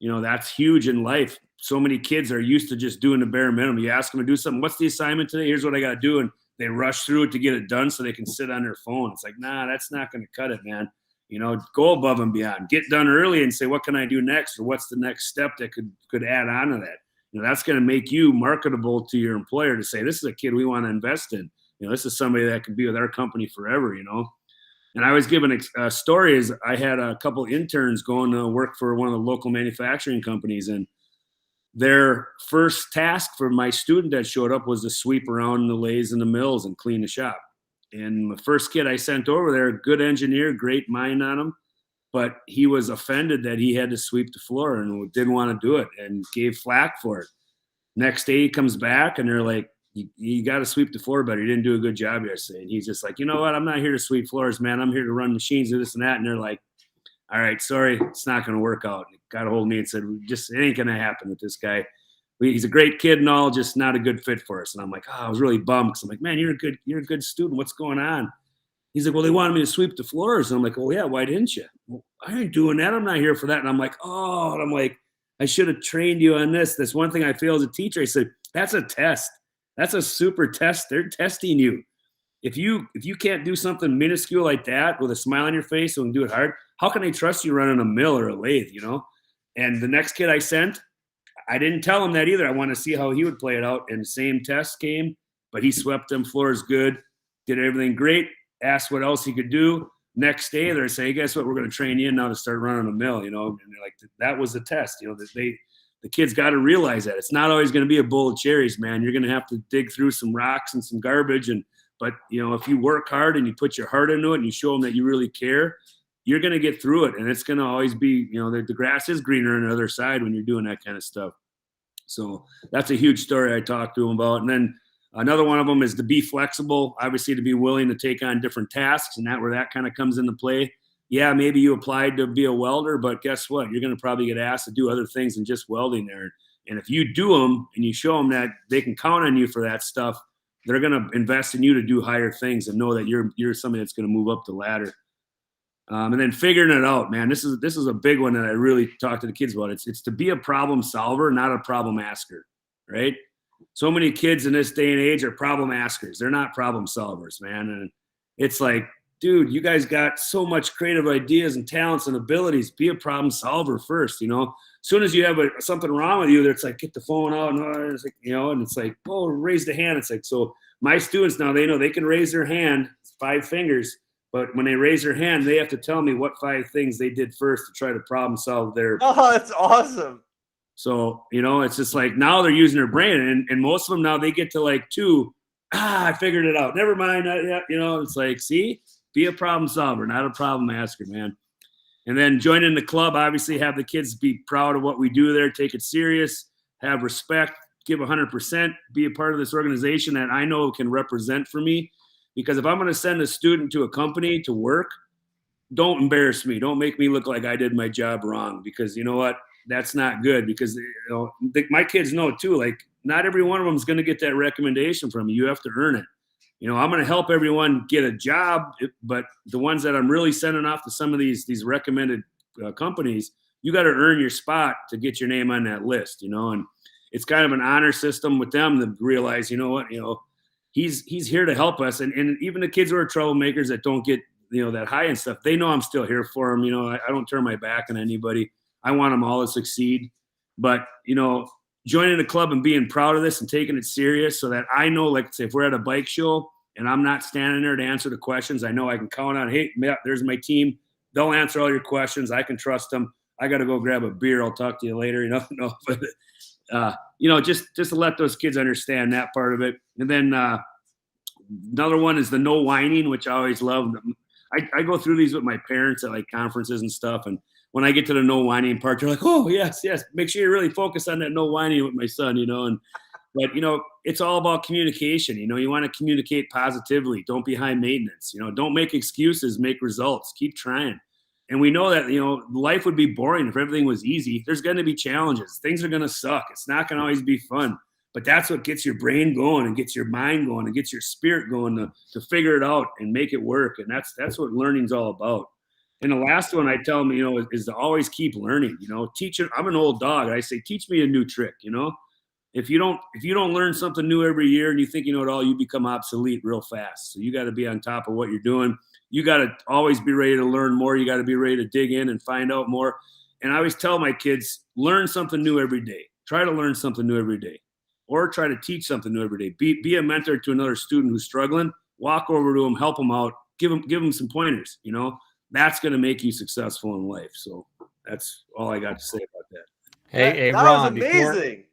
That's huge in life. So many kids are used to just doing the bare minimum. You ask them to do something. What's the assignment today? Here's what I got to do. And they rush through it to get it done so they can sit on their phone. It's like, nah, that's not going to cut it, man. Go above and beyond. Get done early and say, what can I do next? Or what's the next step that could add on to that? That's going to make you marketable to your employer to say, this is a kid we want to invest in. This is somebody that could be with our company forever, And I was given a story is I had a couple interns going to work for one of the local manufacturing companies, and their first task for my student that showed up was to sweep around the lathes and the mills and clean the shop. And the first kid I sent over there, good engineer, great mind on him, but he was offended that he had to sweep the floor and didn't want to do it and gave flack for it. Next day he comes back and they're like, you got to sweep the floor better. You didn't do a good job yesterday. And he's just like, you know what? I'm not here to sweep floors, man. I'm here to run machines and this and that. And they're like, all right, sorry, it's not going to work out. And got a hold of me and said, it ain't going to happen with this guy. he's a great kid and all, just not a good fit for us. And I'm like, oh, I was really bummed because I'm like, man, you're a good student. What's going on? He's like, well, they wanted me to sweep the floors. And I'm like, well, yeah, why didn't you? Well, I ain't doing that. I'm not here for that. And I'm like, oh, and I'm like, I should have trained you on this. That's one thing I failed as a teacher. I said, that's a test. That's a super test. They're testing you. If you can't do something minuscule like that with a smile on your face and do it hard, how can they trust you running a mill or a lathe, you know? And the next kid I sent, I didn't tell him that either. I wanted to see how he would play it out. And the same test came, but he swept them floors good, did everything great, asked what else he could do. Next day, they're saying, hey, guess what? We're going to train you now to start running a mill, you know? And they're like, that was the test, you know, that the kids got to realize that it's not always going to be a bowl of cherries, man. You're going to have to dig through some rocks and some garbage. But you know, if you work hard and you put your heart into it and you show them that you really care, you're going to get through it. And it's going to always be, you know, the grass is greener on the other side when you're doing that kind of stuff. So that's a huge story I talked to them about. And then another one of them is to be flexible, obviously to be willing to take on different tasks, and where that kind of comes into play. Yeah, maybe you applied to be a welder, but guess what? You're going to probably get asked to do other things than just welding there. And if you do them and you show them that they can count on you for that stuff, they're going to invest in you to do higher things and know that you're somebody that's going to move up the ladder. And then figuring it out, man. This is a big one that I really talk to the kids about. It's to be a problem solver, not a problem asker, right? So many kids in this day and age are problem askers. They're not problem solvers, man. And it's like, dude, you guys got so much creative ideas and talents and abilities. Be a problem solver first, you know. As soon as you have something wrong with you, it's like, get the phone out, and it's like, you know, and it's like, oh, raise the hand. It's like, so my students now, they know they can raise their hand, 5 fingers, but when they raise their hand, they have to tell me what 5 things they did first to try to problem solve their. Oh, that's awesome. So, you know, it's just like now they're using their brain, and most of them now they get to like 2. I figured it out. Never mind. Yeah, you know, it's like, see, be a problem solver, not a problem asker, man. And then joining the club, obviously have the kids be proud of what we do there, take it serious, have respect, give 100%, be a part of this organization that I know can represent for me. Because if I'm going to send a student to a company to work, don't embarrass me. Don't make me look like I did my job wrong, because you know what? That's not good, because you know, my kids know too, like not every one of them is going to get that recommendation from you. You have to earn it. You know, I'm going to help everyone get a job, but the ones that I'm really sending off to some of these recommended companies, you got to earn your spot to get your name on that list, you know. And it's kind of an honor system with them to realize, you know what, you know, he's here to help us. And even the kids who are troublemakers that don't get, you know, that high and stuff, they know I'm still here for them. You know, I don't turn my back on anybody. I want them all to succeed. But, you know, joining the club and being proud of this and taking it serious, so that I know, like, say, if we're at a bike show and I'm not standing there to answer the questions, I know I can count on, hey, there's my team. They'll answer all your questions. I can trust them. I got to go grab a beer. I'll talk to you later. You know, no, but, you know, just to let those kids understand that part of it. And then another one is the no whining, which I always love. I go through these with my parents at like conferences and stuff. And when I get to the no whining part, they're like, oh, yes. Make sure you really focus on that no whining with my son, you know. But, you know, it's all about communication. You know, you want to communicate positively. Don't be high maintenance. You know, don't make excuses, make results. Keep trying. And we know that, you know, life would be boring if everything was easy. There's going to be challenges. Things are going to suck. It's not going to always be fun. But that's what gets your brain going and gets your mind going and gets your spirit going to figure it out and make it work. And that's what learning's all about. And the last one I tell them, you know, is to always keep learning. You know, I'm an old dog. I say, teach me a new trick. You know, if you don't learn something new every year and you think you know it all, you become obsolete real fast. So you got to be on top of what you're doing. You got to always be ready to learn more. You got to be ready to dig in and find out more. And I always tell my kids, learn something new every day. Try to learn something new every day, or try to teach something new every day. Be a mentor to another student who's struggling. Walk over to them, help them out, give them some pointers. You know, that's going to make you successful in life. So that's all I got to say about that. Hey, that Ron, was amazing.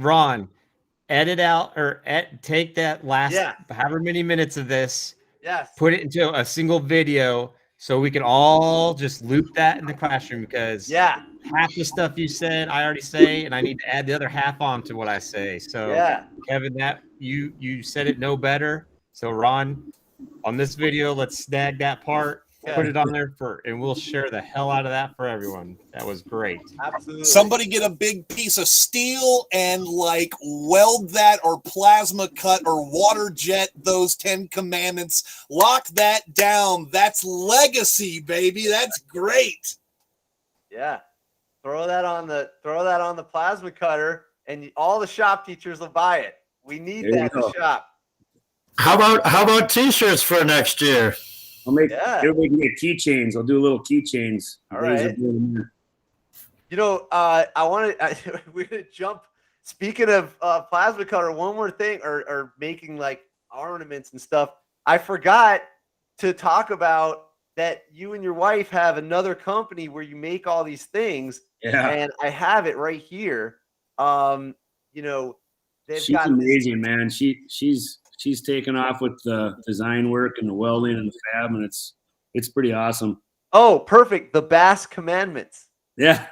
Ron, edit out or take that last however many minutes of this. Yes. Put it into a single video so we can all just loop that in the classroom, because half the stuff you said I already say, and I need to add the other half on to what I say. So Kevin, that you said it no better. So Ron, on this video, let's snag that part put it on there and we'll share the hell out of that for everyone. That was great. Absolutely. Somebody get a big piece of steel and like weld that or plasma cut or water jet those 10 commandments. Lock that down. That's legacy, baby. That's great. Yeah. Throw that on the plasma cutter, and all the shop teachers will buy it. We need There you that in the go. shop. How about t-shirts for next year? I'll make Yeah. everybody can get keychains. I'll do little keychains. All right. You know, we're gonna jump. Speaking of plasma cutter, one more thing, or making like ornaments and stuff. I forgot to talk about that. You and your wife have another company where you make all these things, Yeah. and I have it right here. You know, they've She's got amazing, man. She's taken off with the design work and the welding and the fab, and it's pretty awesome. Oh, perfect. The Bass Commandments. Yeah.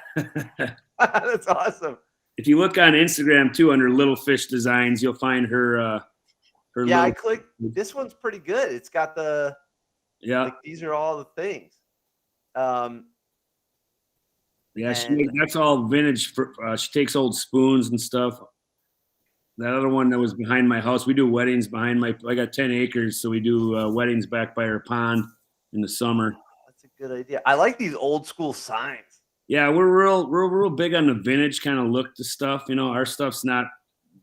That's awesome. If you look on Instagram too, under Little Fish Designs, you'll find her. Her Yeah, I little, clicked. This one's pretty good. It's got the yeah. like, these are all the things. Yeah, and- that's all vintage. She takes old spoons and stuff. That other one that was behind my house, we do weddings behind I got 10 acres, so we do weddings back by our pond in the summer. That's a good idea. I like these old school signs. Yeah, we're real big on the vintage kind of look to stuff. You know, our stuff's not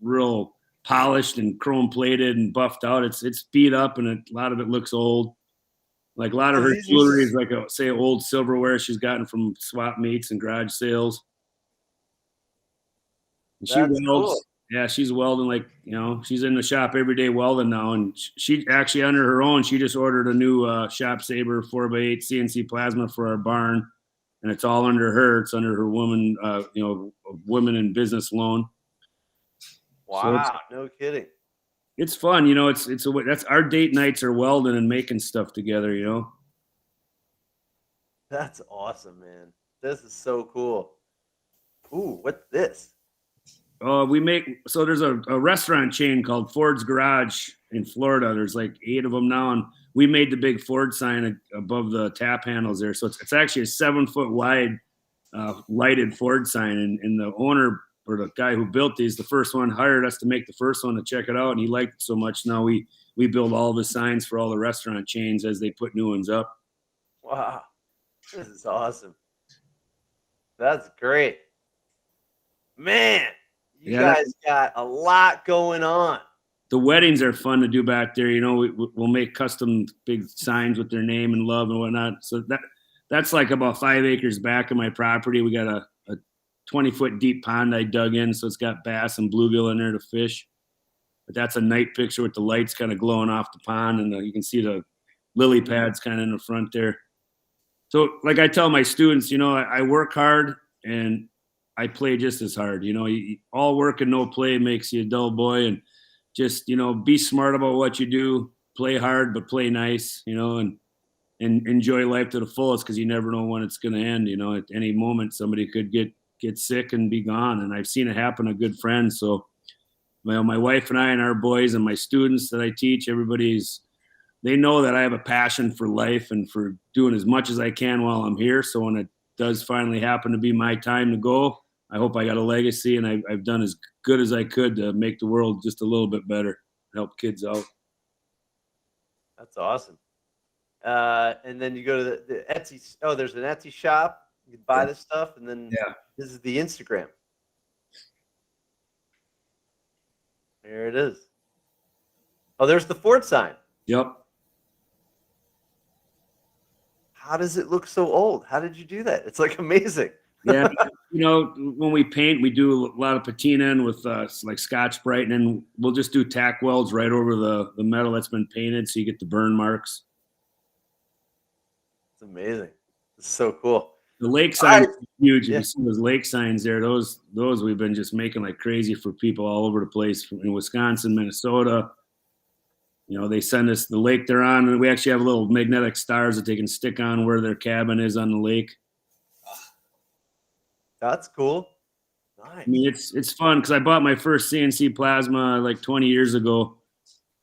real polished and chrome plated and buffed out. It's beat up, and a lot of it looks old. Like a lot of her jewelry is like say old silverware she's gotten from swap meets and garage sales. And she welds. Cool. Yeah, she's welding like, you know, she's in the shop every day welding now. And she actually, under her own, she just ordered a new Shop Saber 4x8 CNC plasma for our barn. And it's all under her. It's under her woman in business loan. Wow, so no kidding. It's fun, you know. That's our date nights are welding and making stuff together, you know. That's awesome, man. This is so cool. Ooh, what's this? There's a restaurant chain called Ford's Garage in Florida. There's like 8 of them now, and we made the big Ford sign above the tap handles there. So it's actually a 7-foot wide lighted Ford sign, and the owner or the guy who built these, the first one, hired us to make the first one to check it out, and he liked it so much. Now we build all the signs for all the restaurant chains as they put new ones up. Wow, this is awesome. That's great, man. You guys got a lot going on. The weddings are fun to do back there. You know, we'll make custom big signs with their name and love and whatnot. So that's like about 5 acres back of my property. We got a 20-foot deep pond I dug in, so it's got bass and bluegill in there to fish. But that's a night picture with the lights kind of glowing off the pond, and you can see the lily pads kind of in the front there. So like I tell my students, you know, I work hard and I play just as hard. You know, all work and no play makes you a dull boy, and just, you know, be smart about what you do, play hard, but play nice, you know, and enjoy life to the fullest, because you never know when it's going to end. You know, at any moment, somebody could get sick and be gone. And I've seen it happen to good friends. So, well, my wife and I and our boys and my students that I teach, they know that I have a passion for life and for doing as much as I can while I'm here. So when it does finally happen to be my time to go, I hope I got a legacy, and I've done as good as I could to make the world just a little bit better, help kids out. That's awesome. And then you go to the Etsy. Oh, there's an Etsy shop. You can buy this stuff, and then this is the Instagram. There it is. Oh, there's the Ford sign. Yep. How does it look so old? How did you do that? It's like amazing. Yeah, you know, when we paint, we do a lot of patina and with like Scotch Brite, and then we'll just do tack welds right over the metal that's been painted, so you get the burn marks. It's amazing. It's so cool. The lake signs are huge. Yeah. You see those lake signs there. Those we've been just making like crazy for people all over the place in Wisconsin, Minnesota. You know, they send us the lake they're on, and we actually have little magnetic stars that they can stick on where their cabin is on the lake. That's cool. Nice. I mean, it's fun because I bought my first CNC plasma like 20 years ago,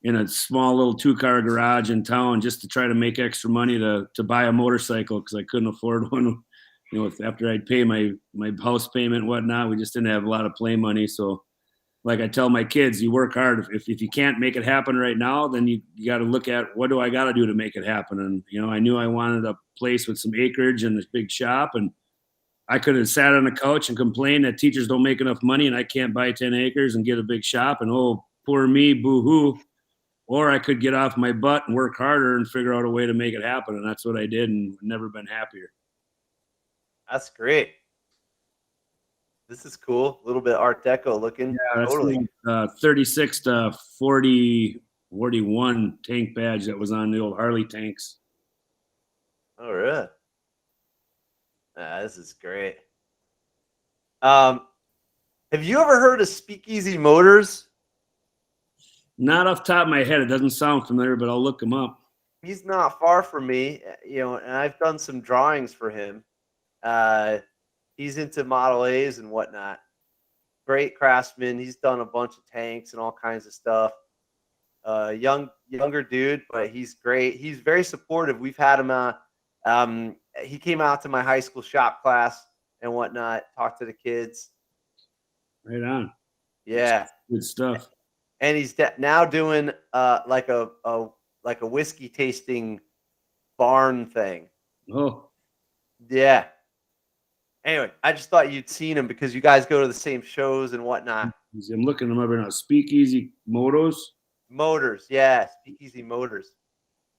in a small little 2-car garage in town just to try to make extra money to buy a motorcycle because I couldn't afford one. You know, after I'd pay my house payment and whatnot, we just didn't have a lot of play money. So, like I tell my kids, you work hard. If you can't make it happen right now, then you got to look at what do I got to do to make it happen. And you know, I knew I wanted a place with some acreage and this big shop, and I could have sat on the couch and complained that teachers don't make enough money and I can't buy 10 acres and get a big shop and oh, poor me, boo-hoo. Or I could get off my butt and work harder and figure out a way to make it happen. And that's what I did, and never been happier. That's great. This is cool. A little bit Art Deco looking. Yeah, that's totally. 36 to 41 tank badge that was on the old Harley tanks. Oh, really? This is great. Have you ever heard of Speakeasy Motors? Not off the top of my head. It doesn't sound familiar, but I'll look him up. He's not far from me, you know, and I've done some drawings for him. He's into Model A's and whatnot. Great craftsman. He's done a bunch of tanks and all kinds of stuff. Younger dude, but he's great. He's very supportive. We've had him. He came out to my high school shop class and whatnot. Talked to the kids. Right on. Yeah, Good stuff. and he's now doing like a whiskey tasting barn thing. Oh, Yeah. Anyway, I just thought you'd seen him because you guys go to the same shows and whatnot. I'm looking him up right now. Speakeasy Motos. Motors, yeah, Speakeasy Motors.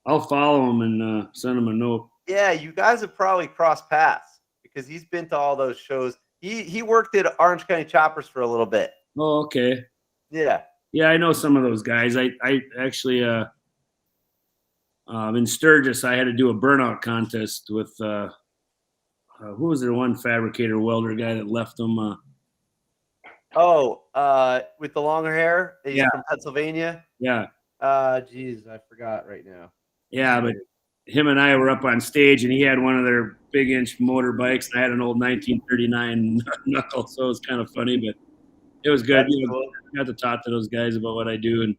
I'll follow him and send him a note. Yeah, you guys have probably crossed paths because he's been to all those shows. He worked at Orange County Choppers for a little bit. Oh, okay. Yeah. Yeah, I know some of those guys. I actually in Sturgis, I had to do a burnout contest with who was the one fabricator welder guy that left them? With the longer hair. He's Yeah. from Pennsylvania. Yeah, Geez, I forgot right now. yeah, but him and I were up on stage, and he had one of their big inch motorbikes, and I had an old 1939 knuckle, so it was kind of funny, but it was good. That's You know, cool. I got to talk to those guys about what I do, and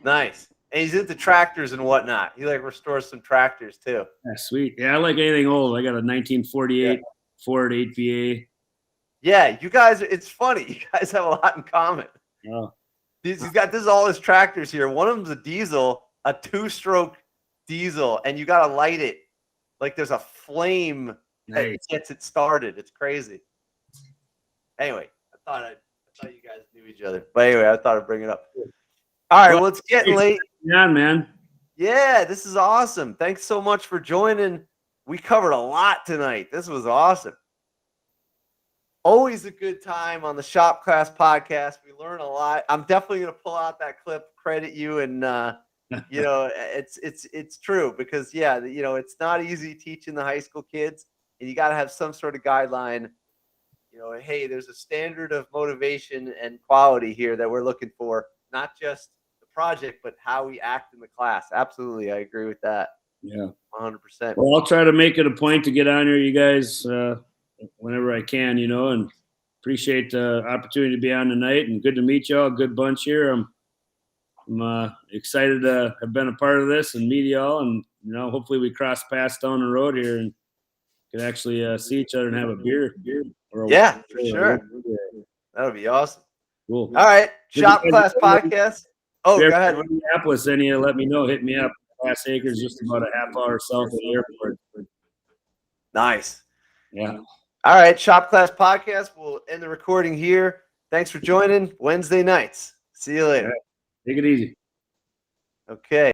Nice. And he's into tractors and whatnot. He like restores some tractors too. yeah, sweet. Yeah, I like anything old. I got a 1948 Ford 8VA. Yeah, you guys, it's funny. You guys have a lot in common. Oh, He's got this is all his tractors here. One of them's a diesel, a 2-stroke diesel, and you got to light it. Like there's a flame that nice. gets it started. It's crazy. Anyway, I thought you guys knew each other. But anyway, I thought I'd bring it up. All right, well, it's getting late. Yeah, man. Yeah, this is awesome. Thanks so much for joining. We covered a lot tonight. This was awesome. Always a good time on the Shop Class podcast. We learn a lot. I'm definitely going to pull out that clip, credit you, and you know, it's true because yeah, you know, it's not easy teaching the high school kids, and you got to have some sort of guideline. You know, hey, there's a standard of motivation and quality here that we're looking for, not just the project, but how we act in the class. Absolutely, I agree with that. Yeah. 100%. Well, I'll try to make it a point to get on here, you guys, whenever I can, you know, and appreciate the opportunity to be on tonight, and good to meet y'all. Good bunch here. I'm excited to have been a part of this and meet y'all, and you know, hopefully we cross paths down the road here and can actually see each other and have a beer. Or Yeah, for sure. That would be awesome. Cool. All right, Did Shop you Class guys- podcast. Oh, go ahead. In Minneapolis, any let me know. Hit me up. Glass Acres, just about a half hour south of the airport. Nice. Yeah. All right, Shop Class podcast. We'll end the recording here. Thanks for joining Wednesday nights. See you later. Take it easy. Okay.